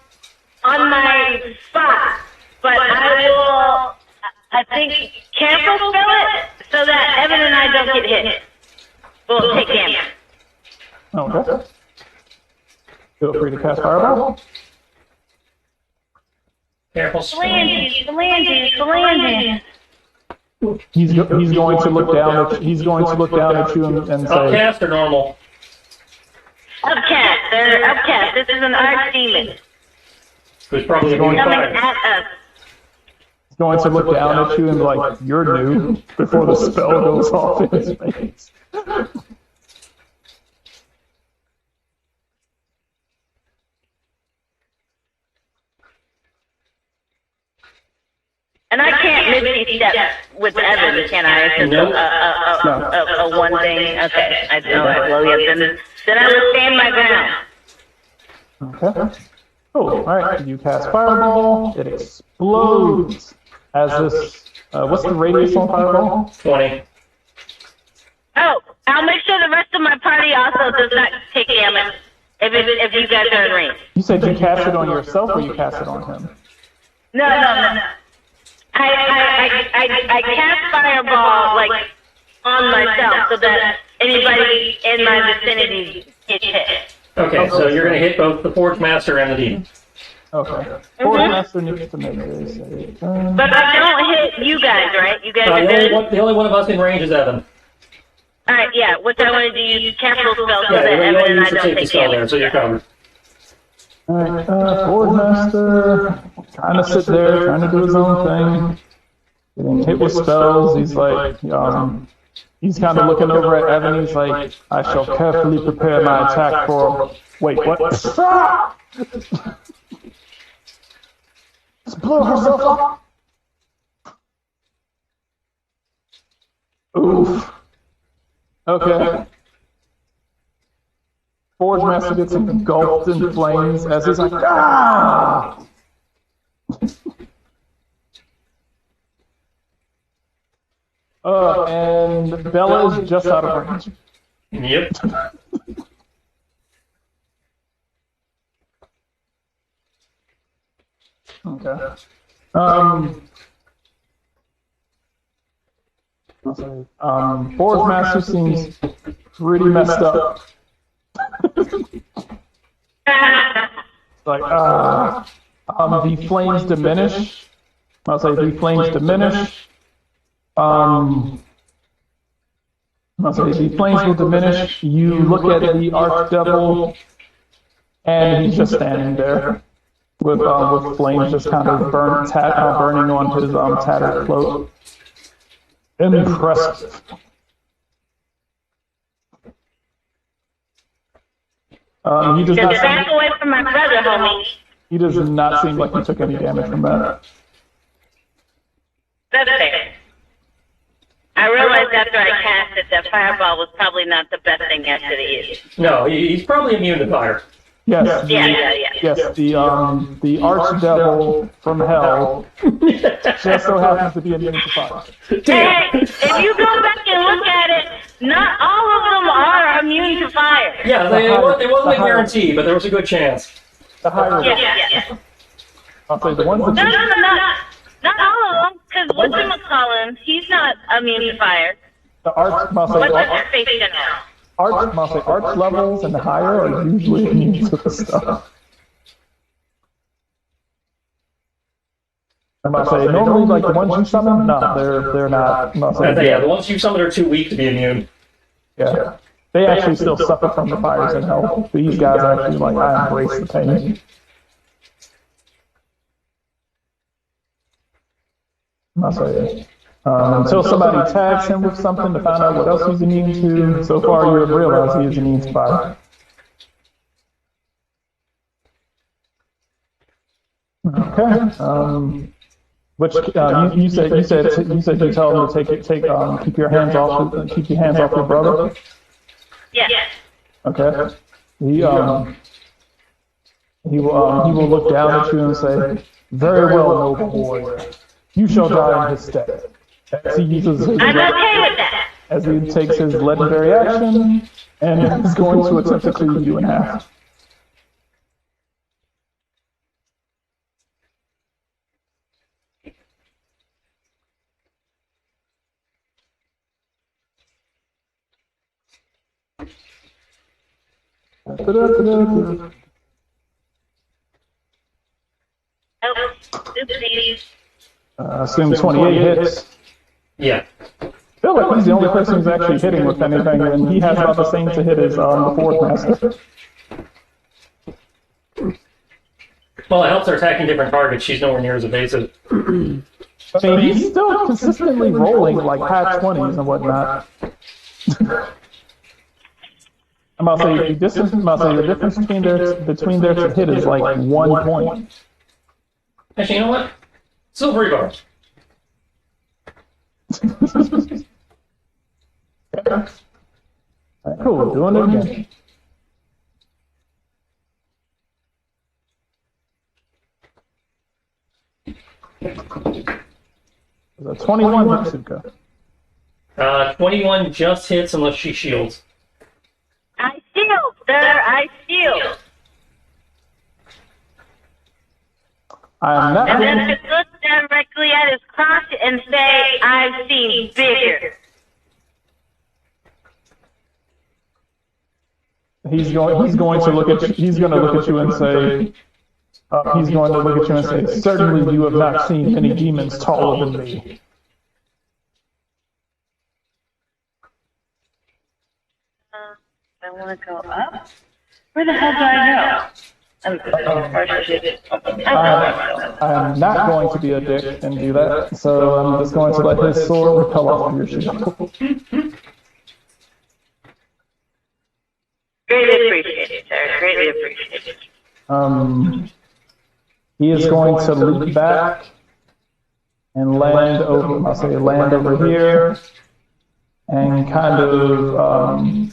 on my spot, but I think, careful spell it so that Evan and I don't get hit. We'll take damage. Okay. Feel free to cast fireball. Careful. Landing. He's going to look down at you and say, Upcast or normal? Upcast. They're upcast. This is an archdemon. Who's probably going to Coming fire. at us. he's going to look down at you and be like, you're new, before the spell goes off in his face. And I can't misty step with Evan, can I? It's just a one thing. Okay, I know that. Well, yes, then I will stand my ground. Okay. Oh, alright. You cast fireball. It explodes as this. What's the radius on fireball? 20. Oh, I'll make sure the rest of my party also does not take damage if you guys are in range. You said you cast it on yourself or you cast it on him? No. I cast fireball like on myself so that anybody in my vicinity gets hit. Okay, so you're going to hit both the Forge Master and the Demon. Okay. Forge Master needs to make a save. But I don't hit you guys, right? You guys are The only one of us in range is Evan. Alright, yeah. What I want to do is careful spell so Yeah, that you Evan only and I use the don't safety take spell there, damage. so you're covered. Alright, Forge Master, trying to sit there, trying to do his own thing. Getting hit with spells, he's like, he's kind of looking over at Evan, he's like, I shall carefully prepare my attack for... Wait, what? Just blew herself up! Oof. Okay. Forge Master gets engulfed in flames as he's like, ah! And Bella is just out of range. Yep. Okay. Forge Master seems pretty messed up. Like, the flames diminish. I'll say the flames diminish. I'll say the flames will diminish. You look at the Archdevil, and he's just standing there with flames just kind of burning on his tattered cloak. Impressive. He does not back away from my brother, homie. He does not seem like he took any damage from that. That's fair. I realized after I cast it that fireball was probably not the best thing yet to use. No, he's probably immune to fire. Yes. Yeah. Yes, the Archdevil from hell just so happens to be immune to fire. Hey, if you go back and look at it, not all of them are immune to fire. Yeah, it wasn't a guarantee, but there was a good chance. The higher Yeah. I'll say the ones that Not all of them, because whatchamacallin, he's not immune to fire. the arch, What's your face now? arch levels and the higher are usually immune to the stuff. I'm about to say normally like the ones you summon, no, they're not. I'm about to say, Yeah, the ones you summon are too weak to be immune. Yeah, they actually still suffer from the fires in hell. These guys actually like I embrace the pain. I'll say. Until somebody tags him with something to find out what else he's immune to. So far, you have realized he is immune to fire. Okay. Which you said you tell him to keep your hands off your brother. Yes. Okay. He will look down at you and say, "Very well, noble warrior. You shall die in his stead." As he uses his I'm okay with that. as he takes his legendary action and is going to attempt to cleave you in half. Oh, oopsies. Assume 28 hits. Yeah. I feel like he's the only person who's actually hitting with anything, and he has about the same to hit as the Forge Master. Well, it helps her attacking different targets. She's nowhere near as evasive. I mean, he's still consistently rolling like high 20s and whatnot. I'm about to say the difference between their to hit is like 1 point. Actually, you know what? Silvery bar. Alright, cool, doing it again. There's a 21 Mitsuka. 21 just hits unless she shields. I shield, sir. I shield. I am not And then going just look directly at his crotch and say, "I've seen bigger." he's going to look at you and say certainly you have not seen any demons taller than me. I want to go up. Where the hell do I go? I am not going to be a dick and do that, so I'm just going to let his sword repel off of your shield. Greatly appreciated, sir. Greatly appreciated. He is going to leap back and land over here and kind of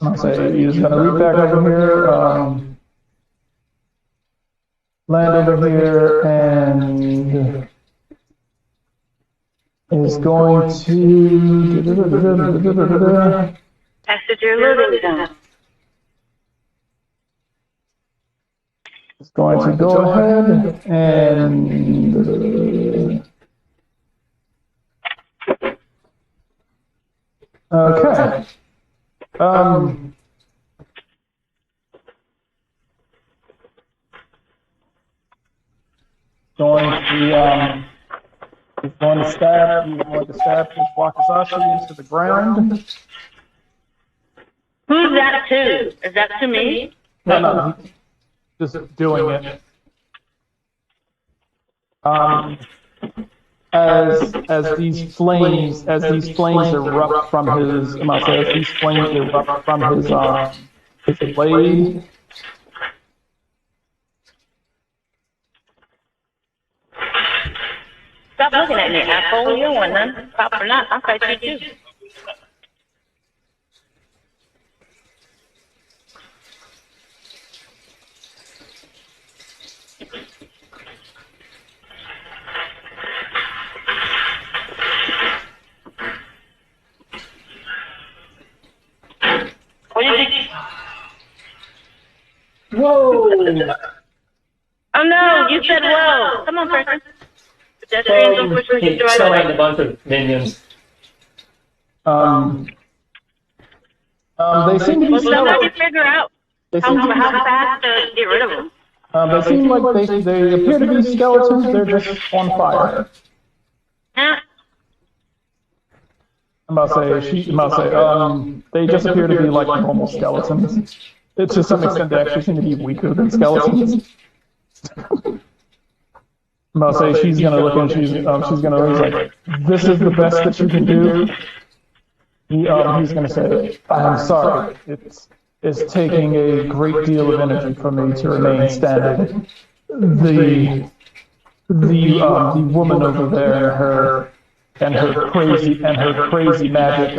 he's going to leap back over here, land over here, and is going to Passage your loading zone. Just going to go ahead and okay. He's going to stab his Wakizashi into the ground. Who's that to? Is that to me? No, he's just doing it. As these flames erupt from his, his blade. Stop looking at me, asshole. You don't want none. Pop or not, I'll fight you too. What did you... Whoa! Oh no, you said whoa. Come on, person. Pedestrians don't push me He to right selling a away. bunch of minions. They seem to be Well, somebody skeletons. figure out They how seem to be, fast to get rid of them. they seem like they appear to be skeletons. They're just on fire. Huh? They just appear to be like normal skeletons. To some extent, they actually seem to be weaker than skeletons. She's gonna look and she's gonna be like, "This is the best that you can do." He's gonna say, "I'm sorry. It's taking a great deal of energy for me to remain standing. The woman over there and her crazy magic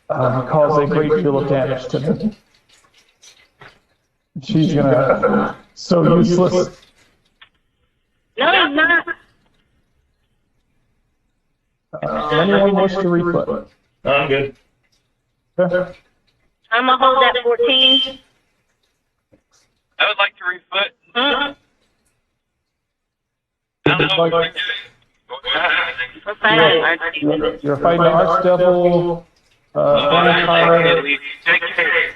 caused a great deal of damage to me. She's gonna so useless." No, he's not. Anyone wish to reflect? I'm good. Okay. I'm gonna hold that 14. I would like to refoot. Hmm? I don't know if I We're fighting Archie. You're fighting the Archdevil, Vampire. Take care.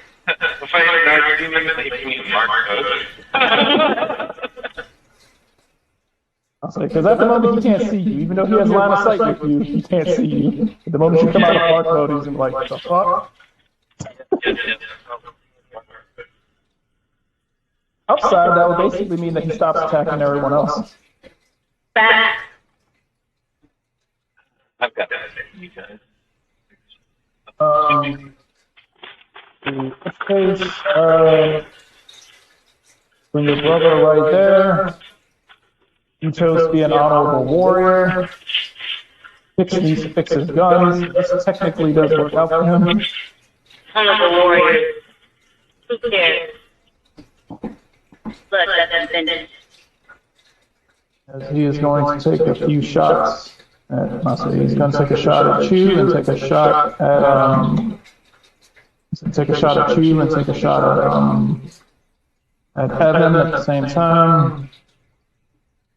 We're fighting our demon making Mark. Because at the moment he can't see you, even though he has line of sight with you, he can't see you. At the moment you come out of Park mode, he's like, "What the fuck?" Upside, that would basically mean that he stops attacking everyone else. Back. I've got that. You guys. In this case, bring your brother right there. You chose to be an honorable warrior. Fix his guns. This technically does work out for him. Honorable warrior. Who cares? Look, that's vengeance. As he is going to take a few shots at, he's going to take a shot at Chu and take a shot at Chu and take a shot at Evan at the same time.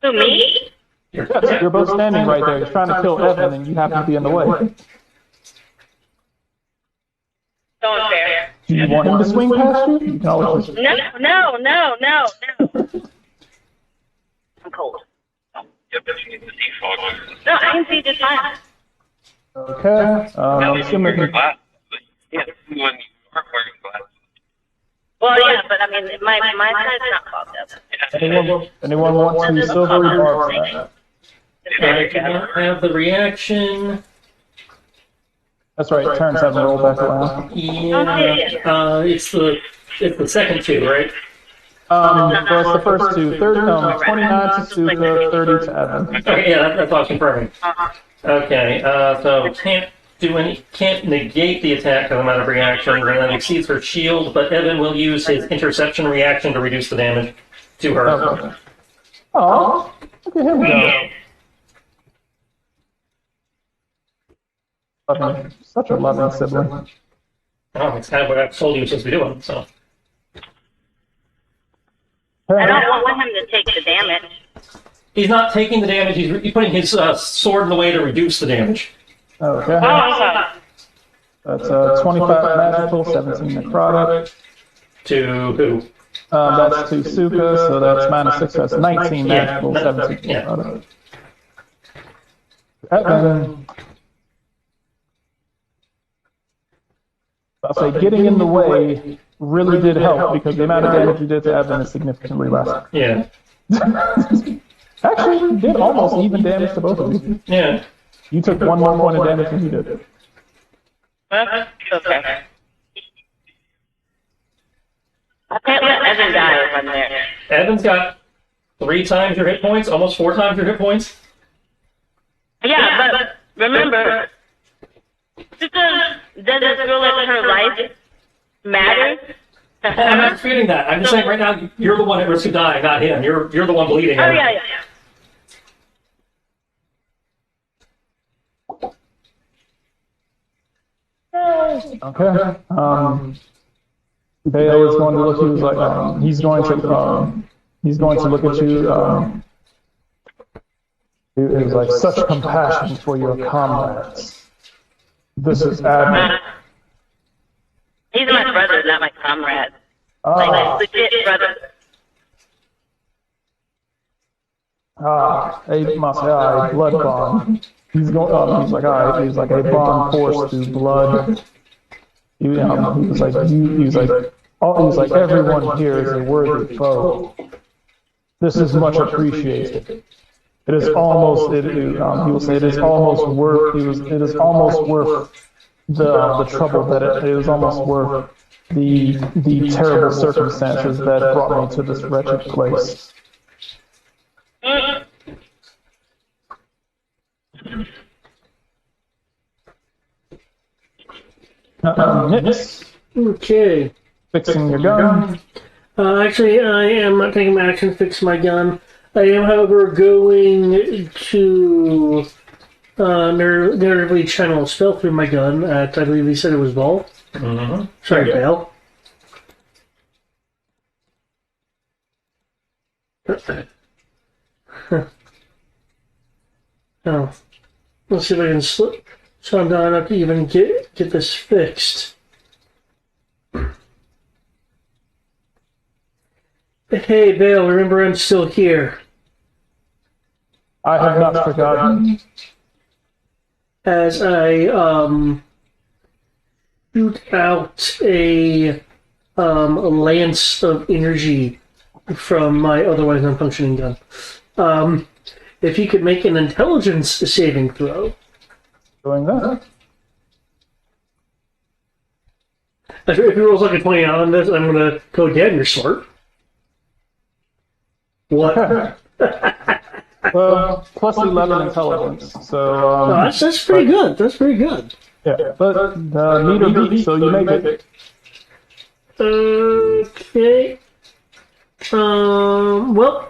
Who, me? Yes, you're both standing right there. He's trying to kill Evan, and you happen to be in the way. So unfair. Do you want him to swing past you? You can always just... No. I'm cold. Yeah, but you need the default. No, I can see just fine. Okay. I'm assuming Your glasses. You can't see when you aren't wearing glasses. Well, yeah, but I mean, my side's not fogged up. anyone want to silvery bar for that? I do not have the reaction. That's right. Turns haven't rolled back around. Yeah, it's the second two, right? So it's the first two. 29 to Suka, 30 to Evan. Okay, yeah, that's all confirming. Okay, so can't negate the attack because I'm out of reaction, and then exceeds her shield, but Evan will use his interception reaction to reduce the damage to her. Okay. Oh, look at him go. Such a loving sibling. Oh, it's kind of what I told you he was supposed to be doing, so. I don't want him to take the damage. He's not taking the damage. He's putting his sword in the way to reduce the damage. Okay. Oh, That's 25 magical, 17 necrotic. To who? That's to Suka, so that's -6, that's 19 Yeah, magical, 17 yeah. necrotic. Evan. I'll say getting in the way really did help because the amount of damage you did to Evan is significantly less. Yeah. Actually, you did almost even damage to both of you. Yeah. You took one more point of damage than he did. okay. I can't let Evan die if I'm there. Evan's got 3 times your hit points, almost 4 times your hit points. Yeah, but remember, does it feel like her life matters? I'm not disputing that. I'm just saying right now, you're the one at risk of dying, not him. You're the one bleeding. Oh, yeah. Okay. Bale is going to look. He was like, he's going to look at you. It is like such compassion for your comrades. This is admirable. He's my brother, not my comrade. Ah, Like, legit brother. a blood bond. He's going. He's like, he's like a bond forced through blood. He was like, everyone here is a worthy foe. This is much appreciated. It is almost. He will say it is almost worth. It is almost worth the trouble that it is almost worth the terrible circumstances that brought me to this wretched place. Nix, Okay. fixing your gun. Actually, I am not taking my action to fix my gun. I am, however, going to narratively channel a spell through my gun at, I believe he said it was Vol. Mm-hmm. Sorry, Bale. Oh. Let's see if I can slip. So I'm not enough to even get this fixed. Hey, Bale, remember I'm still here. I have not forgotten. As I shoot out a lance of energy from my otherwise non-functioning gun. If you could make an intelligence saving throw. Doing that. If he rolls like a 20 on this, I'm going to go, damn, you're smart. What? Well, plus 11 intelligence. So That's pretty good. That's pretty good. yeah, but meet or beat, so you make it. Okay. Well,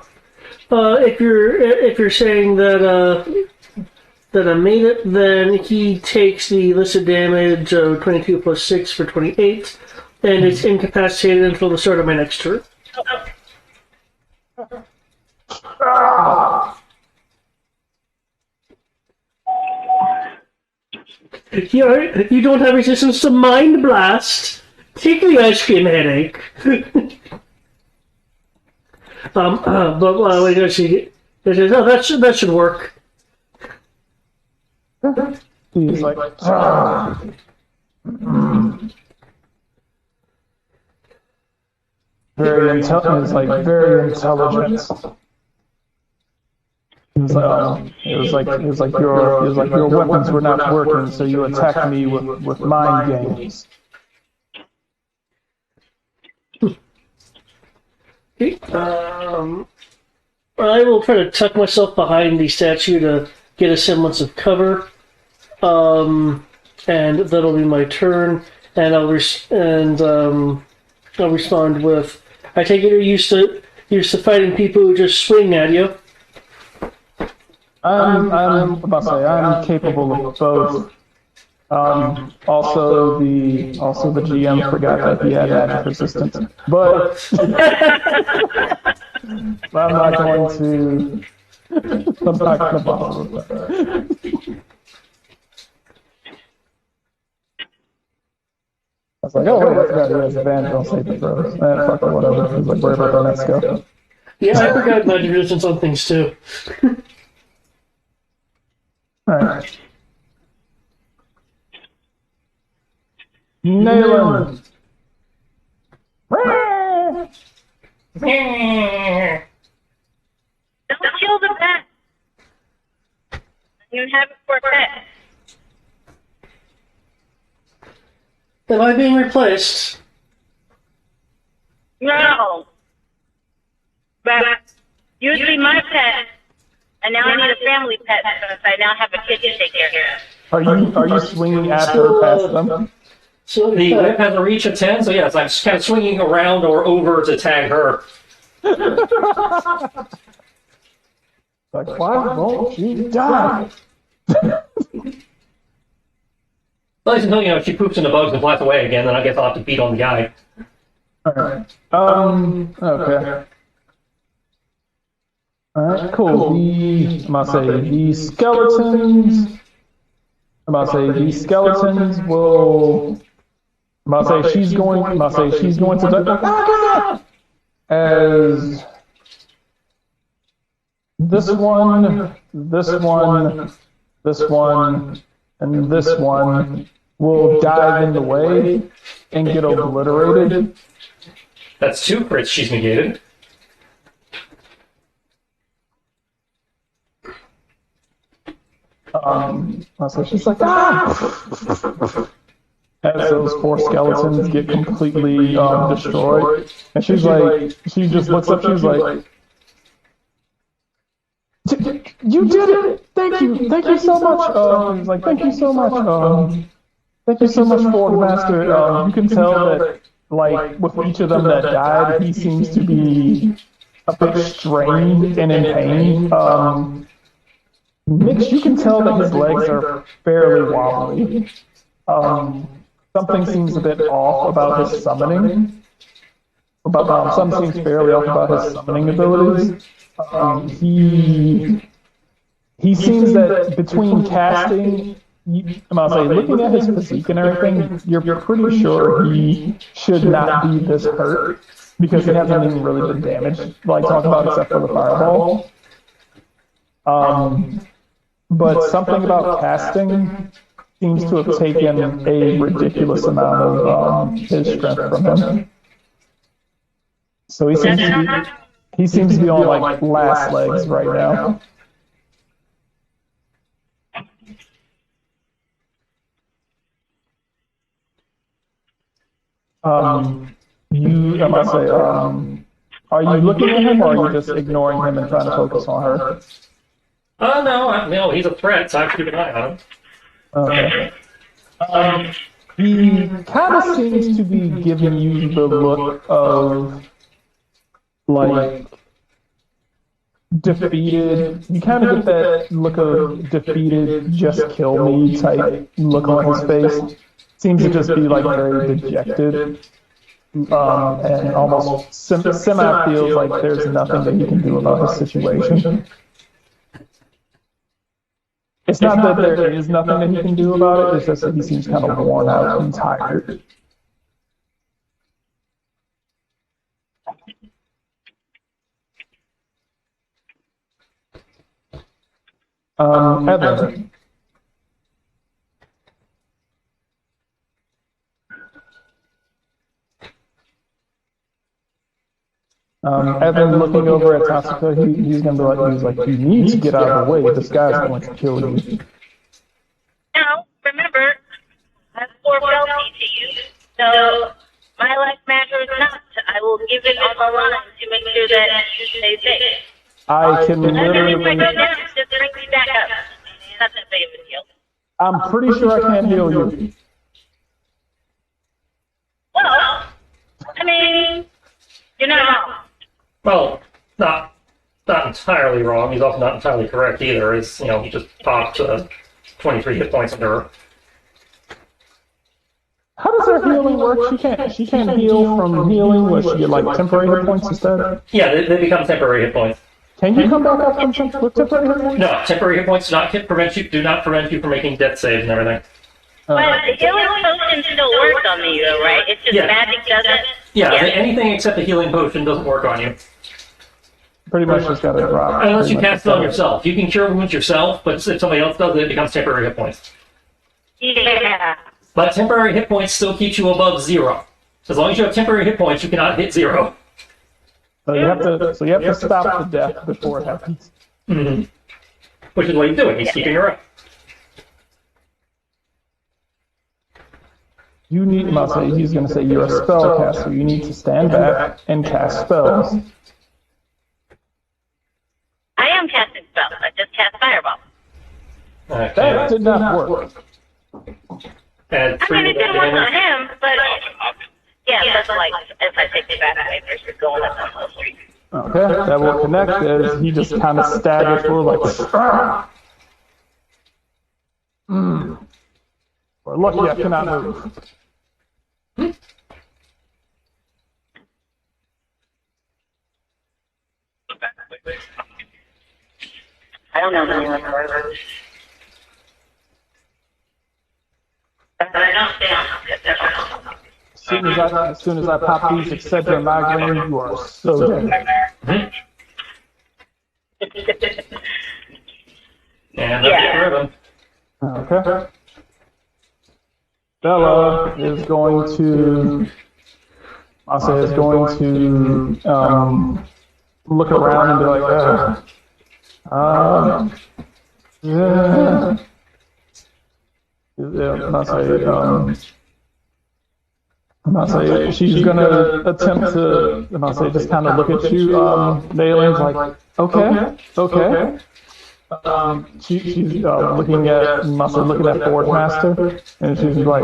if you're saying that that I made it, then he takes the listed damage of 22 plus 6 for 28, and it's incapacitated until the start of my next turn. You don't have resistance to Mind Blast. Take the ice cream headache. But wait, let's see. Oh, that should work. He's like, very intelligent. It's like very intelligent. It was like your weapons were not working, so you attacked me with mind games. I will try to tuck myself behind the statue to get a semblance of cover. And that'll be my turn. And I'll respond with, I take it you're used to fighting people who just swing at you. I'm about to say I'm capable of both. Also the GM forgot that he had magic resistance, but I'm not going to. I'm not going to bother with that. I was like, oh wait, I forgot he has advantage on saving throws. Fuck it, whatever. He's like, worry about that next go. Yeah, I forgot magic resistance on things too. Alright. Nayland. Don't kill the pet. You have it for a pet. Am I being replaced? No. But usually my pet, and now I need a family pet because I now have a kid to take care of. Are you swinging at her past them? So The whip has a reach of 10, so yeah, it's like kind of swinging around or over to tag her. Like, why won't you die? At least until, she poops into bugs and flies away again, then I guess I'll have to beat on the guy. Alright. Okay. Alright, cool. The skeletons will. She's going to die. As this one, and this one will dive in the way and get obliterated. That's 2 crits she's negated. So she's like, ah! As those 4 skeletons get completely destroyed, and she's like, she just looks up, she's like, you did it! Thank you so much. He's like, thank you so much. Thank you so much, Ford Master. You can tell that, like, with each of them that died, he seems to be a bit strained and in pain. Mix, you can tell that his legs are fairly wobbly. Something seems a bit off about his summoning. Something seems fairly off about his summoning abilities. He seems that between casting, looking at his physique and everything, you're pretty sure he should not be this hurt because he hasn't even really been damaged, like talk about except for the fireball. But something about casting seems to have taken a ridiculous amount of his strength from him. So he seems to be on like last legs right now. Are you looking at him or are you just ignoring him and trying to focus on her? No, he's a threat, so I have to keep an eye on him. Okay. He kind of seems to be giving you the look of, like, defeated. You kind of get that look of defeated, just kill me type look on his face. Seems to just be, like, very dejected. And almost semi feels like there's nothing that he can do about his situation. It's not that there is nothing that he can do about it, it's just that he seems kind of worn out and tired. Evan. Evan looking over at Tatsuka, he's going to be like, he's like, you need to get out of the way, this guy's going to kill you. Now, remember, I have 4 fealty to you, so my life matters not. I will give it on the line to make sure that you stay safe. I can And then if I literally, go down, just bring me back up. It's not that big of a deal. I'm pretty sure I can't heal you. Well, I mean, you're not wrong. Well, not entirely wrong. He's also not entirely correct either. It's, he just popped 23 hit points under her. How does her healing work? She can't heal from healing. Where she get like temporary hit points instead? Yeah, they become temporary hit points. Can you come back up from with temporary hit points? No, temporary hit points do not prevent you from making death saves and everything. But the healing potion still works on me, though, right? It's just magic doesn't. Yeah, anything except the healing potion doesn't work on you. Pretty much just got to drop. Unless you cast it on yourself. You can cure wounds yourself, but if somebody else does it, it becomes temporary hit points. Yeah. But temporary hit points still keeps you above 0. As long as you have temporary hit points, you cannot hit 0. So you have to stop the death before it happens. Mm-hmm. Which is what he's doing. He's keeping her up. You need, he's going to say you're a spellcaster. You need to stand back and cast spells. I am casting spells. I just cast Fireball. Okay. That did not work. Add I 3 mean, it to that did work on damage. him, but yeah, that's like if I take the back away versus going up on the street. Okay, that will connect as he just kind of staggers forward like, "Ah!" We're lucky I cannot move. I don't know the name of the word. But I don't stay on it. As soon as I pop these Excedrin migraine, you are so dead. And that's it for him. Okay. Bella is going to, look around and be like, yeah. She's gonna attempt to, just kind of look at you, Nalen's like, okay. She's looking at Forge Master, and she's like,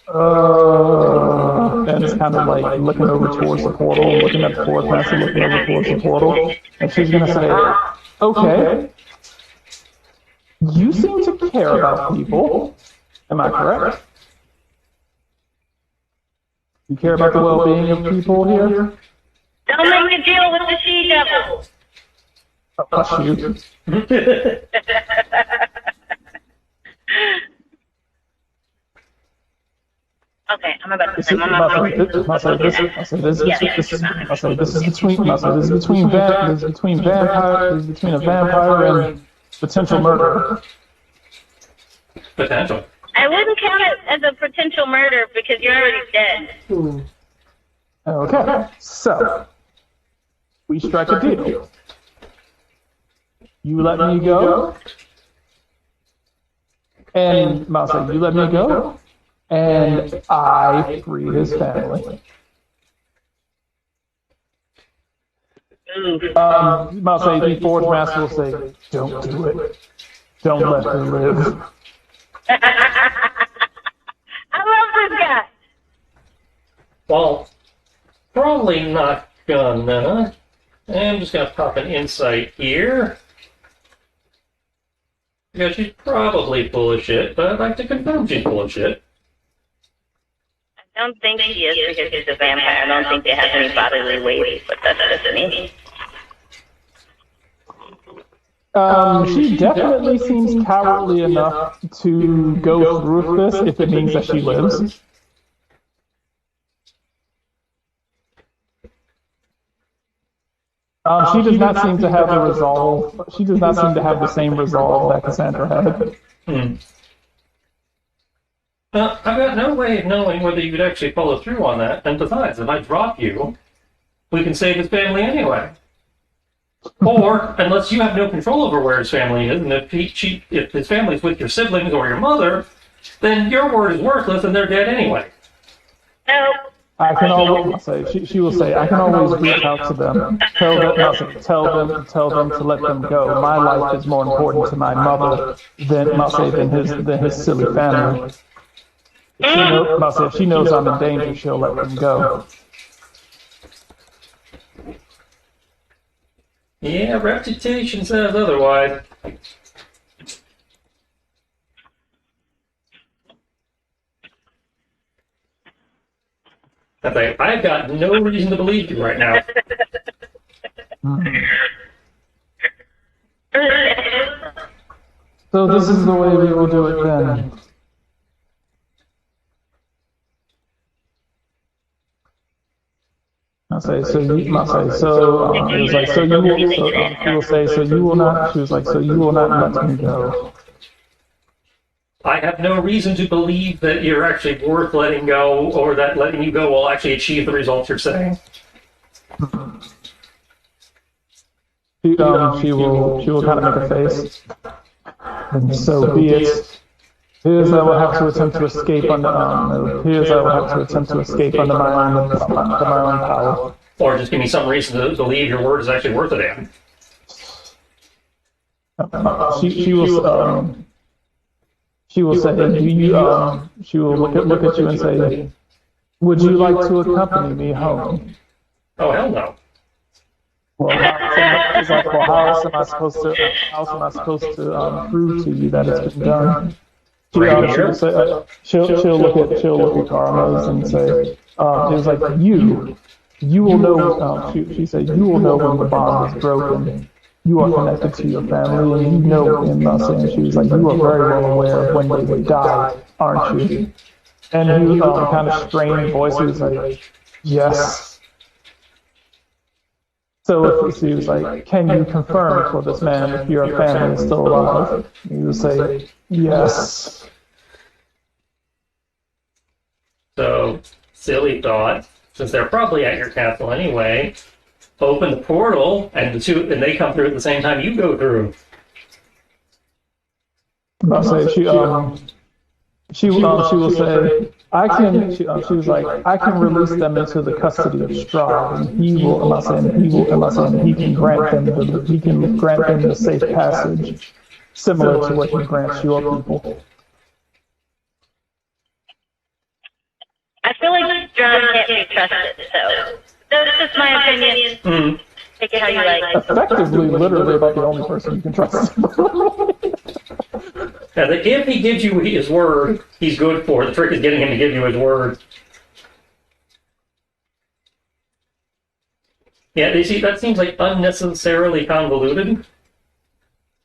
and it's kind of like looking over towards the portal, looking at the Forge Master, looking over towards the portal, and she's gonna say, okay, you seem to care about people, am I correct? You care about the well-being of people here? Don't make a deal with the she-devil. Oh, bless you. Okay, I'm about to This say, is between a vampire and potential murderer. Potential. I wouldn't count it as a potential murder because you're already dead. Okay, so we strike a deal. You let me go, and Masa, you let me go, and I free his family. Masa, the Forge Master will say, "Don't do it. Don't let her live." I love this guy. Well, probably not gonna. I'm just gonna pop an insight here. Because she's probably full of shit, but I'd like to confirm she's full of shit. I don't think she is because she's a vampire. I don't think they have any bodily waste, but that's just me. She definitely seems cowardly enough to go through with this if it means that she lives. She does not seem to have the resolve. She does not seem to have the same resolve that Cassandra had. I've got no way of knowing whether you would actually follow through on that, and besides, if I drop you, we can save his family anyway. Or, unless you have no control over where his family is, and if his family's with your siblings or your mother, then your word is worthless and they're dead anyway. No. I can always say, she will say, I can always reach out to them, tell them to let them go. My life is more important to my mother than his silly family. If she knows I'm in danger, she'll let them go. Yeah, reputation says otherwise. I think, I've got no reason to believe you right now. So this is the way we will do it then. I'll say, so you, I'll say, so, it was like, so you will, so, he will say, so you will not, she was like, so you will not let me go. I have no reason to believe that you're actually worth letting go, or that letting you go will actually achieve the results you're saying. She will kind of make a face. And so be it. Here's I will have to attempt to escape under, here's I will have to attempt to escape under my own power. Or just give me some reason to believe your word is actually worth a damn. She will say, do you, she will look at you and say, would you like to accompany me home? Oh, hell no. Well, it's like, well, how else am I supposed to prove to you that it's been done? She'll look at Carlos and say, it was like, you will know, she said, you will know when the bond is broken. You are connected to your family, and you know, and saying, she was like, you are very well aware of when they would die, aren't you? And he kind of strained voice, he was like, yes. So he was like, can you confirm for this man if your family is still alive? He would say, yes. So, silly thought, since they're probably at your castle anyway, open the portal, and they come through at the same time you go through. I'll say she will say, I can. She was like, I can release them into the custody of Strahd, and he can grant them the safe passage, similar to what he grants your people. I feel like John can't be trusted, so that's just my opinion. Mm. Take it how you like. Effectively, literally about the only person you can trust. Now, if he gives you his word, he's good for. The trick is getting him to give you his word. Yeah, you see, that seems like unnecessarily convoluted.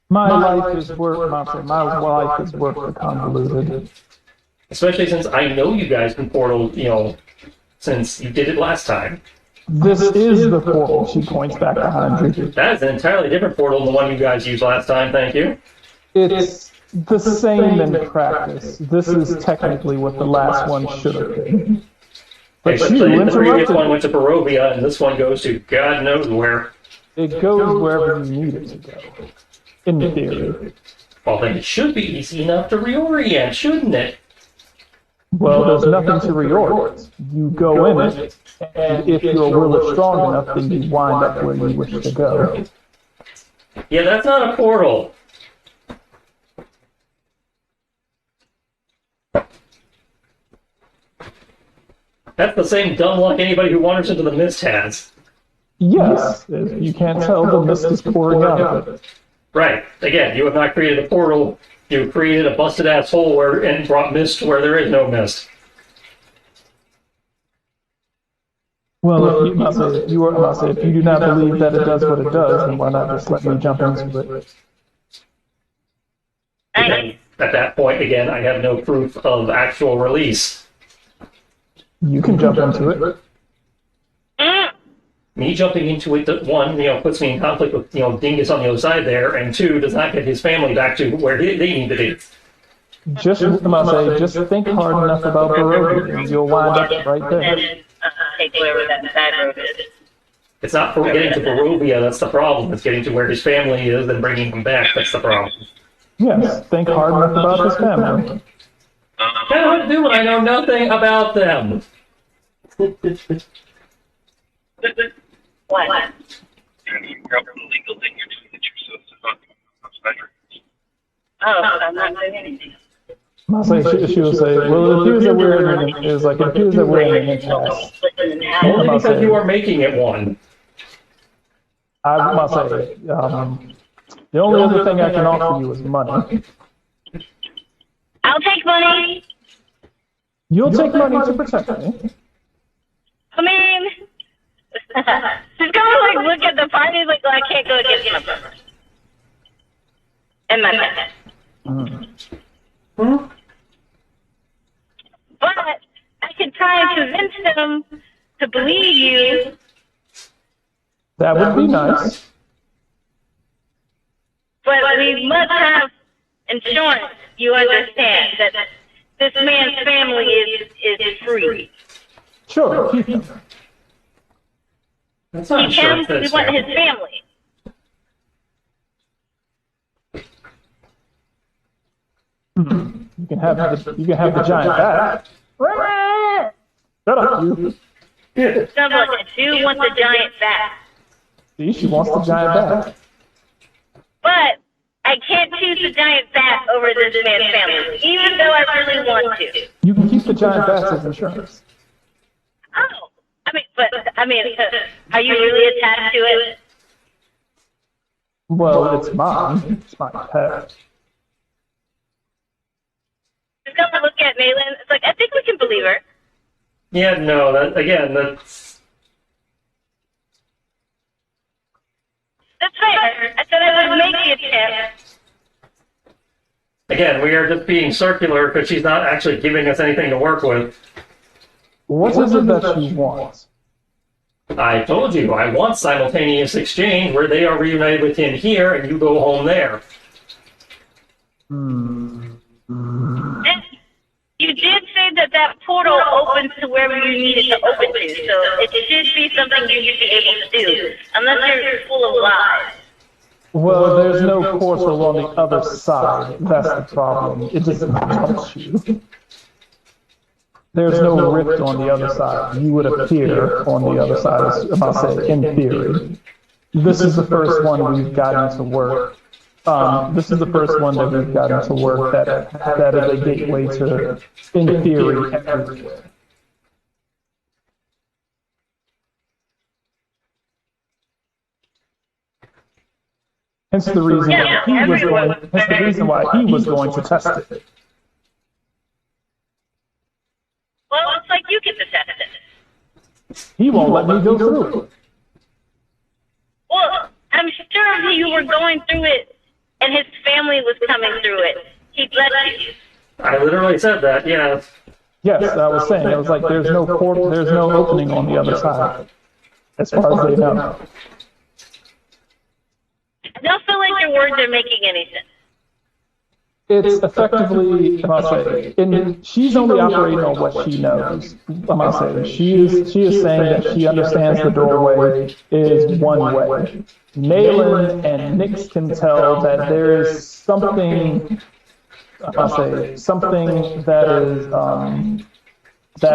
My life is worth the convoluted. Especially since I know you guys can portal, since you did it last time. This is the portal, she points back behind you. That is an entirely different portal than the one you guys used last time, thank you. It's the same in practice. This is technically what the last one should have been. But the previous one went to Barovia, and this one goes to God knows where. It goes wherever you need it to go, in theory. Well, then it should be easy enough to reorient, shouldn't it? Well, there's nothing to reorient. You go in it, and if your will is strong enough, then you wind up where you wish to go. Yeah, that's not a portal. That's the same dumb luck anybody who wanders into the mist has. Yes, if you can't tell, the mist is pouring out of it. Right. Again, you have not created a portal. You created a busted-ass hole and brought mist where there is no mist. Well, if you do not believe that it does what it does, then why not just let me jump into it? Again, at that point, again, I have no proof of actual release. You can jump into it. Me jumping into it, one, puts me in conflict with, Dingus on the other side there, and two, does not get his family back to where they need to be. Just think hard enough about Barovia, and you'll wind up right there. And take whatever that side road is. It's not for getting to Barovia that's the problem. It's getting to where his family is and bringing him back that's the problem. Yes, think hard enough about his family. I don't know what to do when I know nothing about them. What? Illegal thing you're doing that you're supposed to Oh, I'm not doing anything. I'll say, she will say, well, it appears that we're in an impasse. Only because you are making it one. I must say, the only other thing I can offer you is money. I'll take money. You'll take money to protect me. I mean, she's gonna like look at the party like, well, I can't go against my brother and my dad. But I can try and convince them to believe you. That would be nice. But we must have insurance. You understand that this man's family is free. Sure. That's not He can. insurance, We that's want fair. his family. You can have the giant bat. Shut up, you. Sounds like I do want the giant bat. See, she wants the giant bat. But I can't choose the giant bat over this man's family, even though I really want to. You can keep the giant bats as insurance. Oh, are you really attached to it? Well, it's mine. It's my pet. She's gonna look at Malin. It's like, I think we can believe her. Yeah, no, that's... That's fair. I said I would make the attempt. Again, we are just being circular because she's not actually giving us anything to work with. What is it that she wants? I told you, I want simultaneous exchange where they are reunited with him here and you go home there. You did say that portal opens to wherever you need it to open to, so it should be something you should be able to do, unless you're full of lies. Well, there's no portal on the other side. That's the problem. It just jumps you. There's no rift on the other side. You would appear on the other side, as I say, in theory. This is the first one we've gotten to work. This is the first one that we've gotten to work that is a gateway to, in theory, everywhere. Hence the reason why he was going to test it. Well, it's like you get to test it. He won't let me go through it. Well, I'm sure if you were going through it and his family was coming through it, he'd let you. I literally said that, yeah. Yes, I was saying, it was like there's no portal, there's no opening on the other side, as far as they know. I don't feel like your words are making any sense. It's effectively, she's only operating on what she knows. She is saying that she understands the doorway is one way. Malin and Nyx can tell that there is something that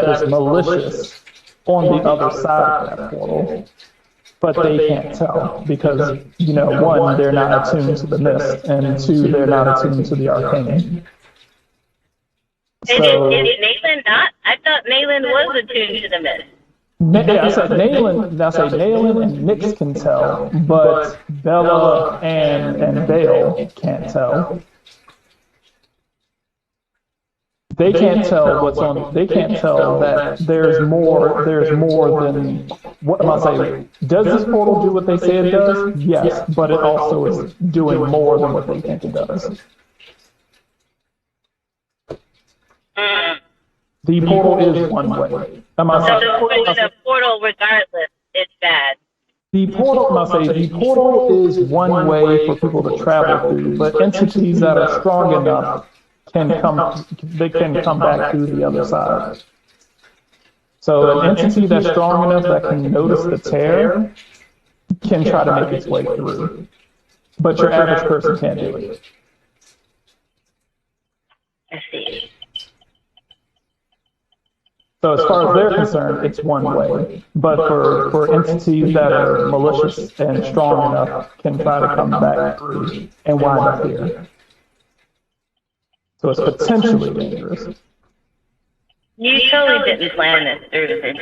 is malicious on the other side of that portal. But they can't tell because, one, they're not attuned to the mist, and two, they're not attuned to the arcane. So, is Malin not? I thought Malin was attuned to the mist. I said Malin and Nyx can tell, but Bella and Vale can't tell. They can't tell what's on. They can't tell that there's more than what am I saying? Does this portal do what they say it does? Yes, but it also is doing more than what they think it does. The portal is one way. So the portal, regardless, is bad. The portal is one way for people to travel through, but entities that are strong enough can come back through the other side. So an entity that's strong enough that can notice the tear can try to make its way through. But your average person can't do it. I see. So as far as they're concerned, it's one way. But for entities that are malicious and strong enough can try to come back through and wind up here. So it's potentially dangerous. You totally didn't plan this through, did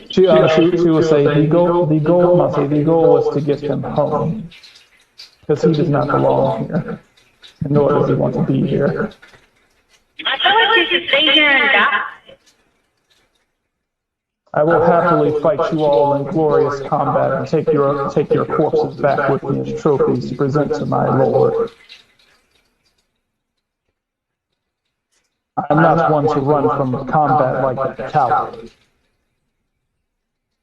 you? She will say the goal was to get him home because he does not belong here, nor does he want to be here. I feel like you should stay here and die. I will happily fight you all in glorious combat and take your corpses back with me as trophies to present to my lord. I'm not one to run from combat like that coward.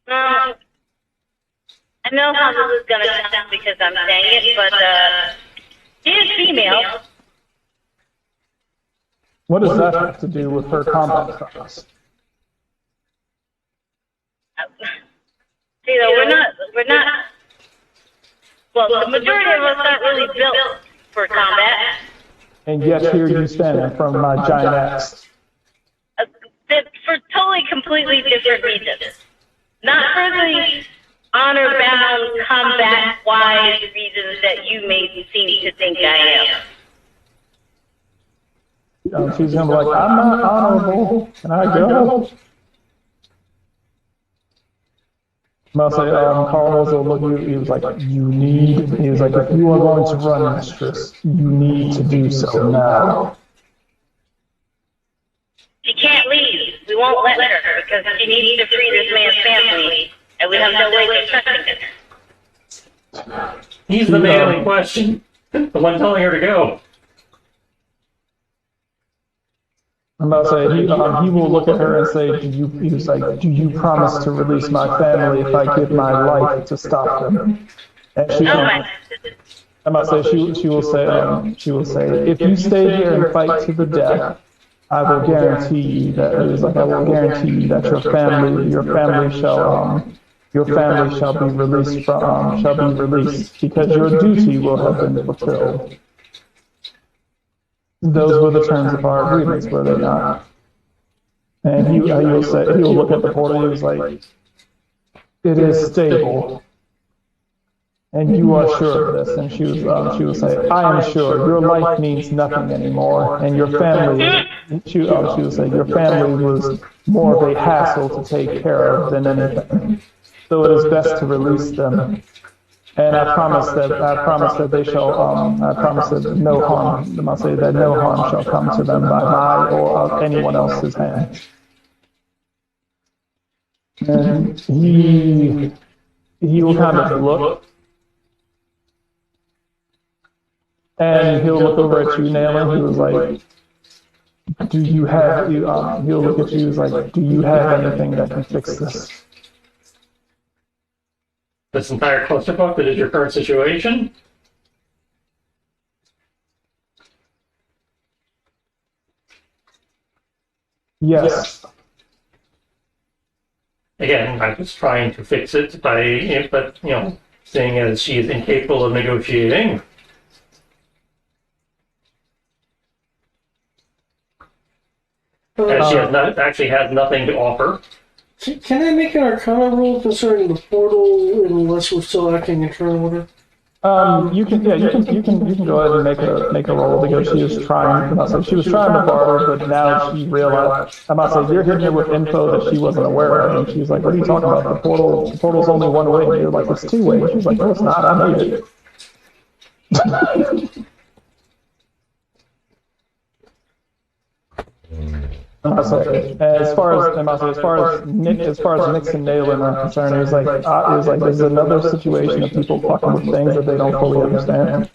I know how this is gonna sound because I'm saying it, but she is female. What does that have to do with her combat prowess? See, though, we're not. Well, the majority of us aren't really built for combat. And yet here you stand in front of my giant axe. For totally, completely different reasons. Not for the honor-bound, combat-wise reasons that you may seem to think I am. She's gonna be like, I'm not honorable. Can I go? I'll say, Carl will look at you, he was like, if you are going to run, mistress, you need to do so now. She can't leave. We won't let her because she needs to free this man's family, and we have no way of trusting her. He's the man in question. The one telling her to go. I'm about to say, he will look at her and say, do you promise to release my family if I give my life to stop them? And I'm about to say, she will say, if you stay here and fight to the death, I will guarantee you that your family shall be released because your duty will have been fulfilled. Those were the terms of our agreements, were they not? And he will look at the portal, he was like, it is stable. And you are sure of this. And she will say, I am sure your life means nothing anymore. And your family, she will say, your family was more of a hassle to take care of than anything. So it is best to release them. And I promise that they shall. I promise that no harm. I say that no harm shall come to them by my or of anyone else's hand. And he will kind of look, and he'll look over at you, Nayla. He was like, "Do you have?" He'll look at you. He's like, "Do you have anything that can fix this?" This entire clusterfuck that is your current situation? Yes. Again, I was trying to fix it but seeing as she is incapable of negotiating. As she has nothing to offer. Can I make an Arcana roll concerning the portal unless we're still acting in turn order? You can go ahead and make a roll because she was trying. She was trying to barter, but now she realized. I'm about to say you're hitting her with info that she wasn't aware of, and she's like, "What are you talking about? The portal's only one way." And you're like, "It's two ways." She's like, "No, it's not. I made it." As far as Nix and Nayland are concerned, it was like this is another situation of people fucking with things that they don't fully understand.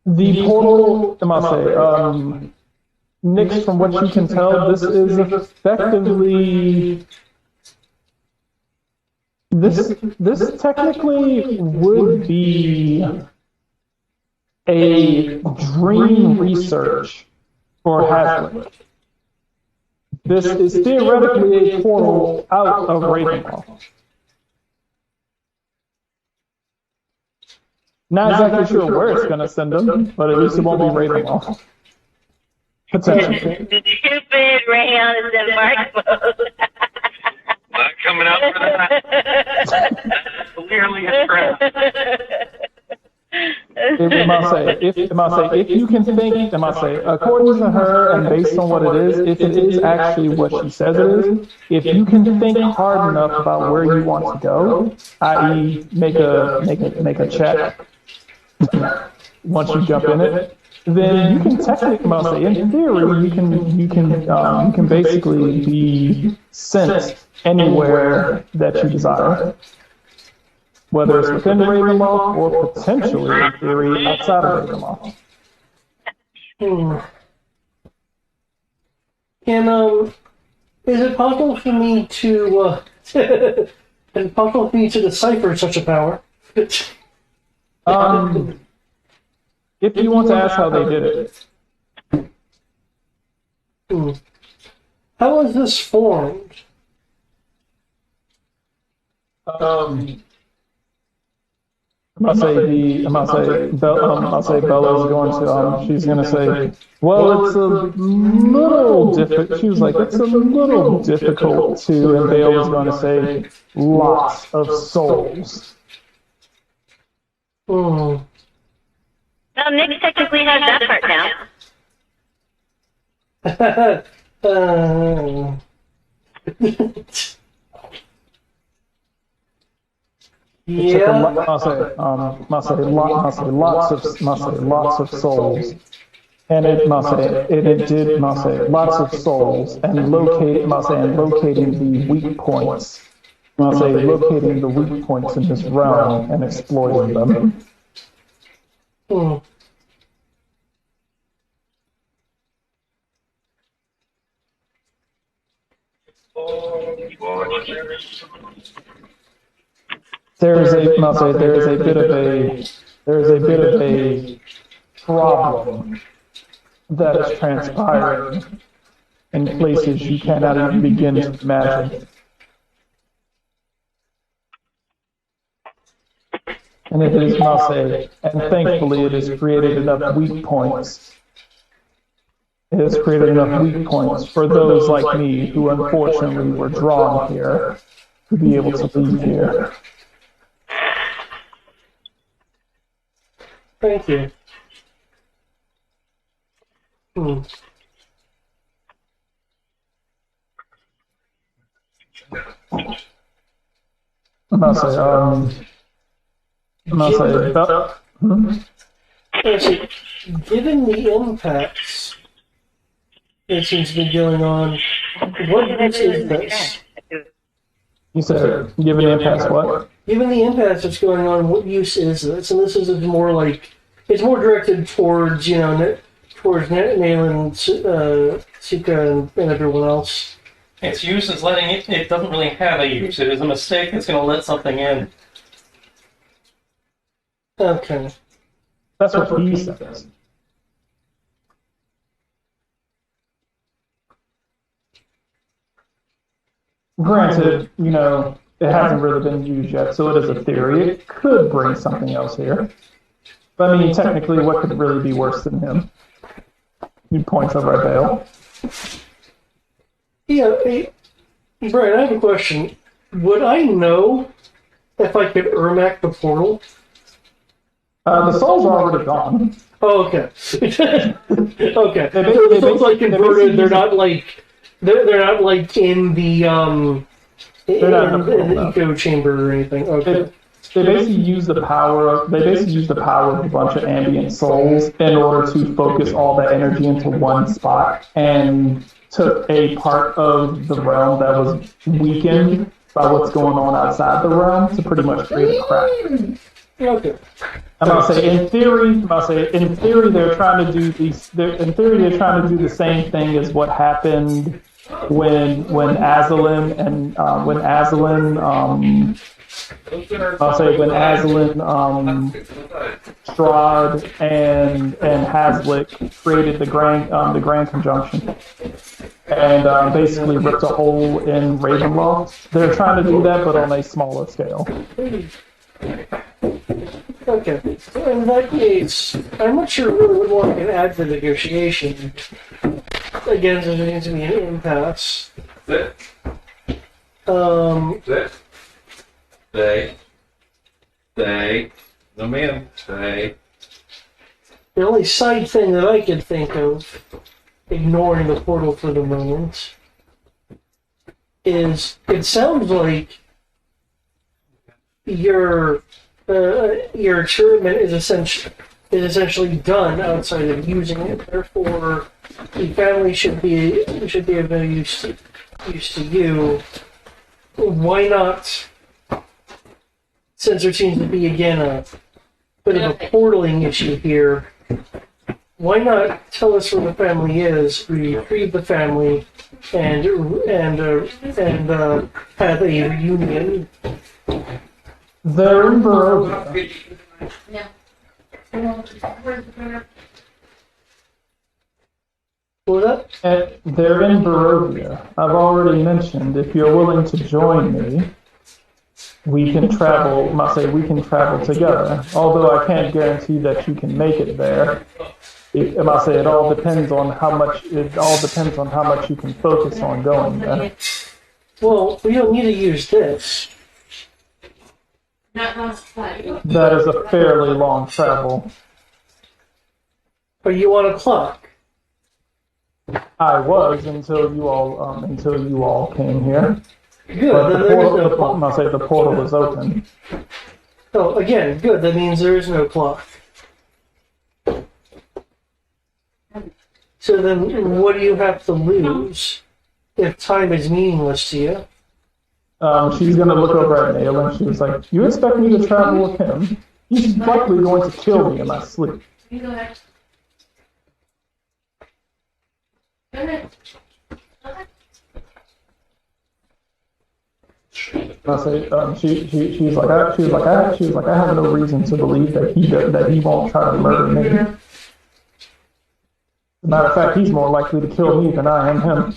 The portal, Nix, from what you can tell, this is effectively. This technically would be a dream research for Hazlitt. This is theoretically a portal out of Ravenloft. Not exactly sure where it's going to send them, but at least it won't be Ravenloft. Potentially. Stupid Rayon is in Mark mode. Not coming out for that. That's clearly a trap. It if you can think, according to her and based on what it is, if it is actually what she says it is, if you can think hard enough about where you want to go, i.e., make a check once you jump in it, then you can technically, I'll say, in theory, you can basically be sent anywhere that you desire, whether it's within Ravenloft or potentially, in theory, outside of Ravenloft. And is it possible for me to is it possible for me to decipher such a power? If you want to ask how they did it. How was this formed? I'll say Bella's going to, she's going to say, well, it's a little difficult. She was like, it's a little difficult to, and Bale was going to say, lots of souls. Well, Nick technically has that part down. Yeah. Lots of souls. And it did lots of souls and locating the weak points. Locating the weak points in this realm and exploiting them. There is a bit of a problem that is transpiring in places you cannot even begin to imagine. And it is, and thankfully it has created enough weak points. It has created enough weak points for those like me who unfortunately were drawn here to be able to leave here. Thank you. Given the impacts that seems to be going on, what use is this? You said, given the impacts, what? Given the impacts that's going on, what use is this? And this is more like, it's more directed towards, towards Nayland, Suka, and everyone else. Its use is letting it doesn't really have a use. It is a mistake that's going to let something in. Okay. That's what he says. Granted, it hasn't really been used yet, so it is a theory. It could bring something else here. But I mean, technically, what could really be worse than him? He points over at Bale. Yeah, Brian, I have a question. Would I know if I could Ermac the portal? The souls are already gone. Oh, okay. Okay. The souls like converted. They're not like in the in the echo chamber or anything. Okay. They basically use the power of a bunch of ambient souls in order to focus all that energy into one spot, and took a part of the realm that was weakened by what's going on outside the realm to pretty much create a crack. Okay. I'm gonna say, in theory, they're trying to do these. In theory, they're trying to do the same thing as what happened when Azalin Strahd and Hazlitt created the Grand Conjunction and basically ripped a hole in Ravenloft. They're trying to do that, but on a smaller scale. Okay. So in that case, I'm not sure who would want to add to the negotiation. Again, there needs to be an impasse. Stay. No man. Stay. The only side thing that I could think of, ignoring the portal for the moment, is it sounds like your experiment is essentially done outside of using it. Therefore, the family should be of no use to you. Why not? Since there seems to be again a bit of a portaling issue here, why not tell us where the family is? We retrieve the family and have a reunion. They're in Barovia. What was that? They're in Barovia. I've already mentioned if you're willing to join me, we can travel. We can travel together. Although I can't guarantee that you can make it there. It all depends on how much. It all depends on how much you can focus on going there. Well, we don't need to use this. That is a fairly long travel. Are you on a clock? I was until you all came here. Good. But Then there is no clock. the portal is open. Oh, again, good. That means there is no clock. So then, what do you have to lose if time is meaningless to you? She's gonna look over at Nail and she was like, "You expect me to travel with him? He's likely going to kill me in my sleep." You go ahead. Go ahead. She was like, I have no reason to believe that he won't try to murder me. As a matter of fact, he's more likely to kill me than I am him.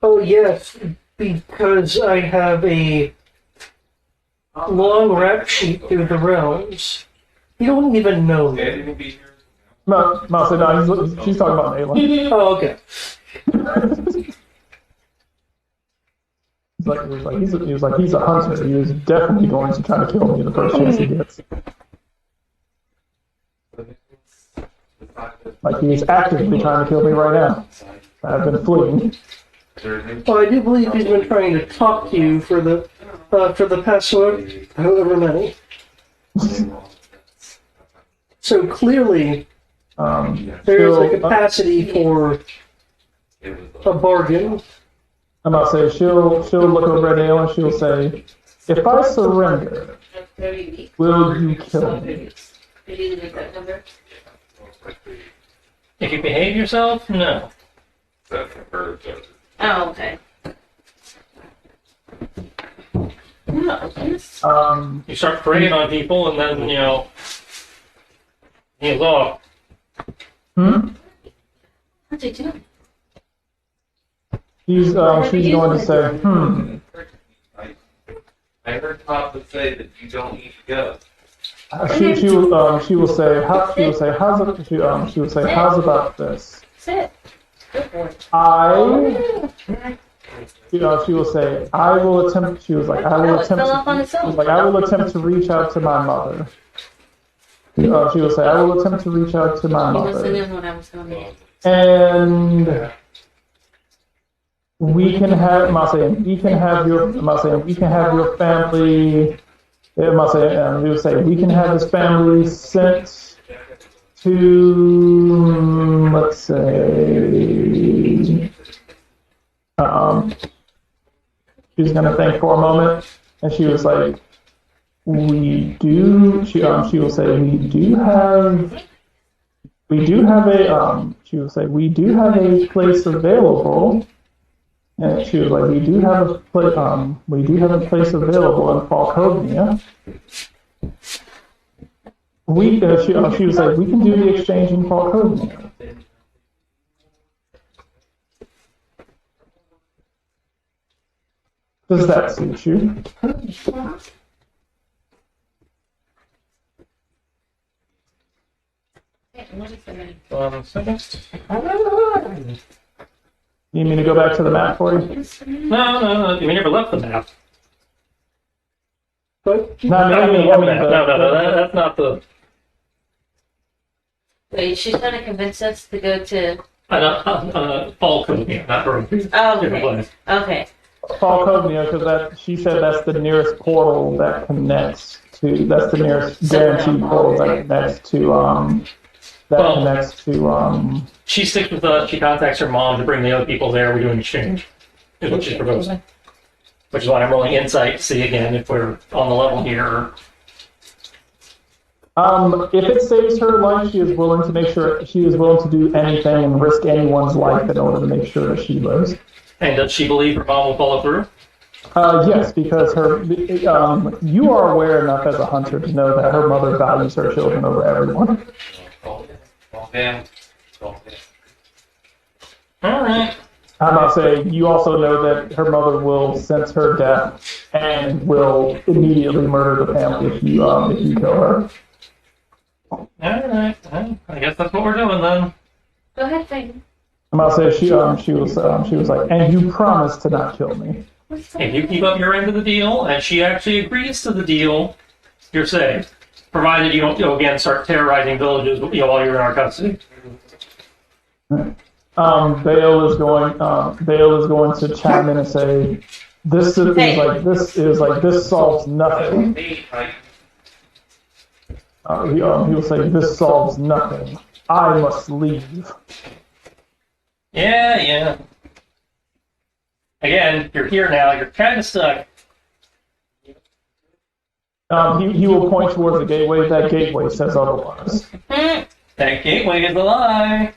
Oh yes, because I have a long rap sheet through the realms. You don't even know me. No, she's talking about Naylor. Oh, okay. He was like, he's a hunter. He was definitely going to try to kill me the first chance he gets. Like, he is actively trying to kill me right now. I've been fleeing. Well, I do believe he's been trying to talk to you for the past however many. So clearly, there is a capacity for a bargain. I'm about to say, she'll look over at Nail and she'll say, "If I surrender, will you kill me?" If you behave yourself, no. Oh, okay. No, You start preying on people and then, he's off. what's he doing? She's going to say, I heard Papa say that you don't need to go. She will say, how's about this? Sit. Good boy. She will say, I will attempt to reach out to my mother. She will say, I will attempt to reach out to my mother. When I was going in. And we can have your family. We would say we can have his family sent to, let's say, she's gonna think for a moment, and she was like, she will say we do have a place available. And she was like, we do have a place available in Falkovnia. She was like, we can do the exchange in Falkovnia. Does that suit you? You mean to go back to the map for you? No, we never left the map. But No, That's not the. Wait, she's trying to convince us to go to. Falcon, not her. Oh, Different okay. place. Okay. Falcovnia, because that she said that's the nearest portal that connects to. That's the nearest guaranteed portal that connects to. She sticks with us. She contacts her mom to bring the other people there. We do an exchange. Is what she's proposing. Which is why I'm rolling insight to see again if we're on the level here. If it saves her life, she is willing to make sure she is willing to do anything and risk anyone's life in order to make sure that she lives. And does she believe her mom will follow through? Yes, because you are aware enough as a hunter to know that her mother values her children over everyone. Damn. Alright. I'm not saying you also know that her mother will sense her death and will immediately murder the family if you kill her. Alright. Well, I guess that's what we're doing then. Go ahead, Fang. I'm not saying she was like, and you promised to not kill me. If you keep up your end of the deal, and she actually agrees to the deal, you're safe. Provided you don't, again, start terrorizing villages, while you're in our custody. Bale is going to chime in and say, this solves nothing. He will say, this solves nothing. I must leave. Yeah. Again, you're here now. You're kind of stuck. He will point towards the gateway. That gateway says otherwise. That gateway is a lie.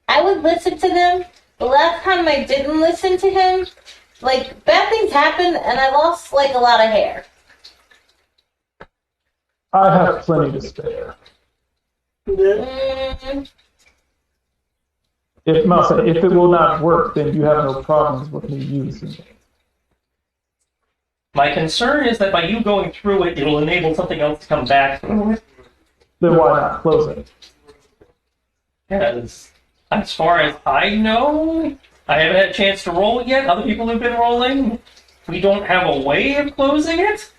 I would listen to them. The last time I didn't listen to him, like, bad things happened and I lost, like, a lot of hair. I have plenty to spare. If it will not work, then you have no problems with me using it. My concern is that by you going through it, it'll enable something else to come back. Then why not close it? Because, as far as I know, I haven't had a chance to roll it yet. Other people have been rolling. We don't have a way of closing it.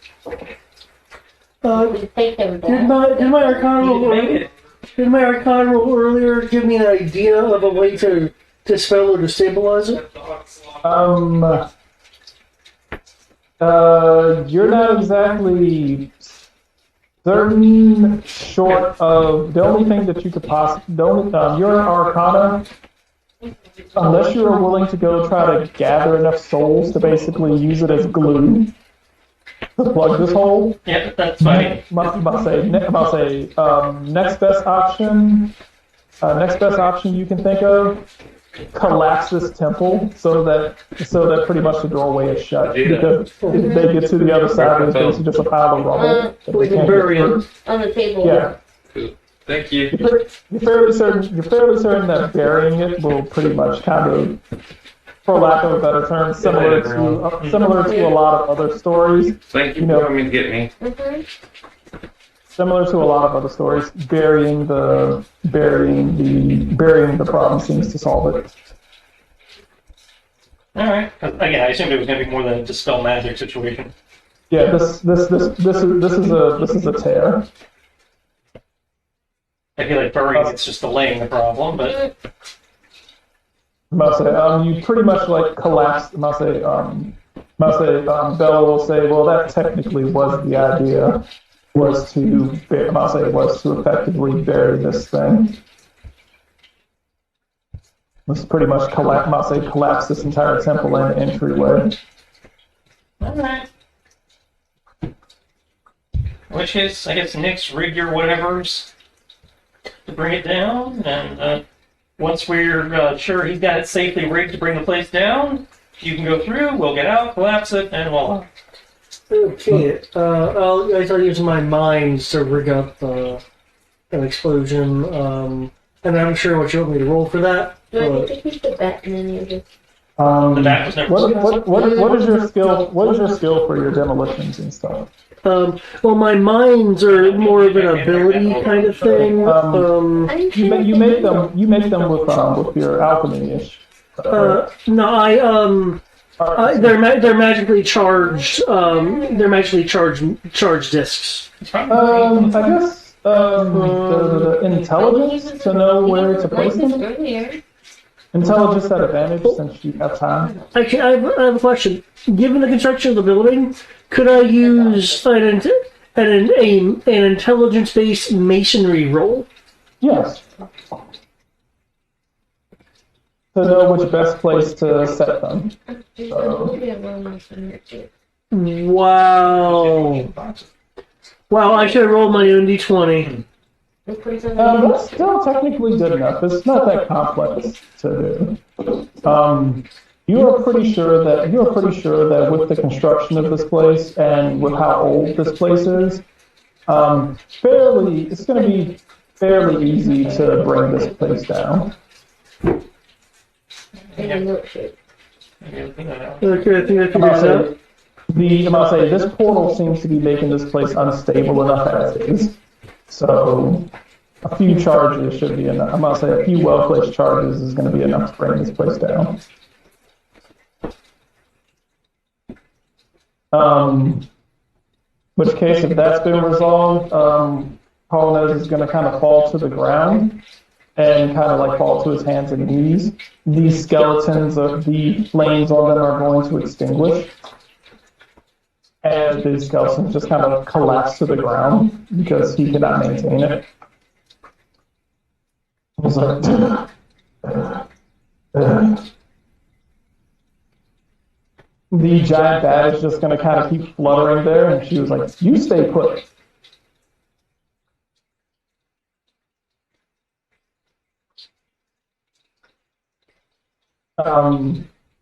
Did my Arcana roll earlier give me an idea of a way to dispel or destabilize it? You're not exactly certain, short of the only thing that you could possibly. Your Arcana, unless you are willing to go try to gather enough souls to basically use it as glue to plug this hole. Yeah, that's fine. Must say, next best option. Next best option you can think of. Collapse this temple so that pretty much the doorway is shut. Because if they get to the other side, it's basically just a pile of rubble. We can bury it on the table. Yeah. Thank you. You're fairly certain that burying it will pretty much kind of, for lack of a better term, similar to a lot of other stories. Thank you for coming to get me. Mm-hmm. Similar to a lot of other stories, burying the problem seems to solve it. All right. Again, I assumed it was going to be more than a dispel magic situation. Yeah, this is a tear. I feel like burying it's just delaying the problem, but You pretty much like collapse. Bella will say, well, that technically was the idea. Was to effectively bury this thing. Let's pretty much collapse this entire temple and entryway. alright. Which is, I guess, Nick's rig your whatever's to bring it down, and once we're sure he's got it safely rigged to bring the place down, you can go through, we'll get out, collapse it, and voila. Okay, I'll use my mind to rig up an explosion, and I'm sure what you want me to roll for that. Do I get to keep the bat in any of this? The back was never What is your skill? What is your skill for your demolitions and stuff? Well, my mines are more of an ability kind of thing. You make them with your alchemy-ish. No, They're magically charged. They're magically charged discs. I guess the intelligence to know where to place them. Intelligence at advantage since you have time. I have a question. Given the construction of the building, could I use an intelligence-based masonry roll? Yes. To know which best place to set them. So. Wow. Wow, I should have rolled my own d20. That's still technically good enough. It's not that complex to do. You are pretty sure that with the construction of this place and with how old this place is, it's going to be fairly easy to bring this place down. Okay, I think I figured it out. I'm about to say, this portal seems to be making this place unstable enough as is. So, a few charges should be enough. I'm about to say a few well-placed charges is going to be enough to bring this place down. Which case, if that's been resolved, Polonez is going to kind of fall to the ground and kind of like fall to his hands and knees. These skeletons of the flames on them are going to extinguish. And the skeletons just kind of collapse to the ground because he cannot maintain it. He's like, the giant bat is just going to kind of keep fluttering there, and she was like, "You stay put."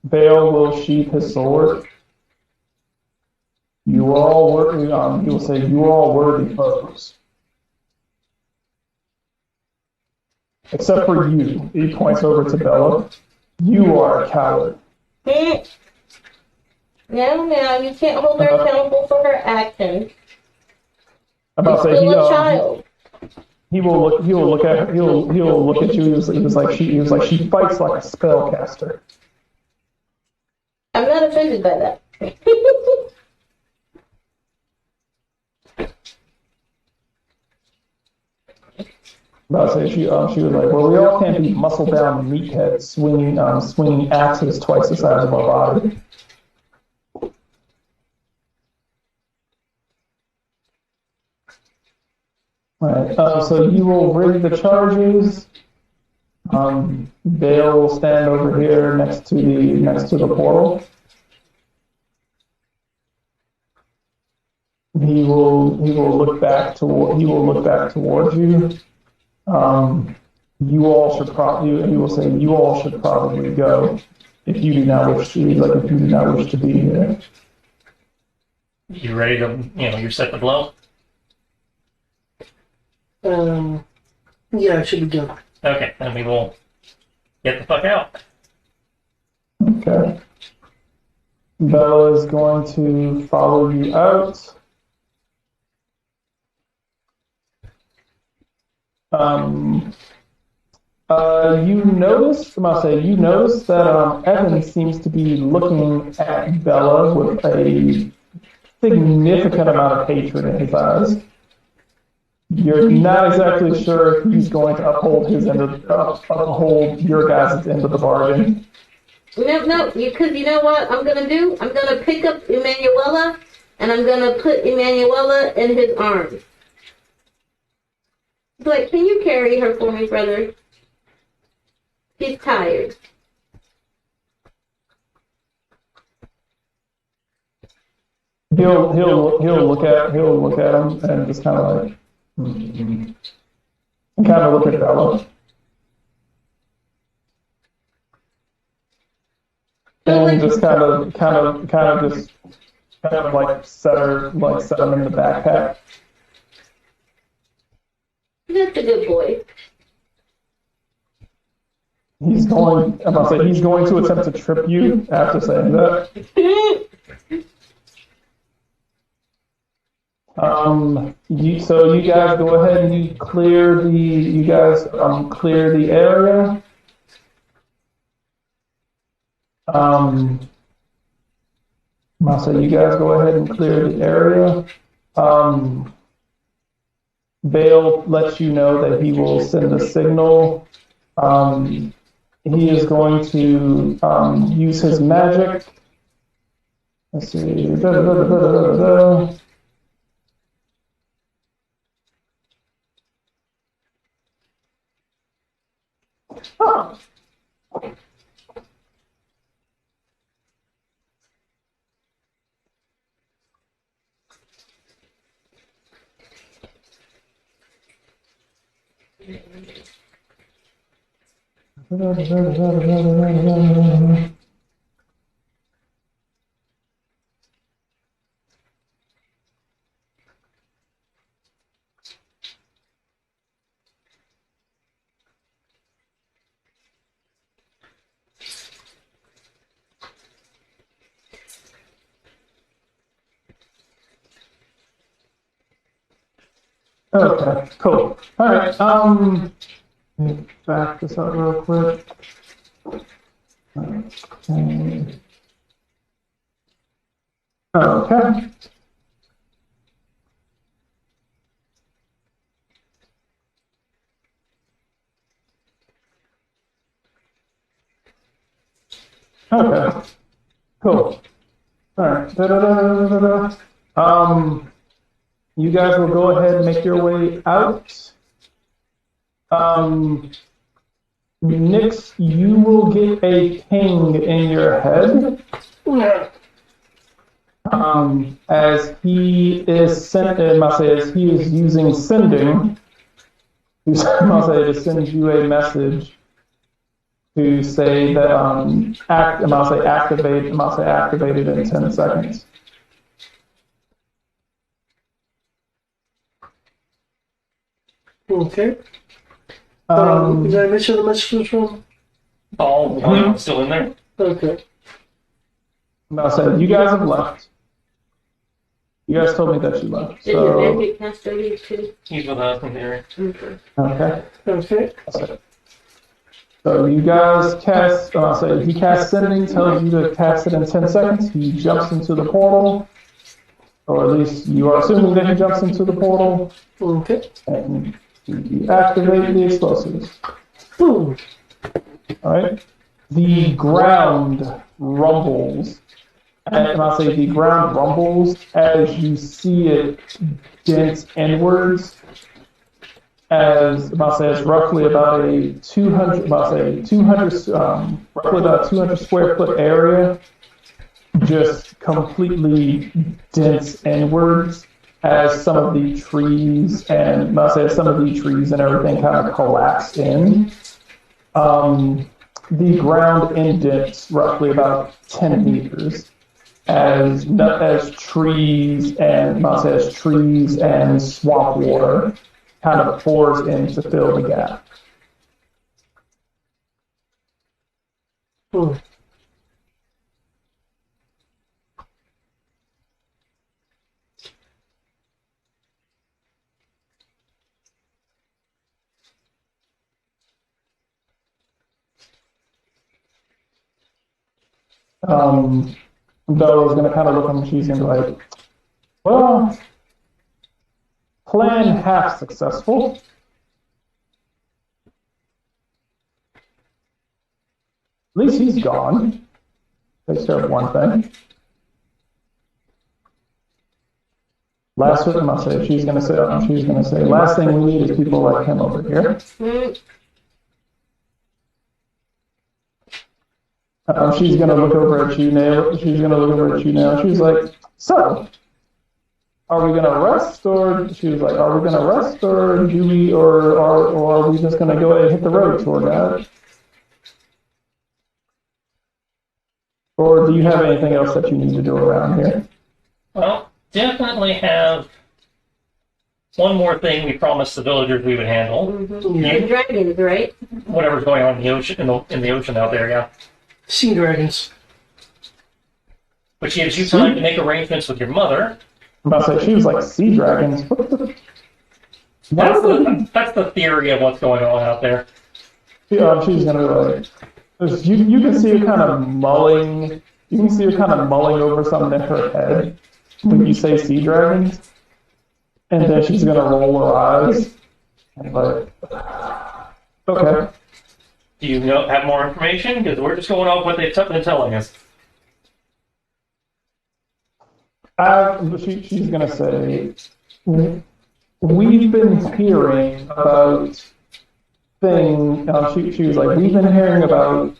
Bale will sheath his sword. You are all worthy. He will say, "You are all worthy foes, except for you." He points over to Bella. You are a coward. No, you can't hold her accountable for her actions. I'm about to say Still a child. He will look at you. He was like she fights like a spellcaster. I'm not offended by that. About to say she was like, well, we all can't be muscle-bound meatheads swinging axes twice the size of our body. Alright, so you will rig the charges. Bale will stand over here next to the portal. He will look back towards you. You all should probably. He will say, "You all should probably go if you do not wish to be here." You ready to, you're set to blow? Yeah, I should be done. Okay, then we will get the fuck out. Okay. Bella is going to follow you out. You notice that Evan seems to be looking at Bella with a significant amount of hatred in his eyes. You're not exactly sure if he's going to uphold your guys' end of the bargain. No, because you know what I'm gonna do? I'm gonna pick up Emanuela and I'm gonna put Emanuela in his arms. But can you carry her for me, brother? She's tired. He'll look at him and just kind of like, and kind of look at Bella. And just kind of like set him in the backpack. That's a good boy. He's going to attempt to trip you after saying that. So you guys go ahead and you clear the area. So you guys go ahead and clear the area. Vale lets you know that he will send a signal. He is going to use his magic. Let's see. Oh. Okay, cool. All right. Let me back this up real quick. Okay. Okay. Okay. Cool. All right. You guys will go ahead and make your way out. Nix, you will get a ping in your head. As he is as he is using sending, to send you a message to say that activated in 10 seconds. Okay. Did I mention the message was from? Oh, still in there? Okay. You guys have left. You guys told me that you left. Did your magic master leave too? He's with us in there. Okay. Okay. So you guys cast, he casts sending, tells you to cast it in 10 seconds. He jumps into the portal, or at least you are assuming that he jumps into the portal. Okay. And you activate the explosives. Boom. Alright. The ground rumbles. And the ground rumbles as you see it dent inwards. As roughly about a 200 square foot area just completely dents inwards as some of the trees and everything kind of collapse in. The ground indents roughly about 10 meters as trees and swamp water kind of pours in to fill the gap. Bella's going to kind of look at him, she's going to be like, well, plan half successful. At least he's gone. Takes care of one thing. Last thing she's going to say, last thing we need is people like him over here. She's going to look over at you now. She's like, so, are we going to rest, or do we, or are we just going to go ahead and hit the road toward that? Or do you have anything else that you need to do around here? Well, definitely have one more thing we promised the villagers we would handle. The dragons, right? Whatever's going on in the ocean, in the ocean out there, yeah. Sea dragons. Which gives you time to make arrangements with your mother. I'm about to say, she was like, sea dragons. That's the theory of what's going on out there. She's going to be like, you can see her kind of mulling you can see her kind of mulling over something in her head when you say sea dragons, and then she's gonna roll her eyes and like, okay. Do you have more information? Because we're just going off what they've been telling us. She's gonna say, we've been hearing about she was like, we've been hearing about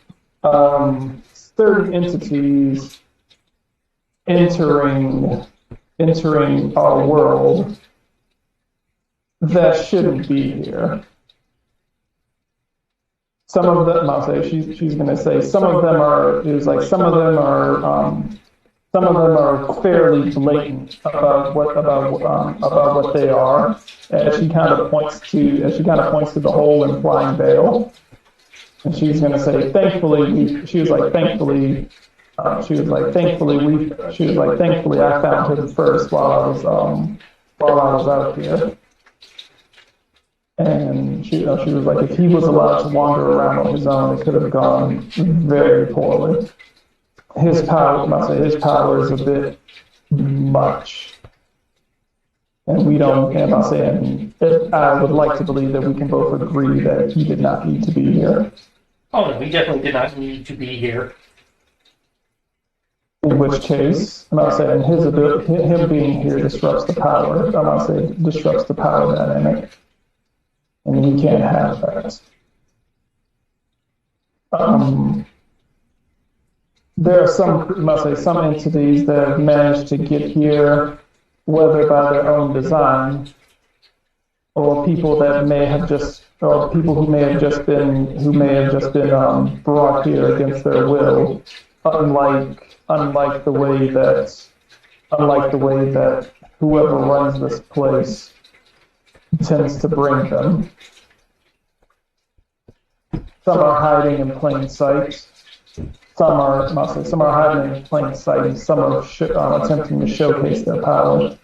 certain entities entering our world that shouldn't be here. Some of them, I'll say, she's going to say, some of them are fairly blatant about what they are. As she kind of points to the hole in flying veil, and she's going to say, thankfully, thankfully, I found him first while I was out here. And she was like, if he was allowed to wander around on his own, it could have gone very poorly. His power is a bit much. And we don't, and I'll say, I would like to believe that we can both agree that he did not need to be here. Oh no, he definitely did not need to be here. In which case, I'm not saying him being here disrupts the power. I'm not saying disrupts the power dynamic. And we can't have that. There are some entities that have managed to get here, whether by their own design, or people who may have just been brought here against their will, unlike the way that whoever runs this place tends to bring them. Some are hiding in plain sight. Some are hiding in plain sight, and some are attempting to showcase their power.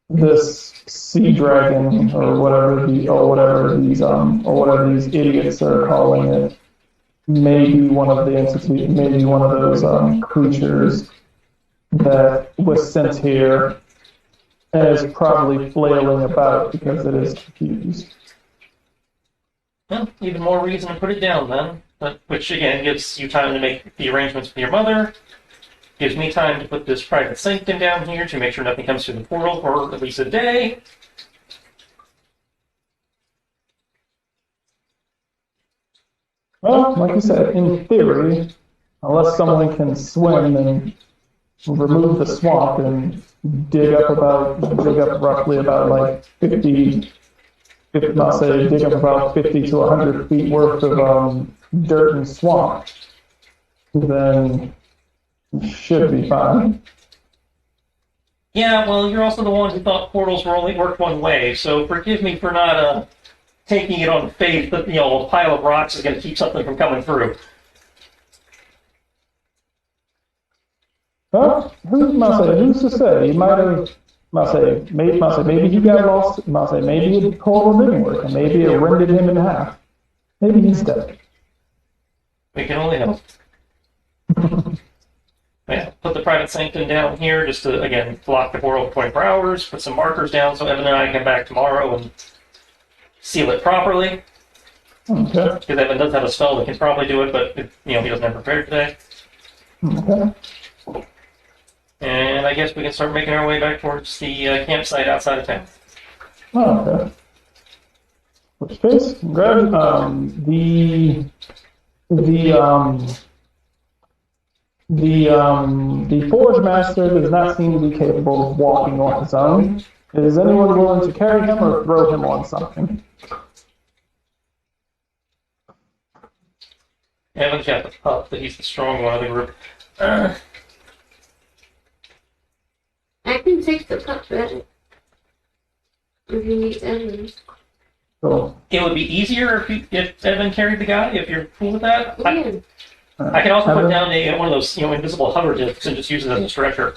This sea dragon, or whatever these idiots are calling it, may be one of those creatures that was sent here and is probably flailing about because it is confused. Well, even more reason to put it down then. Which again gives you time to make the arrangements with your mother. Gives me time to put this private sanctum down here to make sure nothing comes through the portal for at least a day. Well, like you said, in theory, unless someone can swim and remove the swamp and dig up roughly about like 50 to 100 feet worth of dirt and swamp, then should be fine. Yeah, well, you're also the one who thought portals were only worked one way, so forgive me for not taking it on faith that a pile of rocks is going to keep something from coming through. Well, who's to say? You might have. Maybe he got lost. Maybe the portal didn't work, and maybe it rended him in half. Maybe he's dead. We can only hope. Yeah, put the private sanctum down here just to, again, block the portal for 24 hours. Put some markers down so Evan and I can come back tomorrow and seal it properly. Okay. Because Evan does have a spell that can probably do it, but he doesn't have prepared today. Okay. And I guess we can start making our way back towards the campsite outside of town. Okay. Which case, the Forge Master does not seem to be capable of walking on his own. Is anyone willing to carry him or throw him on something? Evan's got the pup, but he's the strong one of the group. I can take the pup back. If you need Evan. So, It would be easier if Evan carried the guy, if you're cool with that. Yeah. I can also put down one of those invisible hover discs and just use it as a stretcher.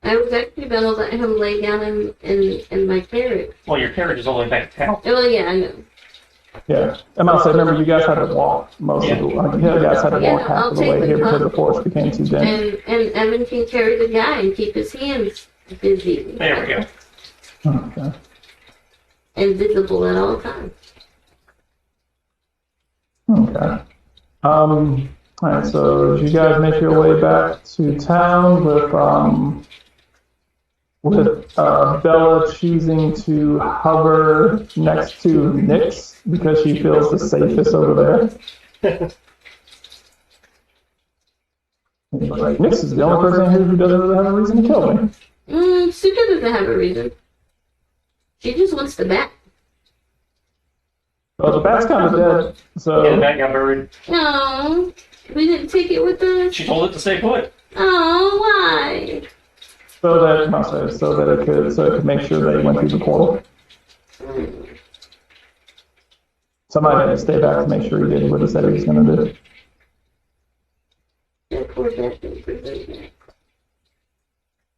I was actually going to let him lay down in my carriage. Well, your carriage is all the way back to town. Oh, yeah, I know. Yeah. And I'll say, remember, you guys had to walk most of the way. You guys had to walk half I'll of the take way the here because cup. the forest became too dense. And Evan can carry the guy and keep his hands busy. There we go. Okay. And visible at all times. Okay. Alright, so you guys make your way back to town with Bella choosing to hover next to Nyx because she feels the safest over there. Like, Nyx is the only person here who doesn't really have a reason to kill me. Suka doesn't have a reason. She just wants the bat. Well, the bat's kind of dead, so... Yeah, the bat got buried. No, we didn't take it with us. She told it to stay put. Oh, why? So that it could make sure they went through the portal. Somebody had to stay back to make sure he did what he said he was going to do. That poor bat didn't present that.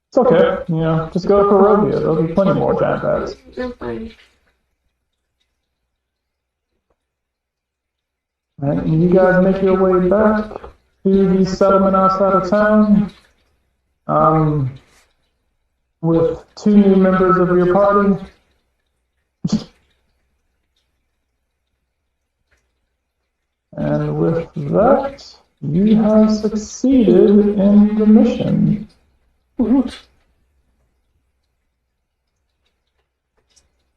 It's okay, just go for Rovia. There'll be plenty more giant bats. I'm fine. Alright, and you guys make your way back to the settlement outside of town. With 2 new members of your party. And with that, you have succeeded in the mission.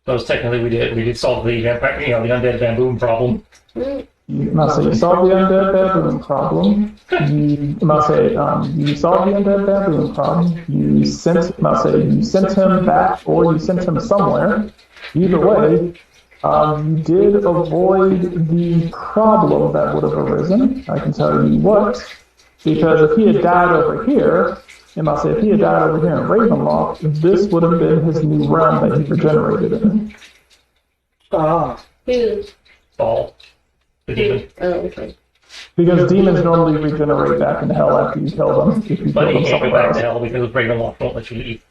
Those technically we did solve the vampire, the undead bamboo problem. You solved the undead baboon problem. You solved the undead baboon problem. You sent him back, or you sent him somewhere. Either way, you did avoid the problem that would have arisen. I can tell you what, because if he had died over here, if he had died over here in Ravenloft, this would have been his new realm that he regenerated in. Who? Ball. The demon. Oh, okay. Because demons normally regenerate back in hell after you kill them. If you But kill he them can't go somewhere back to else. hell because Ravenloft won't let you leave.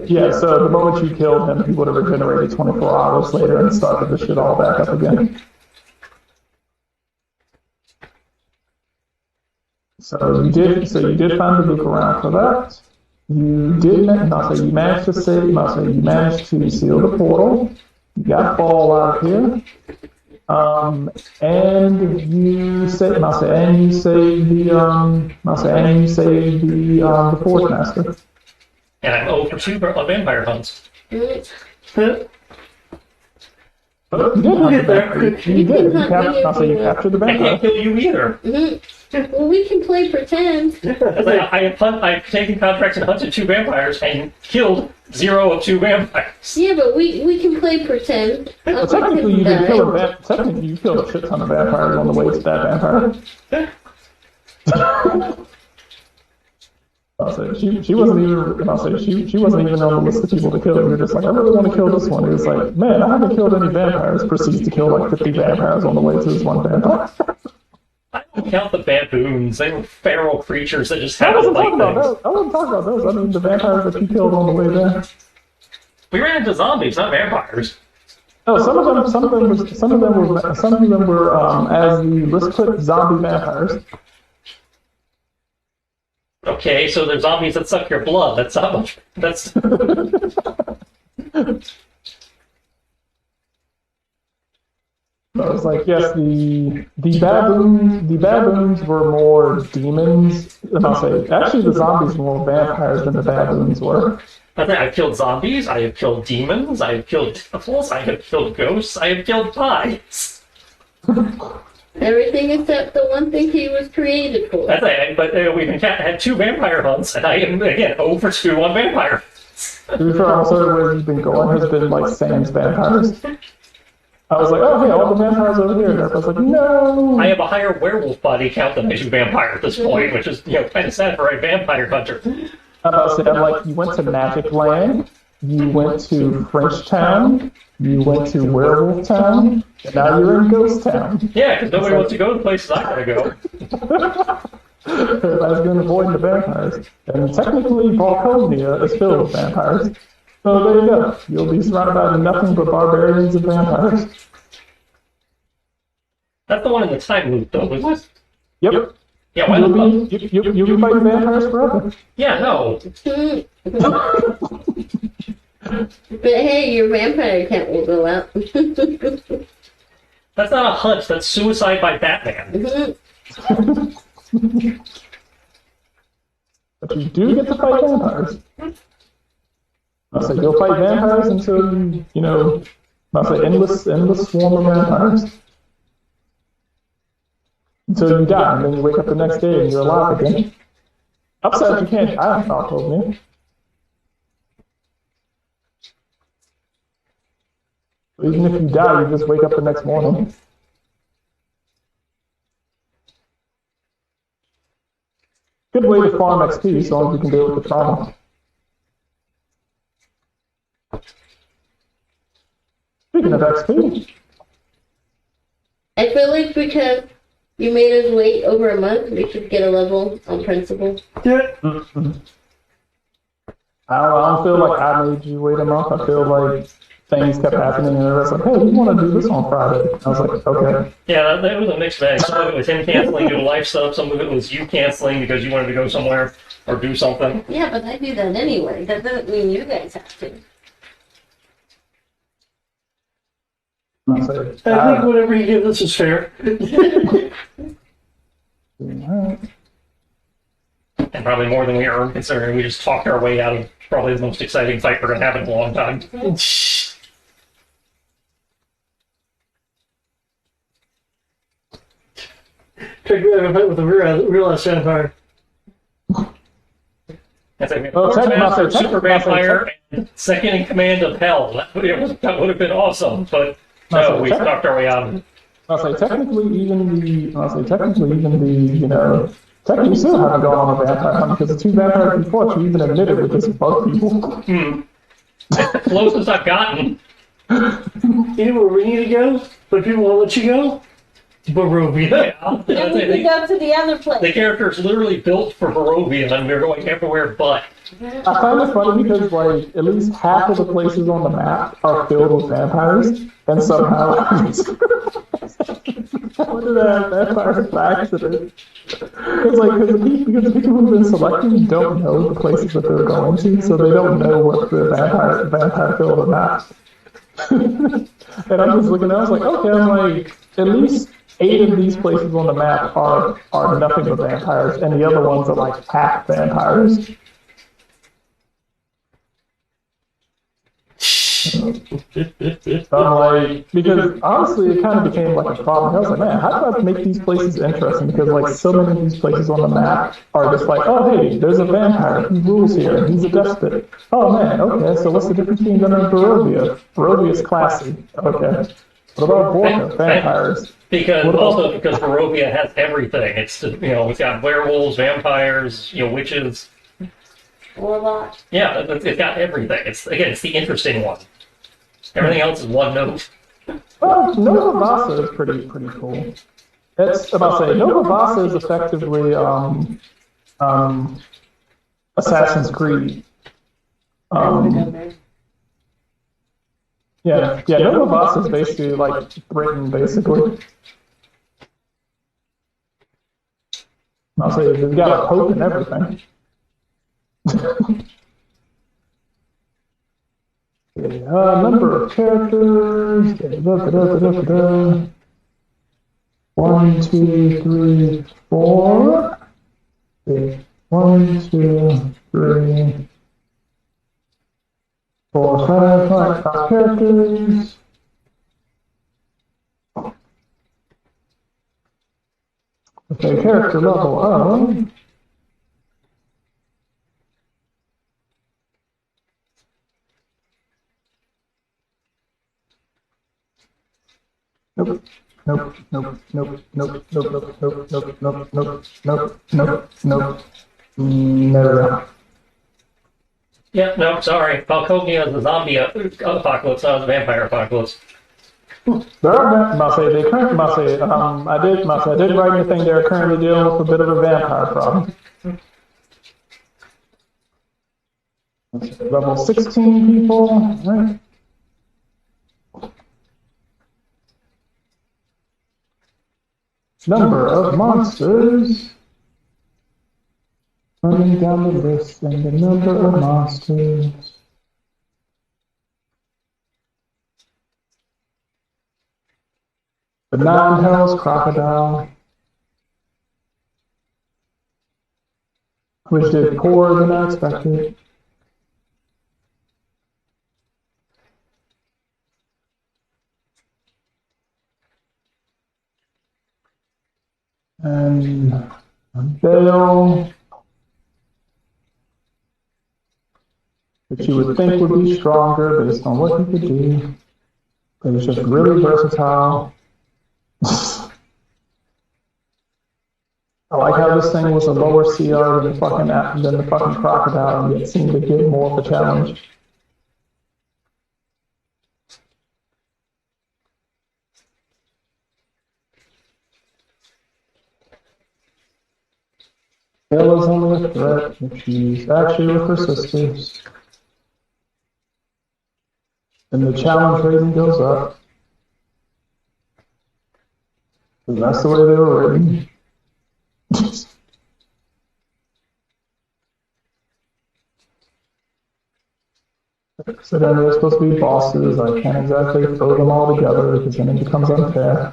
Yeah, so the moment you killed him, he would have regenerated 24 hours later and started the shit all back up again. So you did find the loop around for that. You managed to seal the portal. You got Ball out of here. And you saved the Forge Master. And I'm 0 for 2 on vampire hunts. But you did hunt the vampire. You did. You captured the I can't vampire. kill you either. Well, we can play pretend. I've taken contracts and hunted 2 vampires and killed 0 of 2 vampires. Yeah, but we can play pretend. Well, technically, you did kill technically you killed a shit ton of vampires on the way to that vampire. She wasn't even. She wasn't even on the list of people to kill. You're just like, I really want to kill this one. It was like, man, I haven't killed any vampires. Proceeds to kill like 50 vampires on the way to this one vampire. I don't count the baboons. They were feral creatures that just I happened wasn't to like talking about things. those. I wasn't talking about those. I mean, the vampires that you killed on the way there. We ran into zombies, not vampires. Oh, some of them were as the let's put zombie vampires. Okay, so there's zombies that suck your blood. That's not much. That's I was like, yes, the baboons were more demons. And I'll say, actually, the zombies were more vampires than the baboons were. I've killed zombies. I have killed demons. I have killed devils. I have killed ghosts. I have killed pies. Everything except the one thing he was created for. That's it. But we've had 2 vampire hunts, and I am again 0 for 2 on vampire. To be fair, also where you've been going has been like Sam's vampires. I was like, oh hey, all the vampires over here. And I was like, no. I have a higher werewolf body count than I do vampire at this point, which is kind of sad for a vampire hunter. I'm about to say, I'm like, you went to Magic Land, you went to French Town, you went to Werewolf Town, and now you're in Ghost Town. Yeah, because nobody wants to go to the places I gotta go. Everybody's been avoiding the vampires. And technically, Volconia is filled with vampires. So there you go. You'll be surrounded by nothing but barbarians and vampires. That's the one in the time loop, though, isn't it? Yep. Yeah, why the fuck? You'll be fighting vampires forever. Yeah, no. But hey, your vampire count will go up. That's not a hunch, that's suicide by Batman. But you do get to fight vampires. I say you'll fight vampires until I say endless swarm of vampires. Until you die, and then you wake up the next day and you're alive again. Upside you can't die, told me. Even if you die, you just wake up the next morning. Good way to farm XP, so long as you can deal with the trauma. Speaking of XP, I feel like because you made us wait over a month, we should get a level on principle. Yeah. I don't feel like I made you wait a month. I feel like things kept happening, and it was like, hey, we want to do this on Friday. I was like, okay. Yeah, that was a mixed bag. Some of it was him canceling due to life stuff, some of it was you canceling because you wanted to go somewhere or do something. Yeah, but I do that anyway. That doesn't mean you guys have to. I say, I think whatever you give us is fair. And probably more than we earned, considering we just talked our way out of probably the most exciting fight we're going to have in a long time. Trick me have a fight with a real ass vampire. That's like, Oh, Master, technically- Super Vampire, and second in command of Hell. That would have been awesome, but no, we talked our way out of it. I'll say technically even the technically you still haven't gone on a vampire hunt because the two vampires before you even admitted with this bug people. That's the closest I've gotten. You know where we need to go? But people won't let you go? Barovia. And we can go to the other The place. character is literally built for Barovia, and we're going everywhere but. I find it funny because like at least half of the places on the map are filled with vampires, and somehow what did that vampire by accident? Because the people who've been selecting don't know the places that they're going to, so they don't know what the vampire filled the map. And I'm just looking, I was like, okay, I'm like, at least 8 of these places on the map are nothing but vampires, and the other ones are like half vampires. I'm like, because honestly, it kind of became like a problem. I was like, man, how do I make these places interesting? Because like so many of these places on the map are just like, oh hey, there's a vampire who rules here, he's a despot. Oh man, okay, so what's the difference between them and Barovia? Barovia's classy. Okay. What about Borka? Vampires. Because Barovia has everything. It's it's got werewolves, vampires, witches. Warlock. Yeah, it's got everything. It's the interesting one. Everything else is one note. Well, Nova Vasa is pretty cool. It's about to say Nova Vasa is effectively Assassin's Creed. Yeah, Nova Vasa is basically like Britain, basically. I'll say they've got a pope and everything. Number of characters. 1, 2, 3, 4. 1, 2, 3, 4, 5 characters. Okay, character level of. Nope. No. Yeah, no, sorry. Falconia is a zombie apocalypse, not a vampire apocalypse. There are I did write in the thing they're currently dealing with a bit of a vampire problem. Level 16 people, right? Number of monsters. Running down the list and the number of monsters. The Nine Hells Crocodile, which did poorer than I expected. And Bale, which you would think would be stronger based on what he could do, but he's just really versatile. I like how this thing was a lower CR than the fucking crocodile, and yet seemed to get more of a challenge. Bella's only a threat if she's actually with her sisters. And the challenge rating goes up. And that's the way they were written. So then they're supposed to be bosses. I can't exactly throw them all together because then it becomes unfair.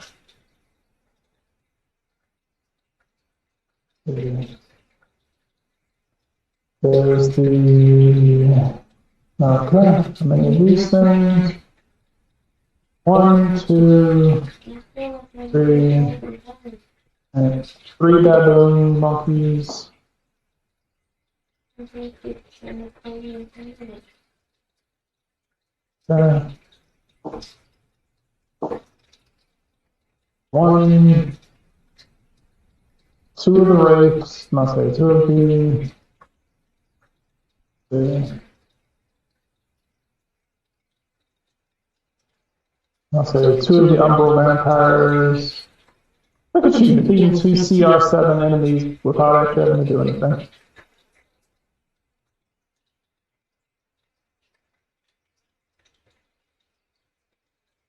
There's the... Okay, how many of these things? 1, 2, 3, and 3 baboon monkeys. One, 2 of the rapes, must say 2 of the... I'll say 2 of the Umbral vampires. Look at you, defeating 2 CR7 enemies without actually having to do anything.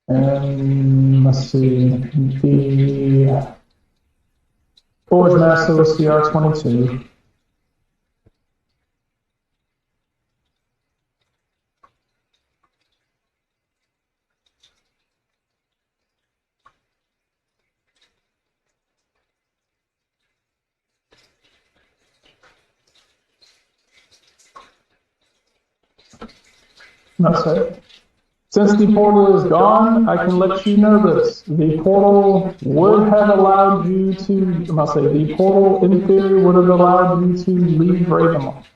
And let's see, the Forge Master was CR22. That's it. Since the portal is gone, I can let you know this. The portal would have allowed you to, I must say, the portal in theory would have allowed you to leave Ravenloft.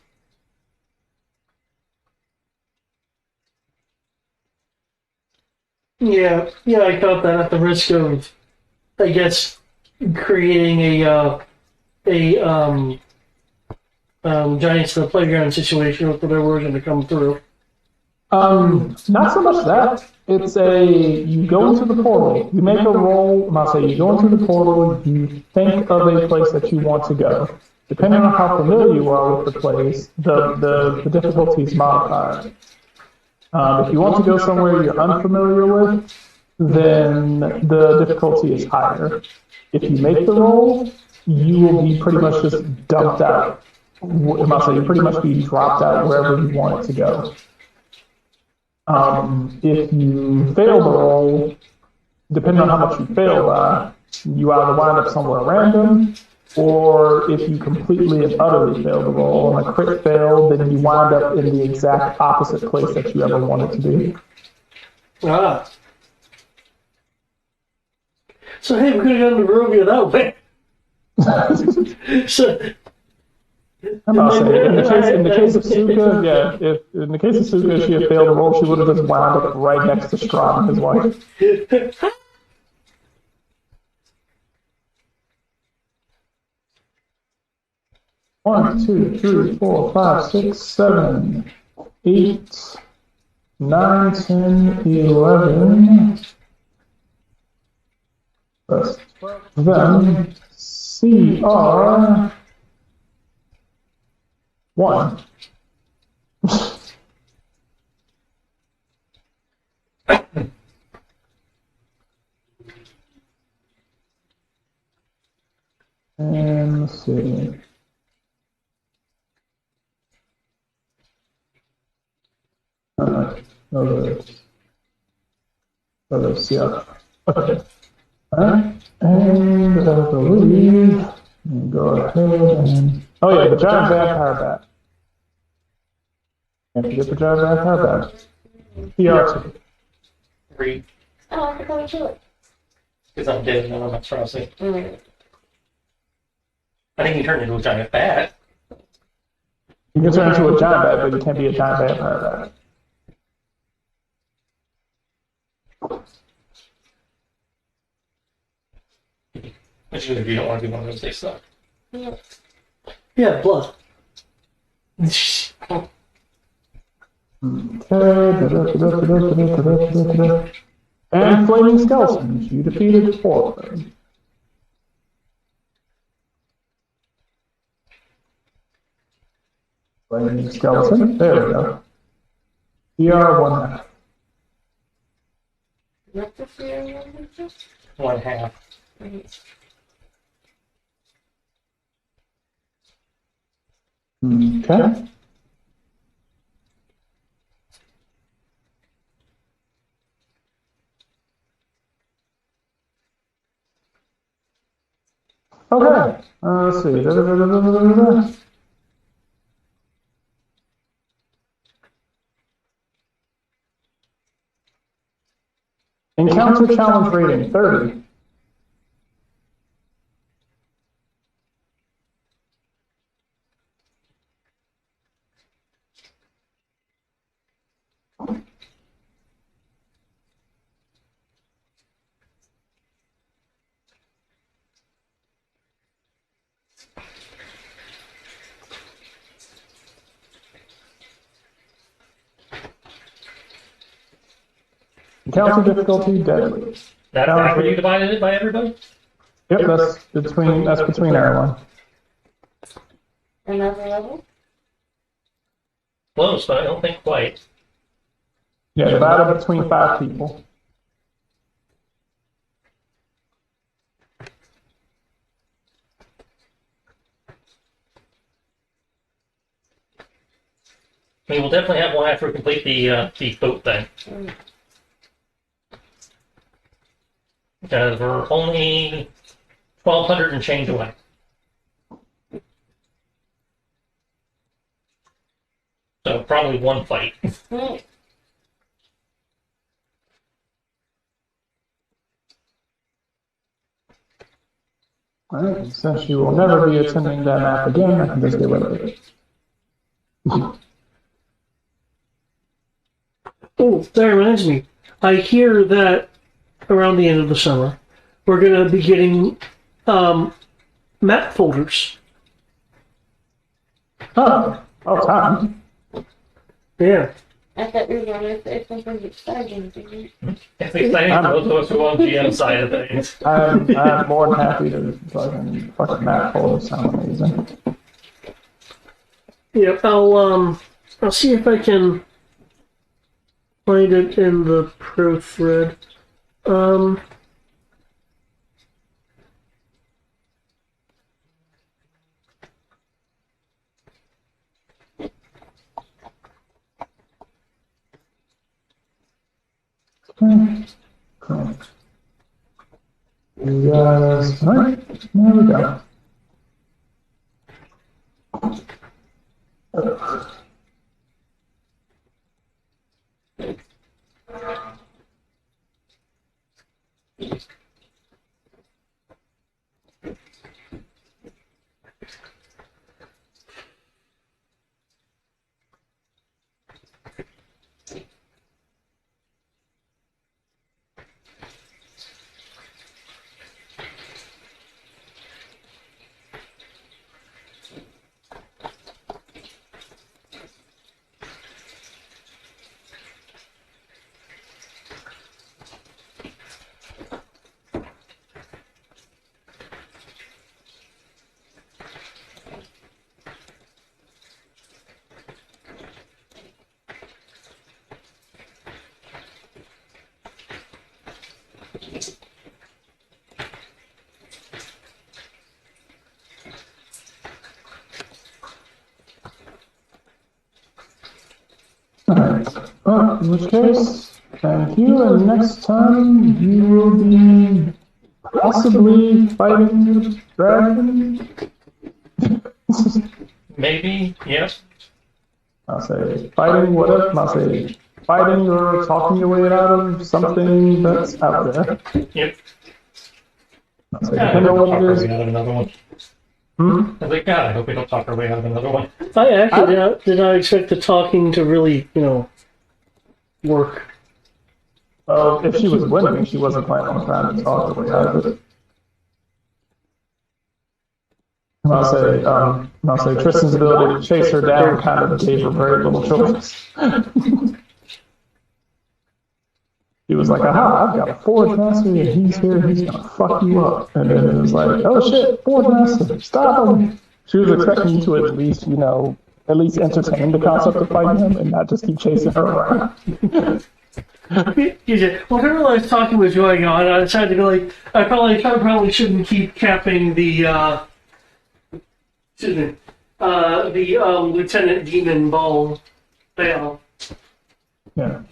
Yeah, I caught that at the risk of, I guess, creating a Giants in the Playground situation with whatever we're going to come through. Not so much that. It's you go into the portal, you make a roll, I'll say you go into the portal, you think of a place that you want to go. Depending on how familiar you are with the place, the difficulty is modified. If you want to go somewhere you're unfamiliar with, then the difficulty is higher. If you make the roll, you will be pretty much just dumped out. I'll say you pretty much be dropped out wherever you want it to go. If you fail the roll, depending on how much you fail by, you either wind up somewhere random, or if you completely and utterly fail the roll on a crit fail, then you wind up in the exact opposite place that you ever wanted to be. Ah. So hey, we could have gone to Barovia that way. So... I'm not saying, in the case of Suka, yeah, if in the case of Suka, she had failed the roll, she would have just wound up right next to Strahd, his wife. One, 2, 3, 4, 5, 6, 7, 8, 9, 10, 11. That's 12 of them. CR 1. And let's see. Yeah. Okay. Alright. And I believe. Go ahead and. Oh, yeah, the giant vampire bat. Can't forget the giant vampire bat. PR2. Agreed. Oh, I forgot to do it. Because I'm dead and I'm not trusting. Mm. I think you turned into a giant bat. You can turn into a giant bat, but you can't be a giant vampire bat. Which is if you don't want to be one of those, they suck. Yeah. Yeah, blood. And flaming skeletons. You defeated 4 of them. Flaming skeleton. There we go. PR1. What's the fear one? 1/2. Okay. Okay. Let's see. Encounter challenge rating 30. Encounter difficulty deadly. That's where you divided it by everybody? Yep, that's between everyone. Another level? Close, but I don't think quite. Yeah, divided between 5 people. I mean, we'll definitely have one after we complete the boat thing. Because we're only 1,200 and change away. So probably one fight. Alright, since you will never be attending that map again, I can just get rid of it. Oh, that reminds me. I hear that around the end of the summer, we're going to be getting map folders. Oh, time. Yeah. I thought we were going to say something exciting. It's exciting for those of us who on GM side of things. I'm more than happy to fucking map folders sound amazing. Yep, I'll see if I can find it in the pro thread. Cool. You guys, alright, there we go. Alright. Well, in which case, thank you, and next time you will be possibly fighting the dragon. Maybe, yep. I'll say fighting whatever. I'll say fighting or talking your way out of something that's out there. Yep. I'll say God, I depending hope on we don't what talk it our way is. out of another one. Hmm? I was like, God, I hope we don't talk our way out of another one. I actually did not expect the talking to really, work. Well, if she was winning, she wasn't planning on trying to talk her way out of it. And I'll say Tristan's ability to chase her down kind of gave her very little choice. He was like, aha, I've got a Forge Master, and he's here, and he's gonna fuck you up. And then it was like, oh shit, Forge Master, stop him. She was expecting you to at least, entertain the concept of fighting him and not just keep chasing her around. Well, I realized talking was going on. I decided to go like, I probably shouldn't keep capping the Lieutenant Demon Ball bail. Yeah.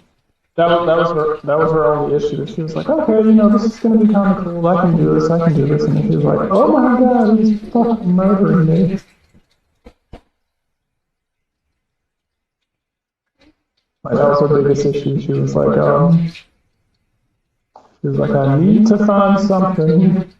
That was her only issue. She was like, okay, this is gonna be kind of cool. I can do this. And then she was like, oh my god, he's fucking murdering me. Like, that was her biggest issue. She was like, I need to find something